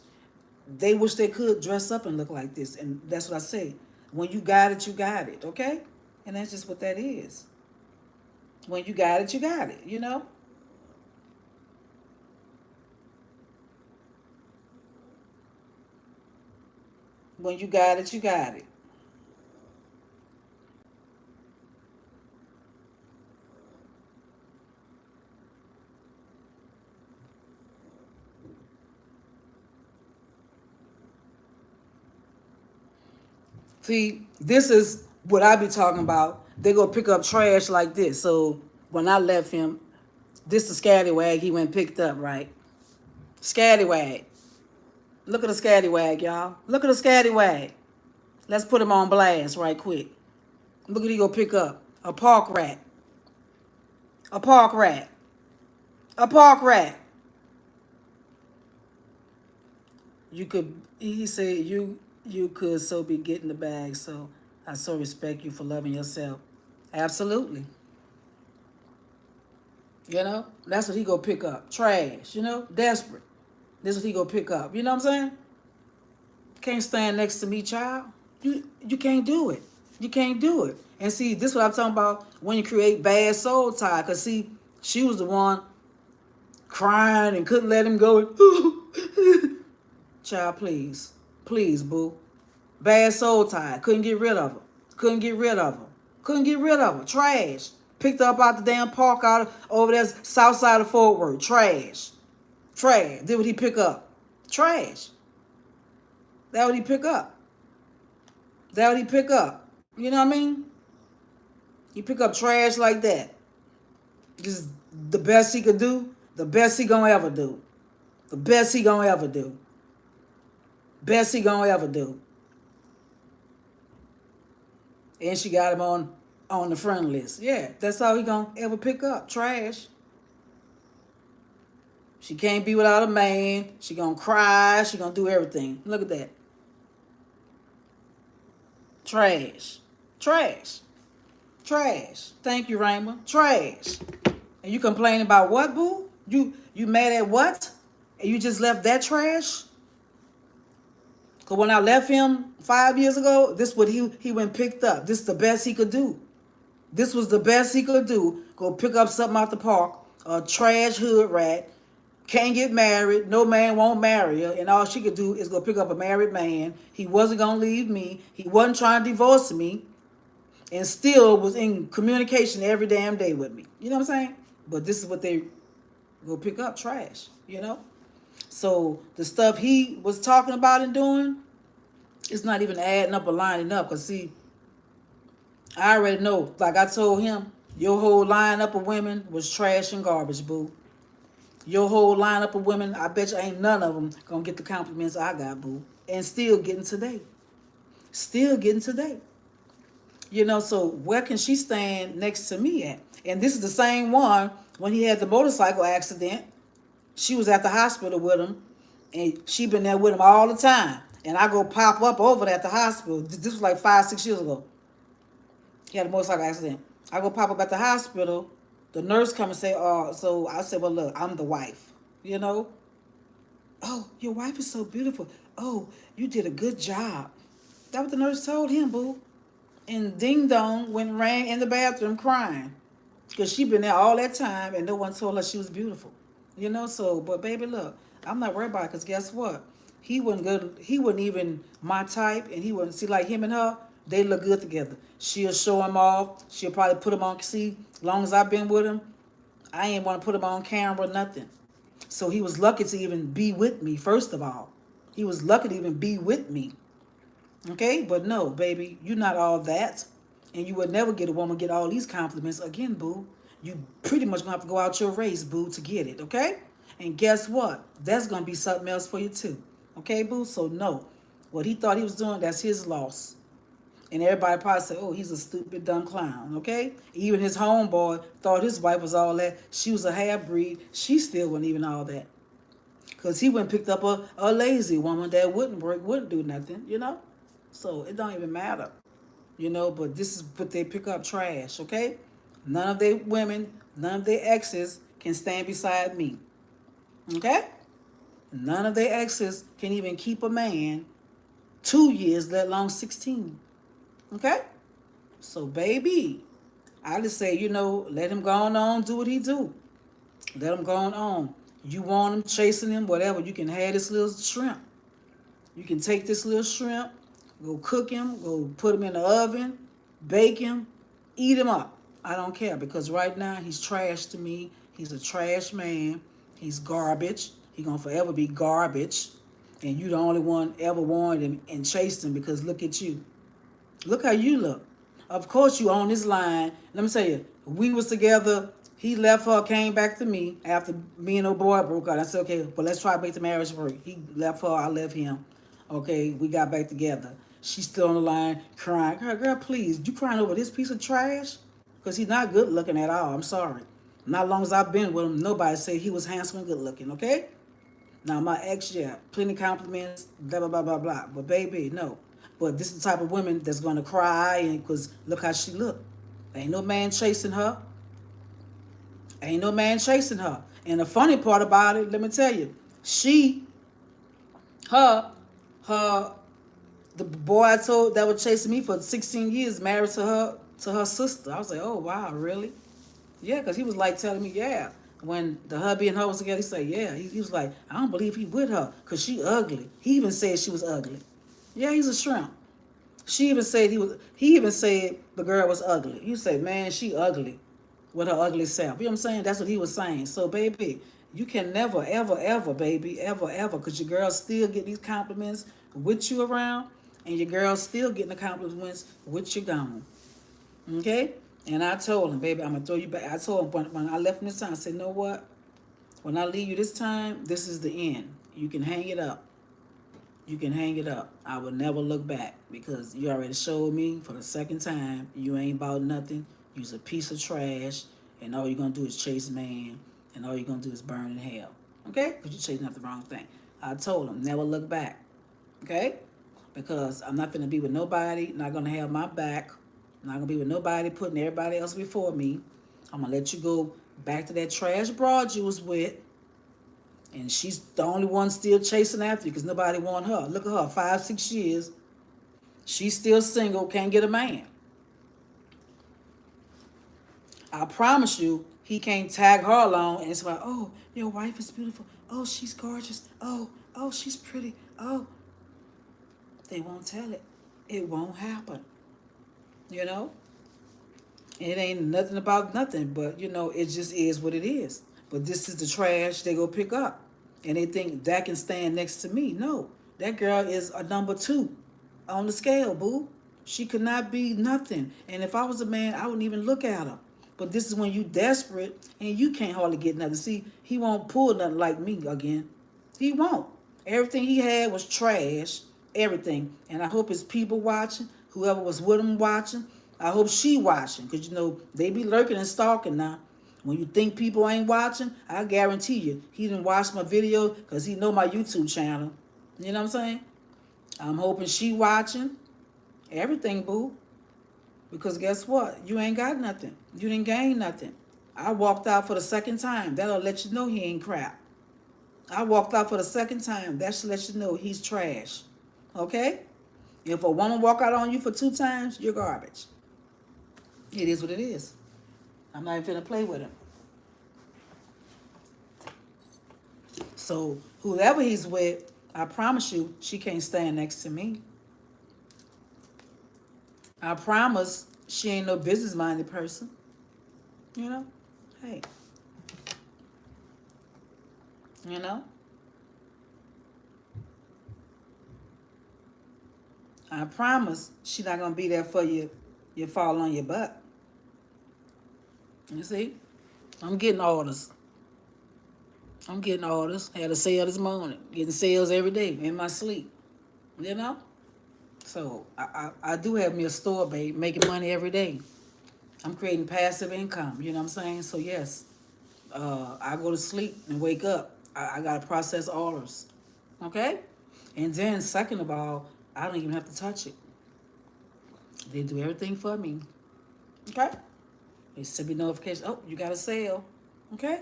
They wish they could dress up and look like this. And that's what I say. When you got it, you got it, okay? And that's just what that is. When you got it, you know? When you got it, you got it. See, this is what I be talking about. They go pick up trash like this. So when I left him, this the scallywag he went and picked up, right? Scallywag. Look at the scallywag, y'all. Look at the scallywag. Let's put him on blast right quick. Look at he go pick up. A park rat. A park rat. A park rat. You could, he said, you could so be getting the bag. So I so respect you for loving yourself. Absolutely. You know, that's what he go pick up. Trash, you know, desperate. This is what he go pick up. You know what I'm saying? Can't stand next to me, child. You can't do it. You can't do it. And see, this is what I'm talking about when you create bad soul tie. Because see, she was the one crying and couldn't let him go. Child, please. Please, boo. Bad soul tie. Couldn't get rid of her. Couldn't get rid of her. Couldn't get rid of her. Trash. Picked her up out the damn park out over there, south side of Fort Worth. Trash. Trash. Did what he pick up. Trash. That what he pick up. That what he pick up. You know what I mean? He pick up trash like that. Just the best he could do. The best he gonna ever do. The best he gonna ever do. Best he gonna ever do. And she got him on the friend list. Yeah, that's all he gonna ever pick up. Trash. She can't be without a man. She gonna cry. She gonna do everything. Look at that. Trash. Trash. Trash. Thank you, Raymond. Trash. And you complaining about what, boo? You mad at what? And you just left that trash? Because when I left him 5 years ago, this what he went and picked up. This is the best he could do. This was the best he could do. Go pick up something out the park. A trash hood rat. Can't get married. No man won't marry her. And all she could do is go pick up a married man. He wasn't going to leave me. He wasn't trying to divorce me. And still was in communication every damn day with me. You know what I'm saying? But this is what they go pick up. Trash. You know? So the stuff he was talking about and doing, it's not even adding up or lining up. Because see, I already know. Like I told him, your whole lineup of women was trash and garbage, boo. Your whole lineup of women, I bet you ain't none of them gonna get the compliments I got, boo. And still getting today. Still getting today. You know, so where can she stand next to me at? And this is the same one when he had the motorcycle accident. She was at the hospital with him, and she been there with him all the time. And I go pop up over there at the hospital. This was like 5-6 years ago. He had a motorcycle accident. I go pop up at the hospital, The nurse come and say, "Oh," so I said, "Well, look, I'm the wife. You know, oh, your wife is so beautiful. Oh, you did a good job." That what the nurse told him, boo. And Ding Dong went and ran in the bathroom crying because she been there all that time and no one told her she was beautiful. You know, so but baby, look, I'm not worried about it because guess what? He wasn't good. He wasn't even my type, and he wouldn't see like him and her. They look good together. She'll show him off. She'll probably put him on. See, as long as I've been with him, I ain't want to put him on camera, nothing. So he was lucky to even be with me. First of all, he was lucky to even be with me. Okay, but no, baby, you're not all that. And you would never get a woman get all these compliments again, boo. You pretty much gonna have to go out your race, boo, to get it, okay? And guess what? That's gonna be something else for you too. Okay, boo? So no. What he thought he was doing, that's his loss. And everybody probably said, oh, he's a stupid, dumb clown, okay? Even his homeboy thought his wife was all that. She was a half-breed. She still wasn't even all that. Because he went and picked up a lazy woman that wouldn't work, wouldn't do nothing, you know? So it don't even matter, you know, but this is what they pick up trash, okay? None of their women, none of their exes can stand beside me, okay? None of their exes can even keep a man 2 years, let alone 16, okay? So, baby, I just say, you know, let him go on, do what he do. Let him go on. You want him, chasing him, whatever, you can have this little shrimp. You can take this little shrimp, go cook him, go put him in the oven, bake him, eat him up. I don't care because right now he's trash to me. He's a trash man. He's garbage. He's going to forever be garbage. And you the only one ever wanted him and chased him because look at you. Look how you look. Of course you on this line. Let me tell you, we was together. He left her, came back to me after me and old boy broke up. I said, okay, but let's try to make the marriage work. He left her, I left him. Okay, we got back together. She's still on the line crying. Girl, please, you crying over this piece of trash? Because he's not good looking at all. I'm sorry. Not long as I've been with him, nobody said he was handsome and good looking, okay? Now, my ex, yeah, plenty compliments, blah, blah, blah, blah, blah. But, baby, no. But this is the type of woman that's going to cry and because look how she look. Ain't no man chasing her. Ain't no man chasing her. And the funny part about it, let me tell you, her, the boy I told that was chasing me for 16 years, married to her sister. I was like, oh, wow, really? Yeah, because he was like telling me, yeah. When the hubby and her was together, he said, yeah. He was like, I don't believe he with her because she ugly. He even said she was ugly. Yeah, he's a shrimp. He even said the girl was ugly. He said, man, she ugly with her ugly self. You know what I'm saying? That's what he was saying. So, baby, you can never, ever, ever, baby, ever, ever, because your girl still get these compliments with you around, and your girl still getting the compliments with you gone. Okay? And I told him, baby, I'm going to throw you back. I told him when I left him this time, I said, you know what? When I leave you this time, this is the end. You can hang it up. You can hang it up. I will never look back because you already showed me for the second time you ain't about nothing. You's a piece of trash, and all you're going to do is chase man, and all you're going to do is burn in hell. Okay? Because you're chasing after the wrong thing. I told him, never look back. Okay? Because I'm not going to be with nobody, not going to have my back, not going to be with nobody putting everybody else before me. I'm going to let you go back to that trash broad you was with, and she's the only one still chasing after you because nobody want her. Look at her, 5-6 years. She's still single, can't get a man. I promise you, he can't tag her along and it's like, oh, your wife is beautiful. Oh, she's gorgeous. Oh, she's pretty. Oh, they won't tell it. It won't happen. You know? It ain't nothing about nothing, but, you know, it just is what it is. But this is the trash they go pick up. And they think that can stand next to me. No, that girl is a number 2 on the scale, boo. She could not be nothing. And if I was a man, I wouldn't even look at her. But this is when you desperate and you can't hardly get nothing. See, he won't pull nothing like me again. He won't. Everything he had was trash. Everything. And I hope his people watching, whoever was with him watching, I hope she watching. Because, you know, they be lurking and stalking now. When you think people ain't watching, I guarantee you, he didn't watch my video because he know my YouTube channel. You know what I'm saying? I'm hoping she watching. Everything, boo. Because guess what? You ain't got nothing. You didn't gain nothing. I walked out for the second time. That'll let you know he ain't crap. I walked out for the second time. That should let you know he's trash. Okay? If a woman walk out on you for 2 times, you're garbage. It is what it is. I'm not even finna play with him. So whoever he's with, I promise you, she can't stand next to me. I promise she ain't no business-minded person. You know? Hey. You know? I promise she not gonna be there for you. You fall on your butt. You see? I'm getting orders. I'm getting orders. Had a sale this morning. Getting sales every day in my sleep. You know? So I do have me a store, babe, making money every day. I'm creating passive income. You know what I'm saying? So yes, I go to sleep and wake up. I gotta process orders. Okay? And then second of all, I don't even have to touch it. They do everything for me. Okay? They send me notifications. Oh, you got a sale. Okay?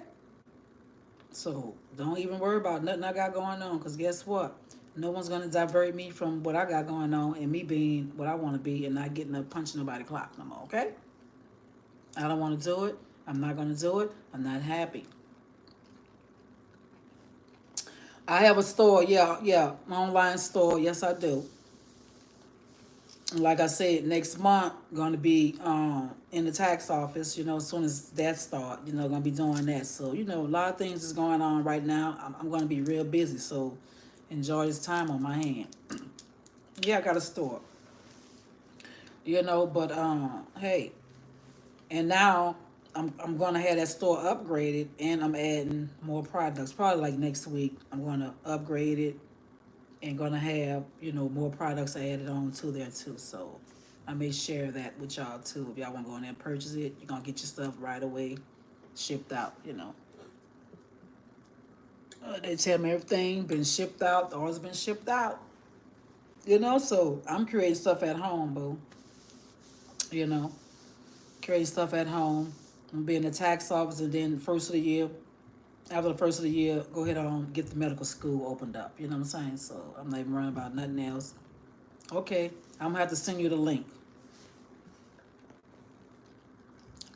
So don't even worry about nothing I got going on, because guess what? No one's gonna divert me from what I got going on and me being what I want to be and not getting up punching nobody clock no more. Okay? I don't want to do it. I'm not gonna do it. I'm not happy. I have a store. Yeah, my online store. Yes, I do. Like I said, next month gonna be in the tax office. As soon as that start, gonna be doing that. So a lot of things is going on right now. I'm gonna be real busy. So enjoy this time on my hand. Yeah, I got a store. But hey, and now I'm gonna have that store upgraded, and I'm adding more products. Probably like next week, I'm gonna upgrade it and gonna have more products added on to there too. So I may share that with y'all too. If y'all want to go in there and purchase it, you're gonna get your stuff right away, shipped out. They tell me everything been shipped out. The order's been shipped out. So I'm creating stuff at home, boo. You know, creating stuff at home. I'm be in the tax office, and then first of the year, after the first of the year, go ahead on get the medical school opened up. You know what I'm saying? So I'm not even worrying about nothing else. Okay, I'm gonna have to send you the link.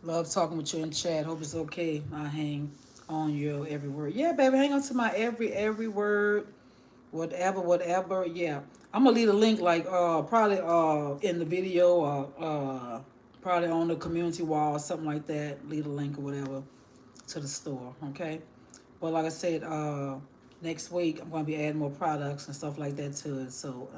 Love talking with you in chat. Hope it's okay. I hang on your every word. Yeah, baby, hang on to my every word. Whatever. Yeah. I'm gonna leave a link like probably in the video or probably on the community wall or something like that. Leave a link or whatever to the store. Okay. But like I said, next week I'm gonna be adding more products and stuff like that to it. So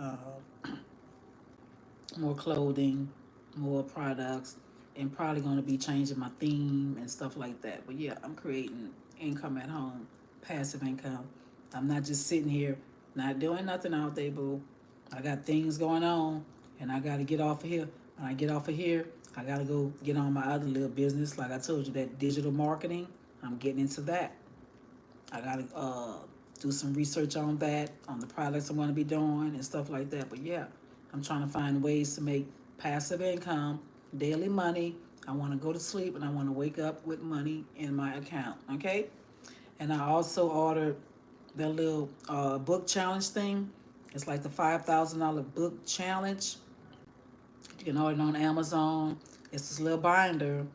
more clothing, more products, and probably going to be changing my theme and stuff like that. But yeah, I'm creating income at home, passive income. I'm not just sitting here not doing nothing all day, boo. I got things going on, and I got to get off of here. When I get off of here, I got to go get on my other little business. Like I told you, that digital marketing, I'm getting into that. I got to do some research on that, on the products I'm going to be doing and stuff like that. But yeah, I'm trying to find ways to make passive income, daily money. I want to go to sleep and I want to wake up with money in my account. Okay. And I also ordered that little book challenge thing. It's like the $5,000 book challenge. You can order it on Amazon. It's this little binder,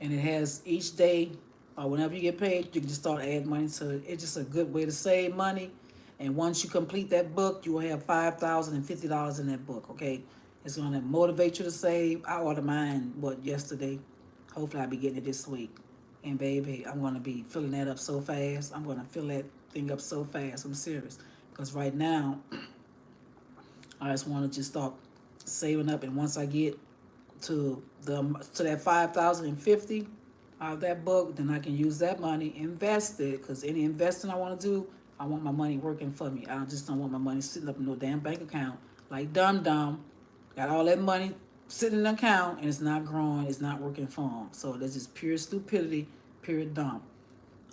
and it has each day or whenever you get paid, you can just start adding money to it. It's just a good way to save money. And once you complete that book, you will have $5,050 in that book. Okay, it's gonna motivate you to save. I ordered mine yesterday. Hopefully, I'll be getting it this week. And baby, I'm gonna be filling that up so fast. I'm gonna fill that thing up so fast. I'm serious. Because right now, I just want to just start saving up. And once I get to that 5,050 out of that book, then I can use that money, invest it. Because any investing I want to do, I want my money working for me. I just don't want my money sitting up in no damn bank account like dumb. Got all that money sitting in an account and it's not growing, it's not working for them. So that's just pure stupidity, pure dumb.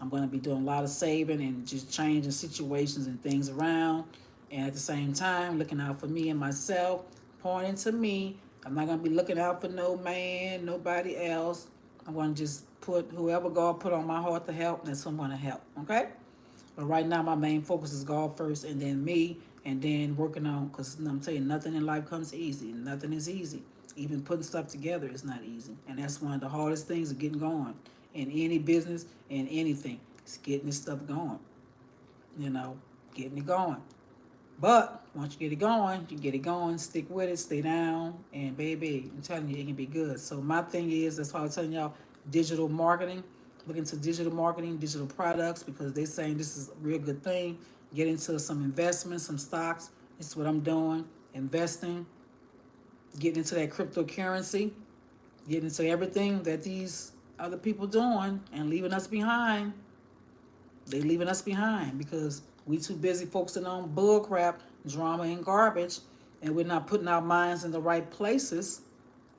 I'm going to be doing a lot of saving and just changing situations and things around. And at the same time, looking out for me and myself, pouring into me. I'm not going to be looking out for no man, nobody else. I'm going to just put whoever God put on my heart to help, that's someone to help. Okay. But right now, my main focus is God first, and then me, and then working on. Because I'm telling you, nothing in life comes easy. Nothing is easy. Even putting stuff together is not easy, and that's one of the hardest things of getting going in any business and anything. It's getting this stuff going. You know, getting it going. But once you get it going, you get it going, stick with it, stay down, and baby, I'm telling you, it can be good. So my thing is, that's why I'm telling y'all, digital marketing. Look into digital marketing, digital products, because they're saying this is a real good thing. Get into some investments, some stocks. This is what I'm doing. Investing, getting into that cryptocurrency, getting into everything that these other people doing and leaving us behind. They leaving us behind because we too busy focusing on bull crap, drama, and garbage, and we're not putting our minds in the right places.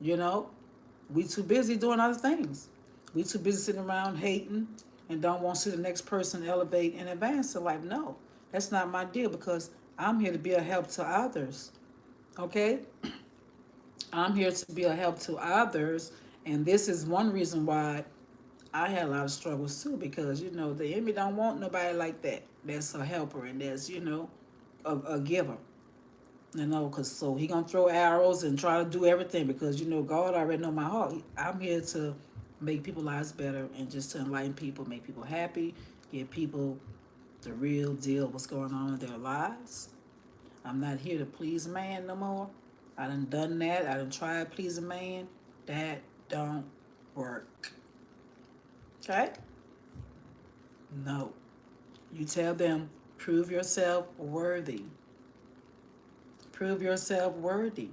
You know, we too busy doing other things. We too busy sitting around hating and don't want to see the next person elevate and advance in life. No, that's not my deal because I'm here to be a help to others. Okay, I'm here to be a help to others, and this is one reason why I had a lot of struggles too, because the enemy don't want nobody like that. That's a helper and that's a giver. Cause so he gonna throw arrows and try to do everything because God already know my heart. I'm here to make people's lives better and just to enlighten people, make people happy, give people the real deal what's going on in their lives. I'm not here to please man no more. I done that. I done tried pleasing man. That don't work. Okay? No. You tell them, prove yourself worthy. Prove yourself worthy.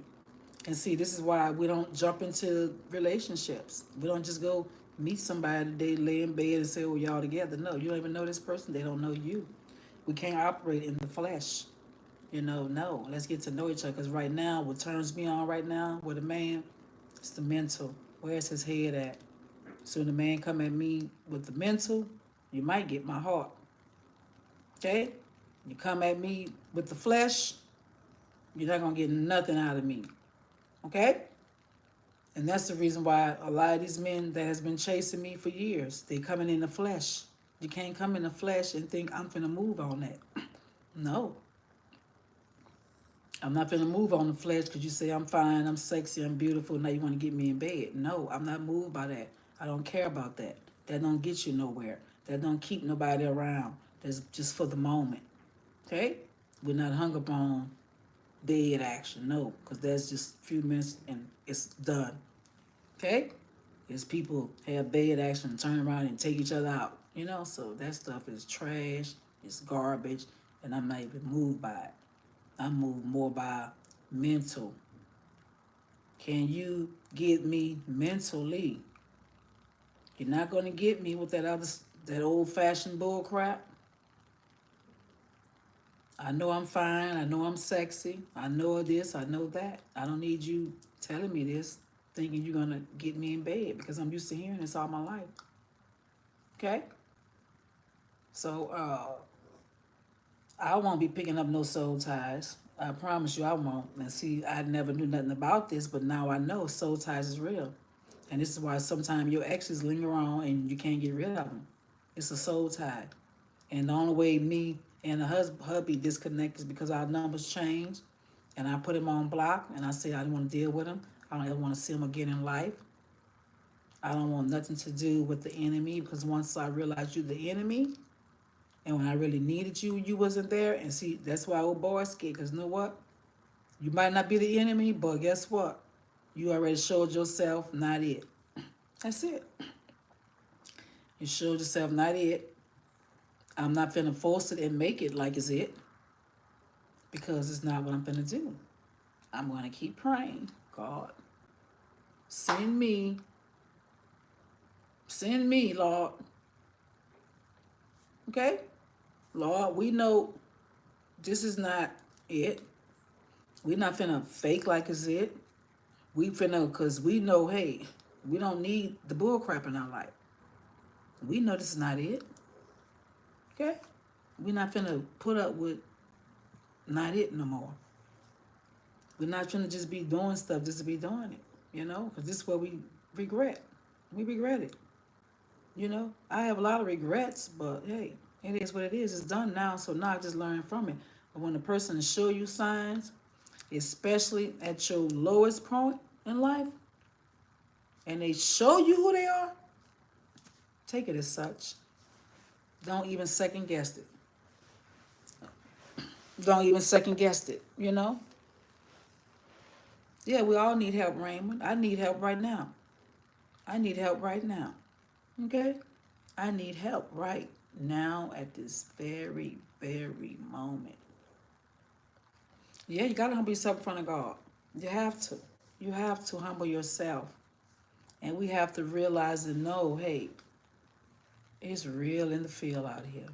And see, this is why we don't jump into relationships. We don't just go meet somebody today, lay in bed and say, oh, y'all together. No, you don't even know this person. They don't know you. We can't operate in the flesh. No. Let's get to know each other. Because right now, what turns me on right now with a man, it's the mental. Where's his head at? So when the man come at me with the mental, you might get my heart. Okay? You come at me with the flesh, you're not going to get nothing out of me. Okay? And that's the reason why a lot of these men that has been chasing me for years, they coming in the flesh. You can't come in the flesh and think I'm finna move on that. No. I'm not finna move on the flesh because you say I'm fine, I'm sexy, I'm beautiful, now you want to get me in bed. No, I'm not moved by that. I don't care about that. That don't get you nowhere. That don't keep nobody around. That's just for the moment. Okay? We're not hung up on bed action, no, because that's just a few minutes and it's done. Okay? It's people have bed action, turn around and take each other out. So that stuff is trash, it's garbage, and I'm not even moved by it. I'm moved more by mental. Can you get me mentally? You're not gonna get me with that old fashioned bull crap. I know I'm fine. I know I'm sexy. I know this. I know that. I don't need you telling me this, thinking you're going to get me in bed because I'm used to hearing this all my life. Okay? So, I won't be picking up no soul ties. I promise you I won't. And see, I never knew nothing about this, but now I know soul ties is real. And this is why sometimes your exes linger on and you can't get rid of them. It's a soul tie. And the only way me and the hubby disconnect is because our numbers change. And I put him on block and I say I don't want to deal with him. I don't ever want to see him again in life. I don't want nothing to do with the enemy because once I realized you're the enemy and when I really needed you, you wasn't there. And see, that's why old boy scared because you know what? You might not be the enemy, but guess what? You already showed yourself not it. That's it. You showed yourself not it. I'm not finna force it and make it like it's it because it's not what I'm finna do. I'm gonna keep praying. God, send me, Lord. Okay? Lord, we know this is not it. We not finna fake like it's it. We finna, cause we know, hey, we don't need the bull crap in our life. We know this is not it. Okay? We're not finna put up with not it no more. We're not finna just be doing stuff just to be doing it. Because this is what we regret. We regret it. You know, I have a lot of regrets, but hey, it is what it is. It's done now, so now I just learn from it. But when a person show you signs, especially at your lowest point in life, and they show you who they are, take it as such. Don't even second guess it. Don't even second guess it, you know? Yeah, we all need help, Raymond. I need help right now. I need help right now. Okay? I need help right now at this very, very moment. Yeah, you gotta humble yourself in front of God. You have to. You have to humble yourself. And we have to realize and know, hey, it's real in the field out here.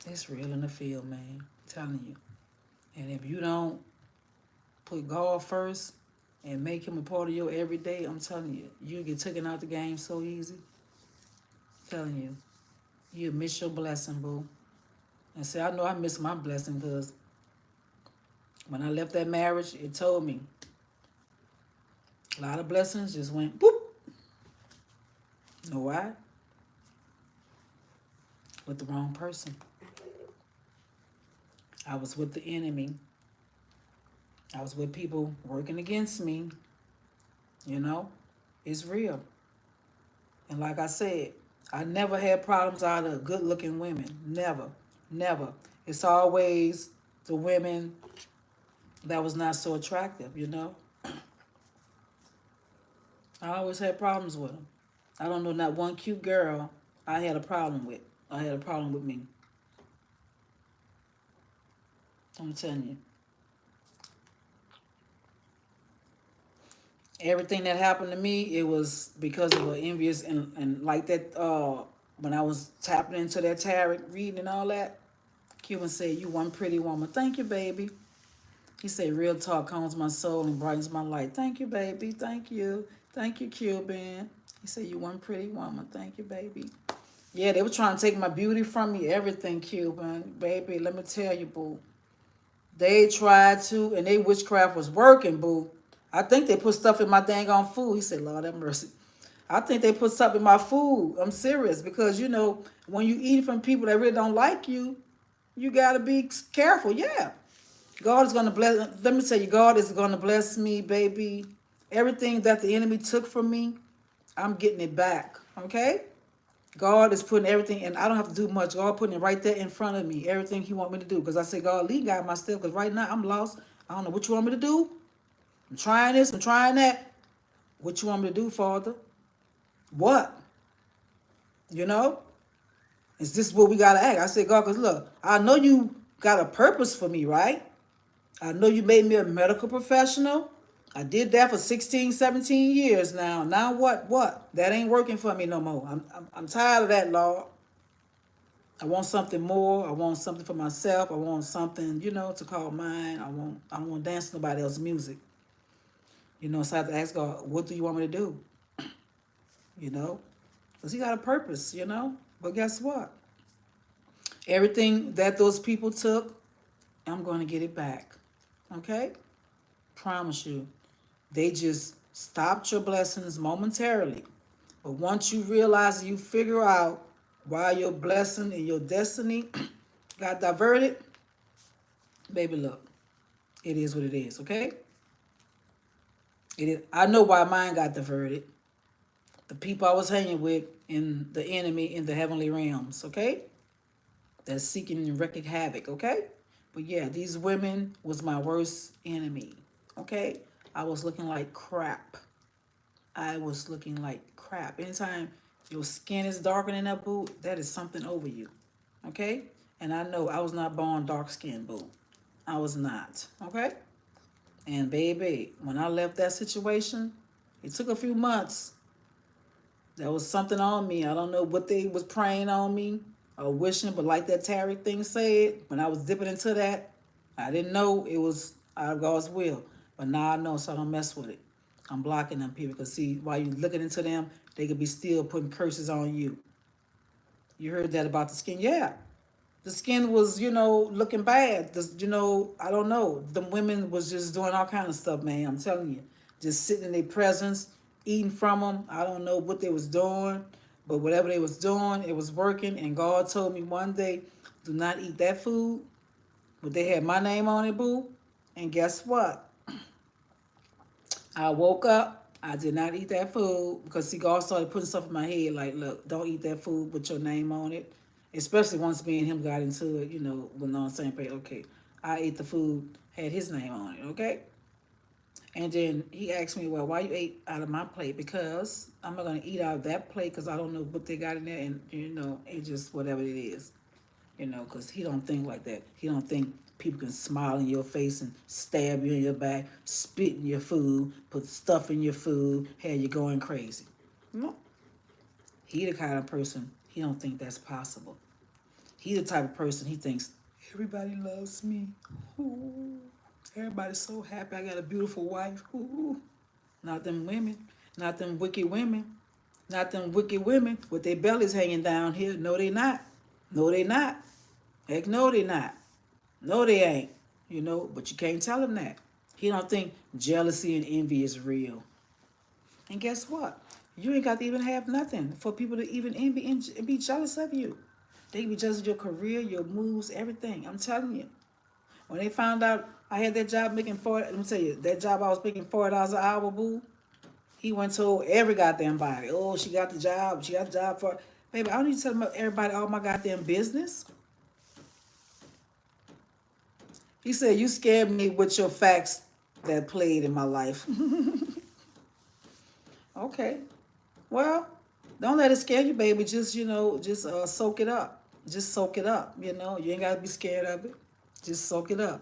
It's real in the field, man. I'm telling you. And if you don't put God first and make him a part of your everyday, I'm telling you, you get taken out the game so easy. I'm telling you. You miss your blessing, boo. And see, I know I missed my blessing because when I left that marriage, it told me a lot of blessings just went boop. Know why? With the wrong person. I was with the enemy. I was with people working against me. You know, it's real. And like I said, I never had problems out of good looking women. Never. Never. It's always the women that was not so attractive, you know. I always had problems with them. I don't know not one cute girl I had a problem with. I had a problem with me. I'm telling you. Everything that happened to me, it was because of an envious and like that when I was tapping into that tarot reading and all that, Cuban said, "You one pretty woman." Thank you, baby. He said, "Real talk calms my soul and brightens my light." Thank you, baby. Thank you. Thank you, Cuban. He said, "You one pretty woman." Thank you, baby. Yeah, they were trying to take my beauty from me, everything, Cuban. Baby, let me tell you, boo. They tried to, and they witchcraft was working, boo. I think they put stuff in my dang on food. He said, "Lord have mercy." I think they put something in my food. I'm serious because, you know, when you eat from people that really don't like you, you got to be careful. Yeah. God is going to bless. Let me tell you, God is going to bless me, baby. Everything that the enemy took from me, I'm getting it back. Okay? God is putting everything, and I don't have to do much. God putting it right there in front of me, everything he want me to do. Because I say, God, lead guide my step, because right now I'm lost. I don't know what you want me to do. I'm trying this, I'm trying that. What you want me to do, Father? What? You know? Is this what we got to act? I said, God, because look, I know you got a purpose for me, right? I know you made me a medical professional. I did that for 16, 17 years now. Now what? What? That ain't working for me no more. I'm tired of that, Lord. I want something more. I want something for myself. I want something, you know, to call mine. I don't want to dance to nobody else's music. You know, so I have to ask God, what do you want me to do? You know? Because he got a purpose, you know? But guess what? Everything that those people took, I'm going to get it back. Okay? Promise you. They just stopped your blessings momentarily. But once you realize, you figure out why your blessing and your destiny got diverted, baby, look, it is what it is, okay? It is. I know why mine got diverted. The people I was hanging with in the enemy in the heavenly realms, okay? That's seeking and wreaking havoc, okay? But yeah, these women was my worst enemy, okay? I was looking like crap. I was looking like crap. Anytime your skin is darker than that, boo, that is something over you, okay? And I know I was not born dark skinned, boo. I was not, okay? And baby, when I left that situation, it took a few months. There was something on me. I don't know what they was praying on me or wishing, but like that tarot thing said, when I was dipping into that, I didn't know it was out of God's will. But now I know, so I don't mess with it. I'm blocking them people because see, while you looking into them, they could be still putting curses on you. You heard that about the skin? Yeah. The skin was, you know, looking bad. You know, I don't know. The women was just doing all kind of stuff, man. I'm telling you. Just sitting in their presence, eating from them. I don't know what they was doing. But whatever they was doing, it was working. And God told me one day, do not eat that food. But they had my name on it, boo. And guess what? I woke up. I did not eat that food because see, God started putting stuff in my head like, look, don't eat that food with your name on it. Especially once me and him got into it, when on the same page. Okay, I ate the food, had his name on it, okay? And then he asked me, well, why you ate out of my plate? Because I'm not going to eat out of that plate because I don't know what they got in there. And, it just whatever it is, because he don't think like that. He don't think people can smile in your face and stab you in your back, spit in your food, put stuff in your food, have you going crazy. No. He the kind of person, he don't think that's possible. He the type of person, he thinks, everybody loves me. Ooh. Everybody's so happy. I got a beautiful wife. Ooh. Not them women. Not them wicked women. Not them wicked women with their bellies hanging down here. No, they not. No, they not. Heck, no, they not. No, they ain't. But you can't tell him that. He don't think jealousy and envy is real. And guess what? You ain't got to even have nothing for people to even envy and be jealous of you. They be jealous of your career, your moves, everything. I'm telling you. When they found out I had that job making let me tell you, that job I was making $40 an hour, boo. He went and told every goddamn body, oh, she got the job. She got the job for, baby, I don't need to tell everybody all my goddamn business. He said, you scared me with your facts that played in my life. Okay. Well, don't let it scare you, baby. Just, soak it up. Just soak it up, You ain't got to be scared of it. Just soak it up.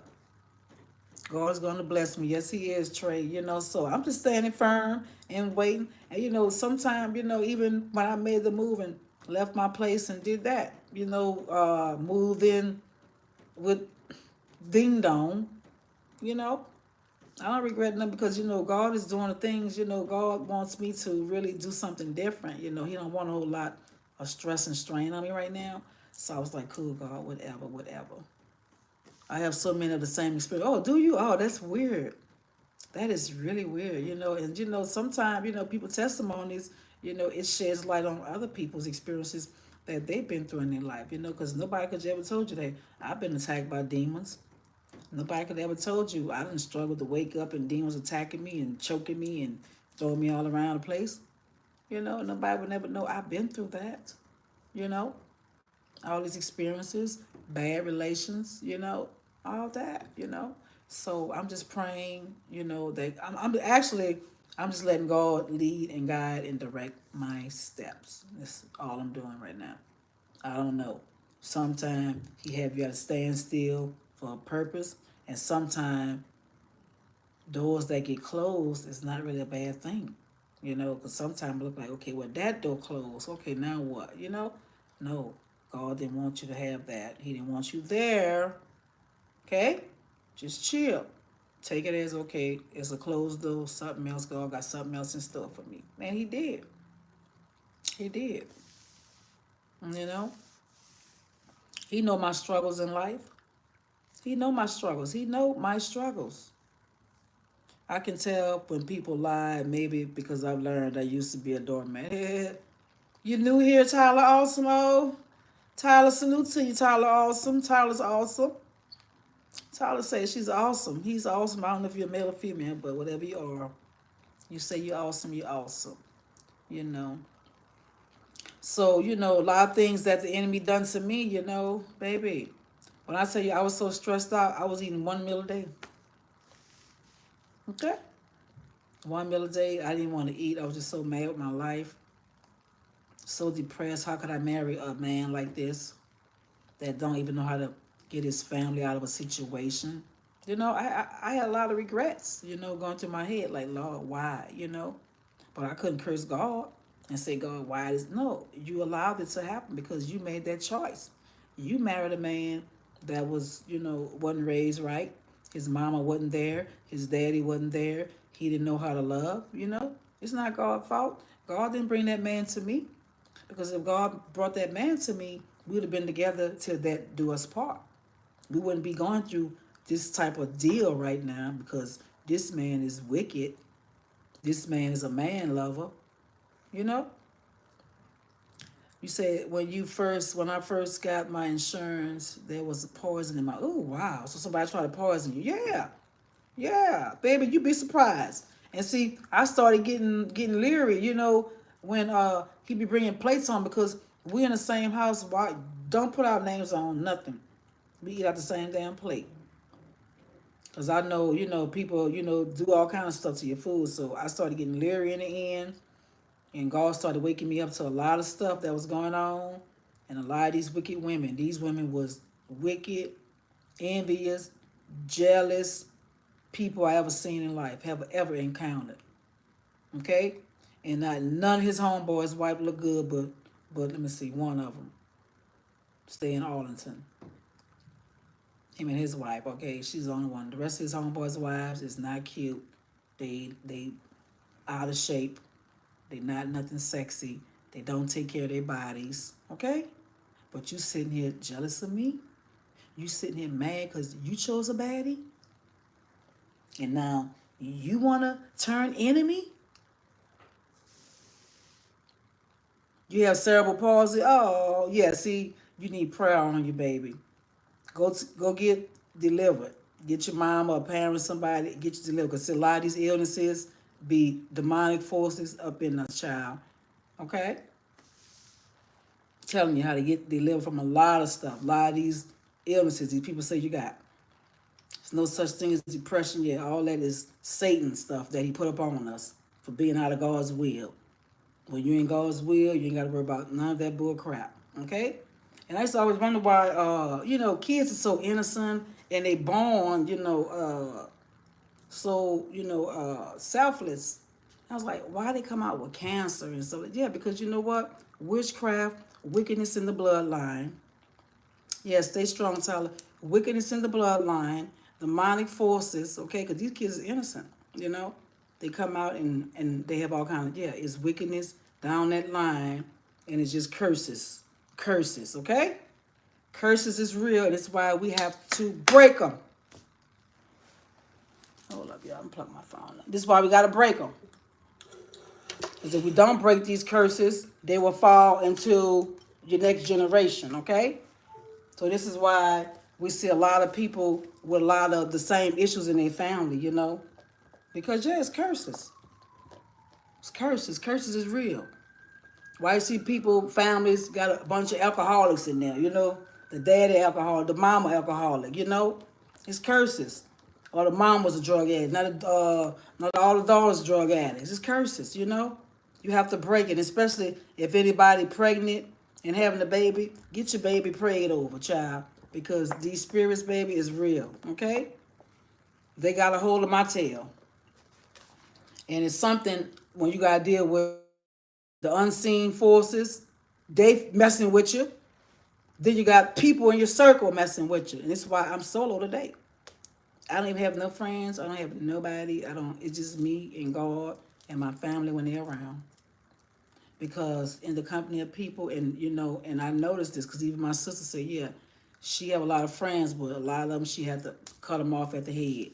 God's going to bless me. Yes, he is, Trey. So I'm just standing firm and waiting. And, sometime, even when I made the move and left my place and did that, moved in with Ding Dong, I don't regret nothing because, God is doing the things, God wants me to really do something different. He don't want a whole lot of stress and strain on me right now. So I was like, cool, God, whatever, whatever. I have so many of the same experience. Oh, do you? Oh, that's weird. That is really weird, and sometimes, people testimonies, it sheds light on other people's experiences that they've been through in their life, because nobody could ever told you that I've been attacked by demons. Nobody could ever told you I didn't struggle to wake up and demons attacking me and choking me and throwing me all around the place. Nobody would never know I've been through that, you know, all these experiences, bad relations, all that, So I'm just praying, that I'm just letting God lead and guide and direct my steps. That's all I'm doing right now. I don't know. Sometimes he have you at a standstill for a purpose, and sometimes doors that get closed is not really a bad thing, because sometimes it look like, okay, well, that door closed. Okay, now what, No, God didn't want you to have that. He didn't want you there, okay? Just chill. Take it as, okay, it's a closed door, something else, God got something else in store for me. Man, he did. He did. You know? He know my struggles in life. He know my struggles. He know my struggles. I can tell when people lie, maybe because I've learned I used to be a doormat. You new here, Tyler Awesome? Oh, Tyler, salute to you, Tyler Awesome. Tyler's awesome. Tyler says she's awesome. He's awesome. I don't know if you're male or female, but whatever you are, you say you're awesome, you're awesome. You know. So, a lot of things that the enemy done to me, baby. When I tell you I was so stressed out, I was eating one meal a day. Okay? One meal a day. I didn't want to eat. I was just so mad with my life. So depressed. How could I marry a man like this that don't even know how to get his family out of a situation? I had a lot of regrets, going through my head. Like, Lord, why, But I couldn't curse God and say, God, why is... No, you allowed it to happen because you made that choice. You married a man that was, wasn't raised right. His mama wasn't there. His daddy wasn't there. He didn't know how to love, It's not God's fault. God didn't bring that man to me. Because if God brought that man to me, we would have been together till that do us part. We wouldn't be going through this type of deal right now because this man is wicked. This man is a man lover, you know? You said when I first got my insurance, there was a poison in my. Oh wow! So somebody tried to poison you? Yeah, yeah, baby, you'd be surprised. And see, I started getting leery. When he be bringing plates on because we in the same house. Why don't put our names on nothing? We eat out the same damn plate. Cause I know, people, do all kind of stuff to your food. So I started getting leery in the end, and God started waking me up to a lot of stuff that was going on, and a lot of these wicked women. These women was wicked, envious, jealous people I ever seen in life, have ever encountered. Okay, and not none of his homeboys' wife look good, but let me see, one of them stay in Arlington. Him and his wife. Okay, she's the only one. The rest of his homeboys' wives is not cute. They out of shape. They not nothing sexy. They don't take care of their bodies. Okay, but you sitting here jealous of me? You sitting here mad because you chose a baddie? And now you want to turn enemy? You have cerebral palsy? Oh, yeah, see, you need prayer on you, baby. Go get delivered. Get your mom or a parent or somebody, get you delivered. Because a lot of these illnesses be demonic forces up in the child. Okay? Telling you how to get delivered from a lot of stuff. A lot of these illnesses these people say you got. There's no such thing as depression yet. All that is Satan stuff that he put up on us for being out of God's will. When you're in God's will, you ain't got to worry about none of that bull crap. Okay? And I used to always wonder why, kids are so innocent and they born, selfless. I was like, why they come out with cancer and stuff? Yeah, because you know what? Witchcraft, wickedness in the bloodline. Yeah, stay strong, Tyler. Wickedness in the bloodline, demonic forces, okay? Because these kids are innocent, They come out and they have all kind of, it's wickedness down that line, and it's just curses. Curses, okay? Curses is real, and it's why we have to break them. Hold up, y'all. Unplug my phone. This is why we got to break them. Because if we don't break these curses, they will fall into your next generation, okay? So this is why we see a lot of people with a lot of the same issues in their family, Because, it's curses. It's curses. Curses is real. Why you see people, families, got a bunch of alcoholics in there, The daddy alcoholic, the mama alcoholic, It's curses. Or the mom was a drug addict. Not all the daughters drug addicts. It's curses, You have to break it, especially if anybody pregnant and having a baby. Get your baby prayed over, child. Because these spirits, baby, is real, okay? They got a hold of my tail. And it's something when you got to deal with the unseen forces, they messing with you. Then you got people in your circle messing with you. And this is why I'm solo today. I don't even have no friends. I don't have nobody. It's just me and God and my family when they're around. Because in the company of people, and and I noticed this because even my sister said, yeah, she have a lot of friends, but a lot of them she had to cut them off at the head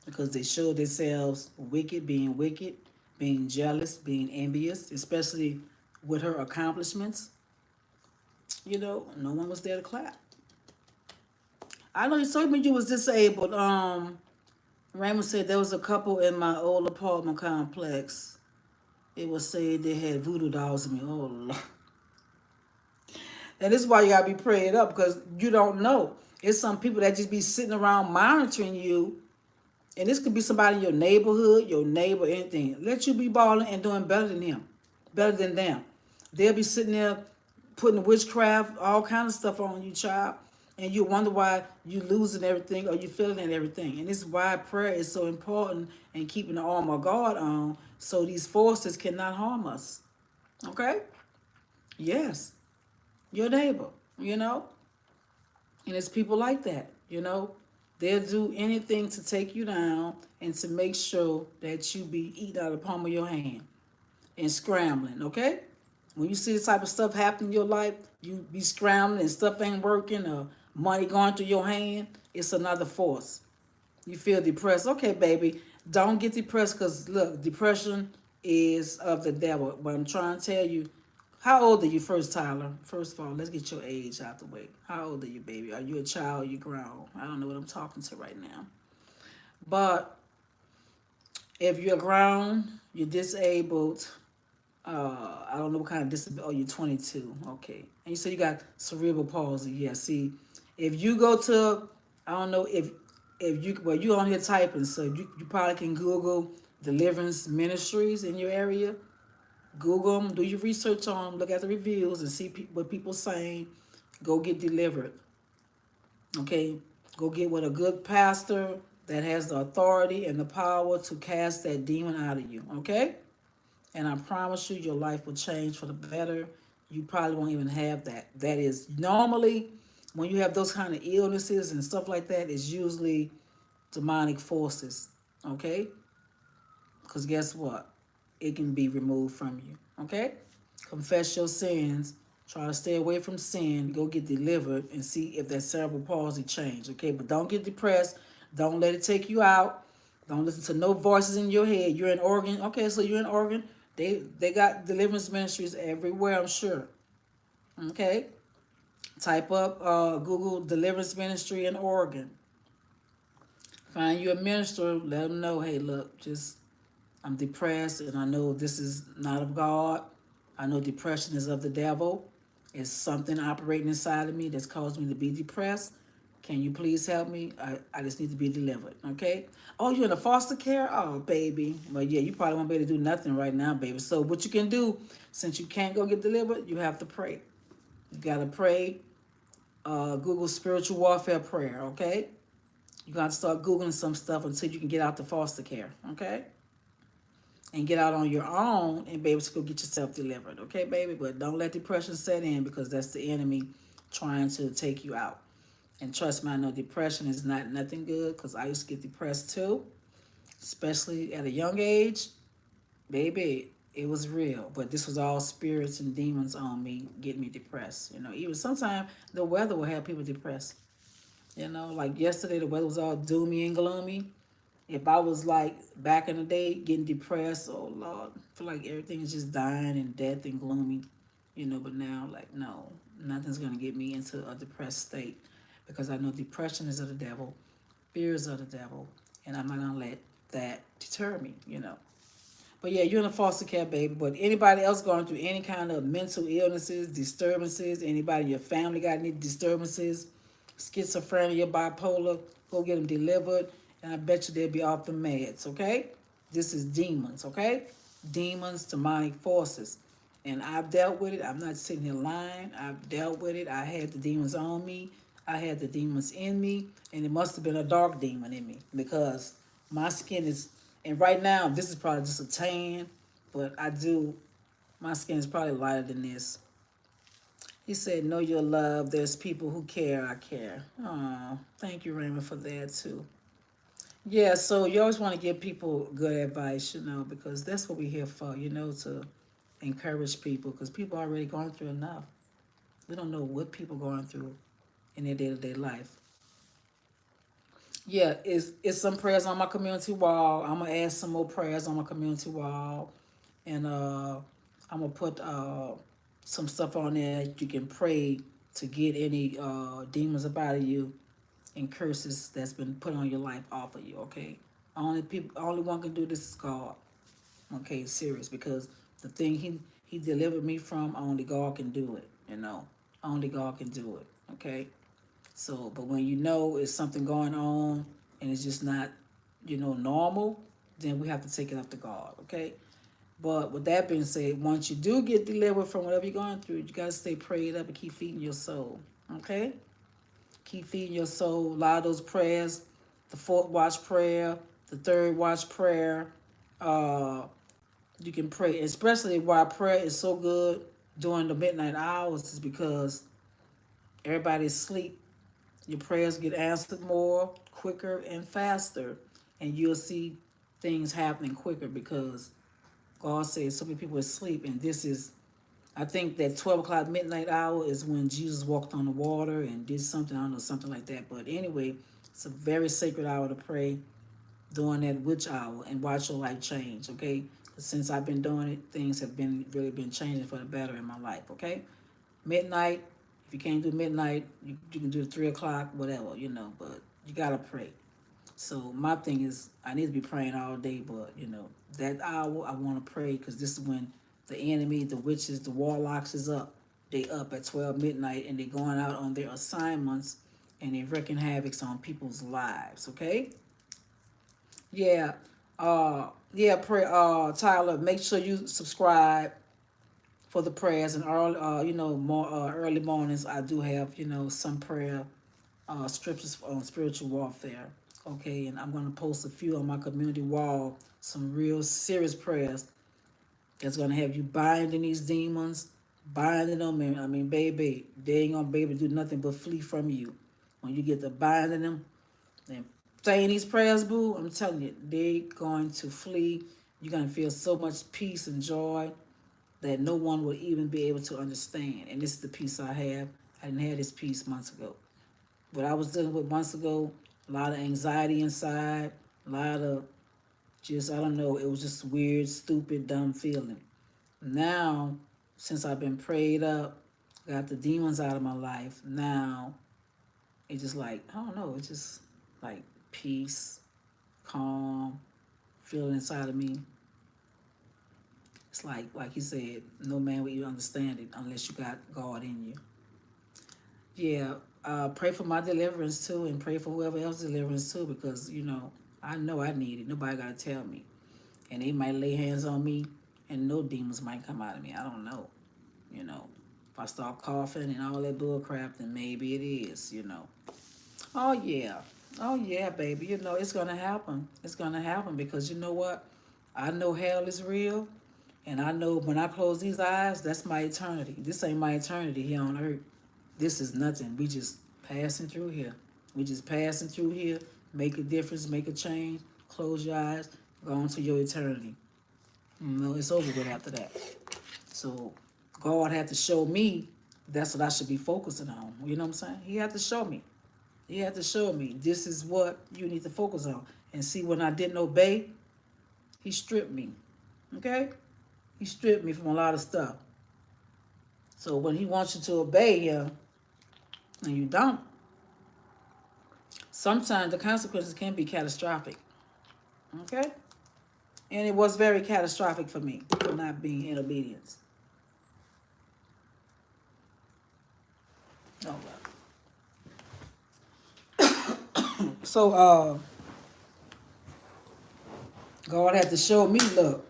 because they showed themselves wicked, being jealous, being envious, especially with her accomplishments. No one was there to clap. I know you told me you was disabled. Raymond said there was a couple in my old apartment complex. It was said they had voodoo dolls in me. Oh, Lord. And this is why you got to be prayed up because you don't know. It's some people that just be sitting around monitoring you. And this could be somebody in your neighborhood, your neighbor, anything. Let you be balling and doing better than him, better than them. They'll be sitting there putting witchcraft, all kind of stuff on you, child. And you wonder why you losing everything or you feeling everything. And this is why prayer is so important and keeping the armor of God on so these forces cannot harm us. Okay? Yes. Your neighbor, And it's people like that, They'll do anything to take you down and to make sure that you be eating out of the palm of your hand and scrambling, okay? When you see this type of stuff happen in your life, you be scrambling and stuff ain't working or money going through your hand, it's another force. You feel depressed. Okay, baby, don't get depressed because, look, depression is of the devil. But I'm trying to tell you, How old are you first, Tyler? First of all, let's get your age out the way. How old are you, baby? Are you a child? Are you grown? I don't know what I'm talking to right now. But if you're grown, you're disabled, I don't know what kind of disability. Oh, you're 22. Okay. And you say you got cerebral palsy. Yeah. See, if you go to, I don't know if you, well, you on here typing, so you probably can Google deliverance ministries in your area. Google them, do your research on them, look at the reviews and see what people saying. Go get delivered. Okay. Go get with a good pastor that has the authority and the power to cast that demon out of you. Okay. And I promise you, your life will change for the better. You probably won't even have that. That is normally when you have those kind of illnesses and stuff like that, it's usually demonic forces. Okay? Because guess what? It can be removed from you. Okay? Confess your sins. Try to stay away from sin. Go get delivered and see if that cerebral palsy change. Okay? But don't get depressed. Don't let it take you out. Don't listen to no voices in your head. You're in Oregon. Okay, so you're in Oregon. They got deliverance ministries everywhere, I'm sure. Okay? Type up Google deliverance ministry in Oregon. Find you a minister, let them know, hey, look, just I'm depressed and I know this is not of God. I know depression is of the devil. It's something operating inside of me that's caused me to be depressed. Can you please help me? I just need to be delivered, okay? Oh, you're in a foster care? Oh, baby. Well, yeah, you probably won't be able to do nothing right now, baby. So what you can do, since you can't go get delivered, you have to pray. You got to pray. Google spiritual warfare prayer, okay? You got to start Googling some stuff until you can get out the foster care, okay? And get out on your own and be able to go get yourself delivered, okay, baby? But don't let depression set in because that's the enemy trying to take you out. And trust me, I know depression is not nothing good because I used to get depressed too, especially at a young age. Baby, it was real. But this was all spirits and demons on me getting me depressed. You know, even sometimes the weather will have people depressed. You know, like yesterday, the weather was all doomy and gloomy. If I was like back in the day getting depressed, oh Lord, I feel like everything is just dying and death and gloomy, you know, but now like no, nothing's gonna get me into a depressed state because I know depression is of the devil, fear is of the devil, and I'm not gonna let that deter me, you know. But yeah, you're in a foster care, baby. But anybody else going through any kind of mental illnesses, disturbances, anybody in your family got any disturbances, schizophrenia, bipolar, go get them delivered. And I bet you they'll be off the meds, okay? This is demons, okay? Demons, demonic forces. And I've dealt with it. I'm not sitting here lying. I've dealt with it. I had the demons on me. I had the demons in me. And it must have been a dark demon in me because my skin is, and right now, this is probably just a tan, but my skin is probably lighter than this. He said, know your love. There's people who care. I care. Oh, thank you, Raymond, for that too. Yeah, so you always want to give people good advice, you know, because that's what we're here for, you know, to encourage people because people are already going through enough. We don't know what people are going through in their day-to-day life. Yeah, it's some prayers on my community wall. I'm gonna add some more prayers on my community wall, and I'm gonna put some stuff on there you can pray to get any demons up out of you and curses that's been put on your life off of you. Okay, only one can do this is God. Okay, serious because the thing he delivered me from, only God can do it. You know, only God can do it. Okay. So, but when you know it's something going on and it's just not, you know, normal, then we have to take it up to God, okay? But with that being said, once you do get delivered from whatever you're going through, you got to stay prayed up and keep feeding your soul, okay? Keep feeding your soul. A lot of those prayers, the fourth watch prayer, the third watch prayer, uh, you can pray, especially why prayer is so good during the midnight hours is because everybody's asleep. Your prayers get answered more, quicker, and faster. And you'll see things happening quicker because God says so many people are asleep. And this is, I think that 12 o'clock midnight hour is when Jesus walked on the water and did something, I don't know, something like that. But anyway, it's a very sacred hour to pray during that witch hour and watch your life change, okay? But since I've been doing it, things have been really been changing for the better in my life. Okay, midnight. If you can't do midnight, you can do 3 o'clock, whatever, But you gotta pray. So my thing is, I need to be praying all day, but that hour I want to pray because this is when the enemy, the witches, the warlocks is up. They up at 12 midnight and they going out on their assignments and they wreaking havoc on people's lives. Okay? Yeah. Yeah. Pray. Tyler, make sure you subscribe for the prayers and early. More early mornings. I do have some prayer scriptures on spiritual warfare. Okay, and I'm gonna post a few on my community wall. Some real serious prayers that's gonna have you binding these demons, binding them. And I mean, baby, they ain't gonna be able to do nothing but flee from you. When you get to binding them and saying these prayers, boo, I'm telling you, they going to flee. You're gonna feel so much peace and joy that no one will even be able to understand. And this is the peace I have. I didn't have this peace months ago. What I was dealing with months ago, a lot of anxiety inside, a lot of just, I don't know, it was just weird, stupid, dumb feeling. Now, since I've been prayed up, got the demons out of my life, now it's just like, I don't know, it's just like peace, calm, feeling inside of me. It's like you said, no man will even understand it unless you got God in you. Yeah, pray for my deliverance too, and pray for whoever else's deliverance too, because I know I need it. Nobody gotta tell me, and they might lay hands on me, and no demons might come out of me. I don't know. If I start coughing and all that bull crap, then maybe it is. Oh yeah, oh yeah, baby. It's gonna happen. It's gonna happen because you know what? I know hell is real, and I know when I close these eyes, that's my eternity. This ain't my eternity here on earth. This is nothing. We just passing through here. We just passing through here. Make a difference, make a change. Close your eyes. Go on to your eternity. It's over with after that. So God had to show me that's what I should be focusing on. You know what I'm saying? He had to show me. He had to show me this is what you need to focus on. And see, when I didn't obey, he stripped me. Okay? He stripped me from a lot of stuff. So when he wants you to obey him and you don't, sometimes the consequences can be catastrophic. Okay? And it was very catastrophic for me for not being in obedience. Oh, well. So, God had to show me, look,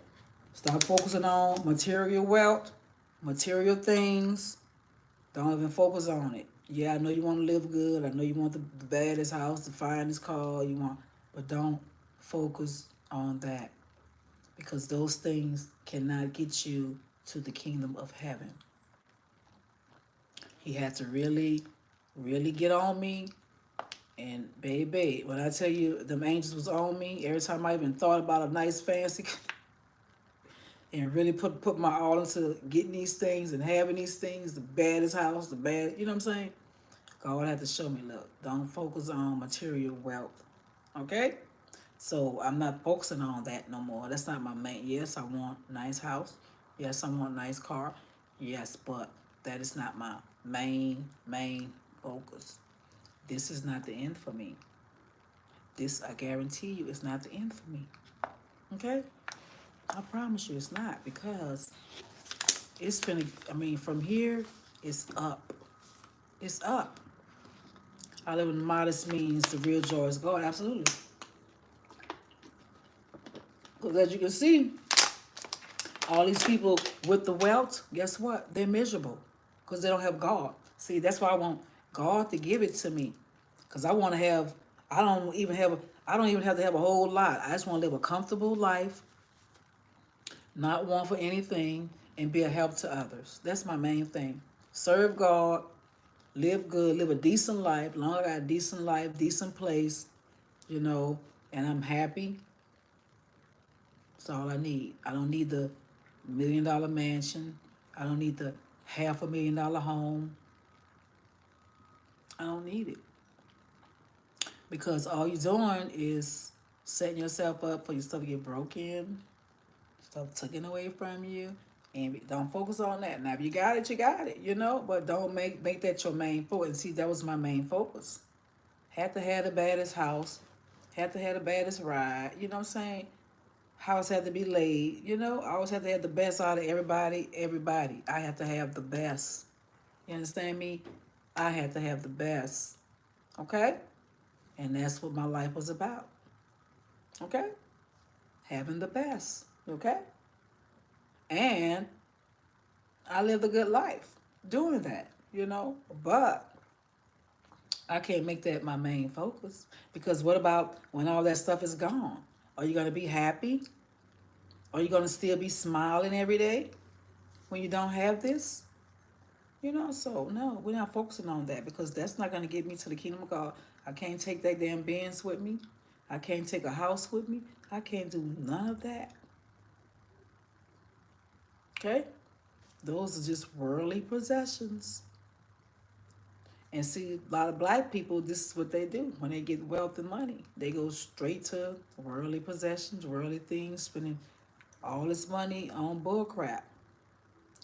stop focusing on material wealth, material things. Don't even focus on it. Yeah, I know you want to live good. I know you want the baddest house, the finest car but don't focus on that because those things cannot get you to the kingdom of heaven. He had to really, really get on me. And baby, when I tell you them angels was on me, every time I even thought about a nice fancy and really put my all into getting these things and having these things, the baddest house, the bad, you know what I'm saying? God had to show me, look, don't focus on material wealth. Okay? So I'm not focusing on that no more. That's not my main. Yes, I want a nice house. Yes, I want a nice car. Yes, but that is not my main focus. This is not the end for me. This, I guarantee you, is not the end for me. Okay? I promise you it's not because it's from here, it's up. It's up. I live in modest means, the real joy is God, absolutely. Because as you can see, all these people with the wealth, guess what? They're miserable because they don't have God. See, that's why I want God to give it to me. Because I want to have, I don't even have to have a whole lot. I just want to live a comfortable life, not want for anything, and be a help to others. That's my main thing. Serve God, live good, live a decent life. Long as I got a decent life, decent place, and I'm happy. That's all I need. I don't need the $1 million mansion. I don't need the $500,000 home. I don't need it. Because all you're doing is setting yourself up for your stuff to get broken, Stuff taken away from you. And don't focus on that. Now, if you got it, you got it, you know. But don't make that your main focus. And see, that was my main focus. Had to have the baddest house. Had to have the baddest ride. You know what I'm saying? House had to be laid. You know, I always have to have the best out of everybody. Everybody. I have to have the best. You understand me? I had to have the best. Okay? And that's what my life was about. Okay? Having the best. Okay? And I lived a good life doing that, you know? But I can't make that my main focus. Because what about when all that stuff is gone? Are you going to be happy? Are you going to still be smiling every day when you don't have this? You know, so no, we're not focusing on that because that's not going to get me to the kingdom of God. I can't take that damn Benz with me. I can't take a house with me. I can't do none of that. Okay? Those are just worldly possessions. And see, a lot of black people, this is what they do. When they get wealth and money, they go straight to worldly possessions, worldly things, spending all this money on bull crap.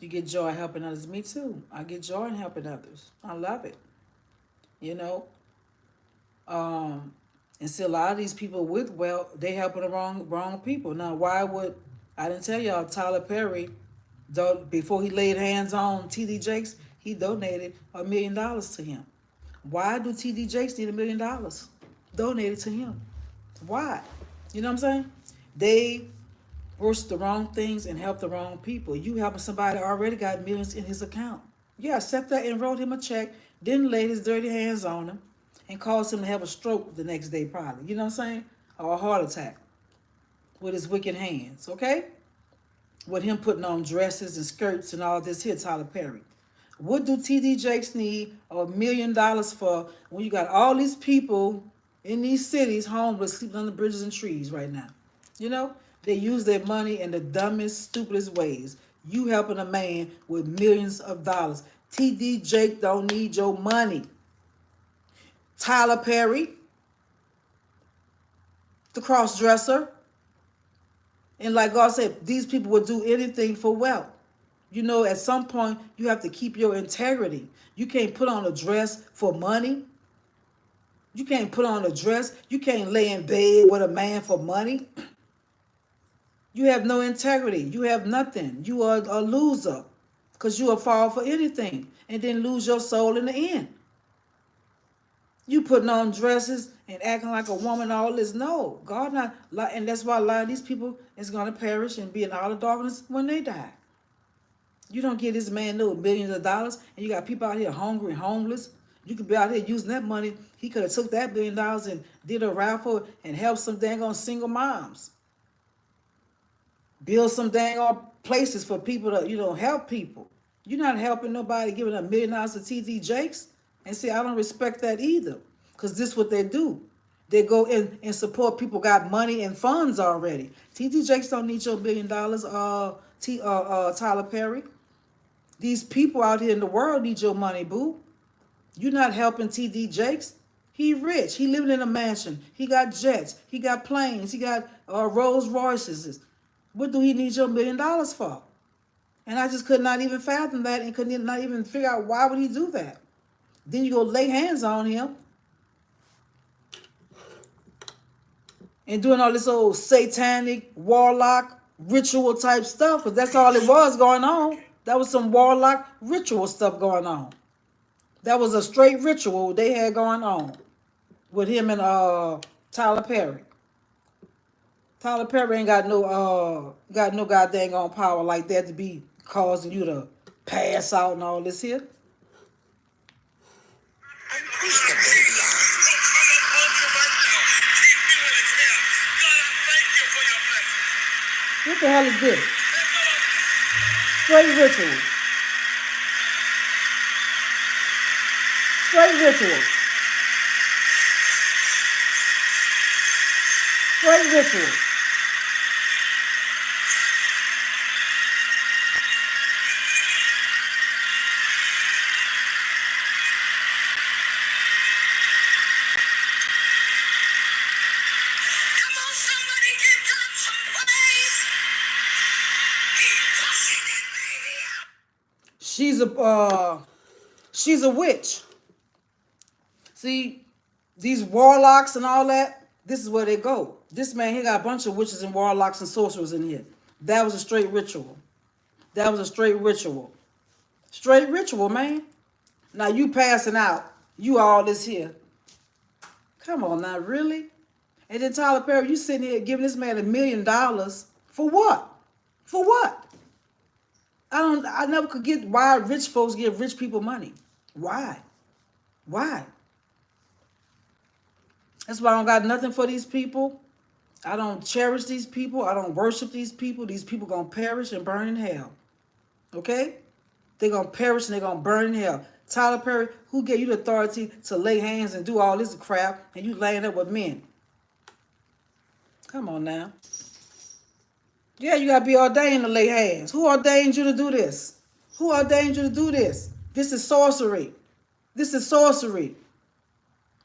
You get joy helping others. Me too. I get joy in helping others. I love it. You know? And see, a lot of these people with wealth, they helping the wrong people. Now, why would, I didn't tell y'all, Tyler Perry, before he laid hands on T.D. Jakes, he donated $1 million to him. Why do T.D. Jakes need $1 million donated to him? Why? You know what I'm saying? They worship the wrong things and help the wrong people. You helping somebody that already got millions in his account. Yeah, sat there and wrote him a check, didn't lay his dirty hands on him, and caused him to have a stroke the next day probably. You know what I'm saying? Or a heart attack with his wicked hands, okay? With him putting on dresses and skirts and all this here, Tyler Perry. What do T.D. Jakes need $1 million for when you got all these people in these cities homeless sleeping under bridges and trees right now? You know, they use their money in the dumbest, stupidest ways. You helping a man with millions of dollars. T.D. Jakes don't need your money. Tyler Perry, the cross-dresser. And like God said, these people would do anything for wealth. You know, at some point, you have to keep your integrity. You can't put on a dress for money. You can't put on a dress. You can't lay in bed with a man for money. You have no integrity. You have nothing. You are a loser because you will fall for anything and then lose your soul in the end. You putting on dresses and acting like a woman, all this. No, God not. And that's why a lot of these people is going to perish and be in outer darkness when they die. You don't give this man no billions of dollars, and you got people out here hungry and homeless. You could be out here using that money. He could have took that $1 billion and did a raffle and helped some dang on single moms. Build some dang on places for people to, help people. You're not helping nobody giving $1 million to T.D. Jakes. And see, I don't respect that either. Because this is what they do. They go in and support people got money and funds already. T.D. Jakes don't need your $1 billion, Tyler Perry. These people out here in the world need your money, boo. You're not helping T.D. Jakes. He rich. He living in a mansion. He got jets. He got planes. He got Rolls Royces. What do he need your $1 million for? And I just could not even fathom that and could not even figure out why would he do that. Then you go lay hands on him and doing all this old satanic, warlock, ritual type stuff, because that's all it was going on. That was some warlock ritual stuff going on. That was a straight ritual they had going on with him and Tyler Perry. Tyler Perry ain't got no goddamn on power like that to be causing you to pass out and all this here. What the hell is this? Straight ritual. Straight ritual. Straight ritual. Come on, somebody give God some praise. She's a witch. See, these warlocks and all that, this is where they go. This man, he got a bunch of witches and warlocks and sorcerers in here. That was a straight ritual. That was a straight ritual. Straight ritual, man. Now you passing out. You all this here. Come on now, really? And then Tyler Perry, you sitting here giving this man $1 million for what? For what? I never could get why rich folks give rich people money. Why? Why? That's why I don't got nothing for these people. I don't cherish these people. I don't worship these people. These people gonna perish and burn in hell. Okay? They're gonna perish and they're gonna burn in hell. Tyler Perry, who gave you the authority to lay hands and do all this crap, and you laying up with men? Come on now. Yeah, you gotta be ordained to lay hands. Who ordained you to do this? Who ordained you to do this? This is sorcery. This is sorcery. I'm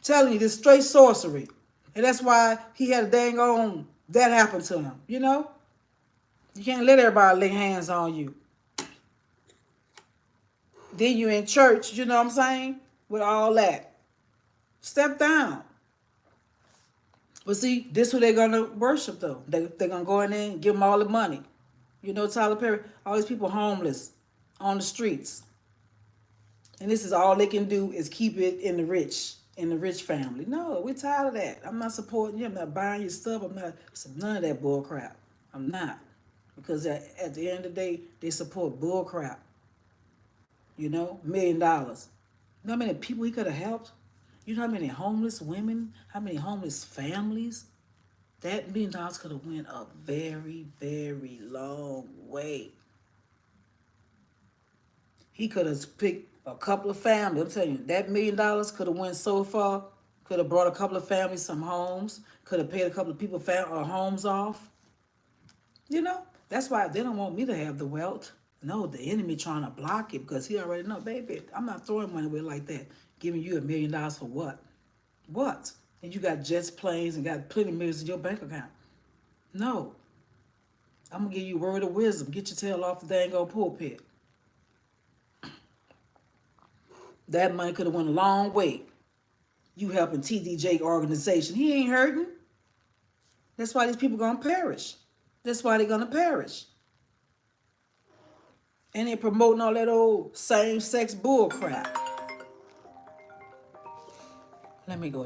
telling you, this straight sorcery. And that's why he had a dang on that happened to him. You know? You can't let everybody lay hands on you. Then you in church, you know what I'm saying? With all that. Step down. But see, this who they're going to worship, though. They're going to go in there and give them all the money. You know, Tyler Perry, all these people homeless on the streets. And this is all they can do is keep it in the rich family. No, we're tired of that. I'm not supporting you. I'm not buying your stuff. I'm not, none of that bull crap. I'm not. Because at the end of the day, they support bull crap. You know, $1 million. You know how many people he could have helped? You know how many homeless women, how many homeless families? That $1 million could have went a very, very long way. He could have picked a couple of families. I'm telling you, that $1 million could have went so far. Could have brought a couple of families some homes. Could have paid a couple of people homes off. You know, that's why they don't want me to have the wealth. No, the enemy trying to block it because he already know, baby, I'm not throwing money away like that. Giving you $1 million for what? What? And you got jets, planes, and got plenty of millions in your bank account. No. I'm going to give you a word of wisdom. Get your tail off the dang old pulpit. That money could have went a long way. You helping T.D. Jakes organization. He ain't hurting. That's why these people going to perish. That's why they're going to perish. And they're promoting all that old same-sex bull crap. Let me go.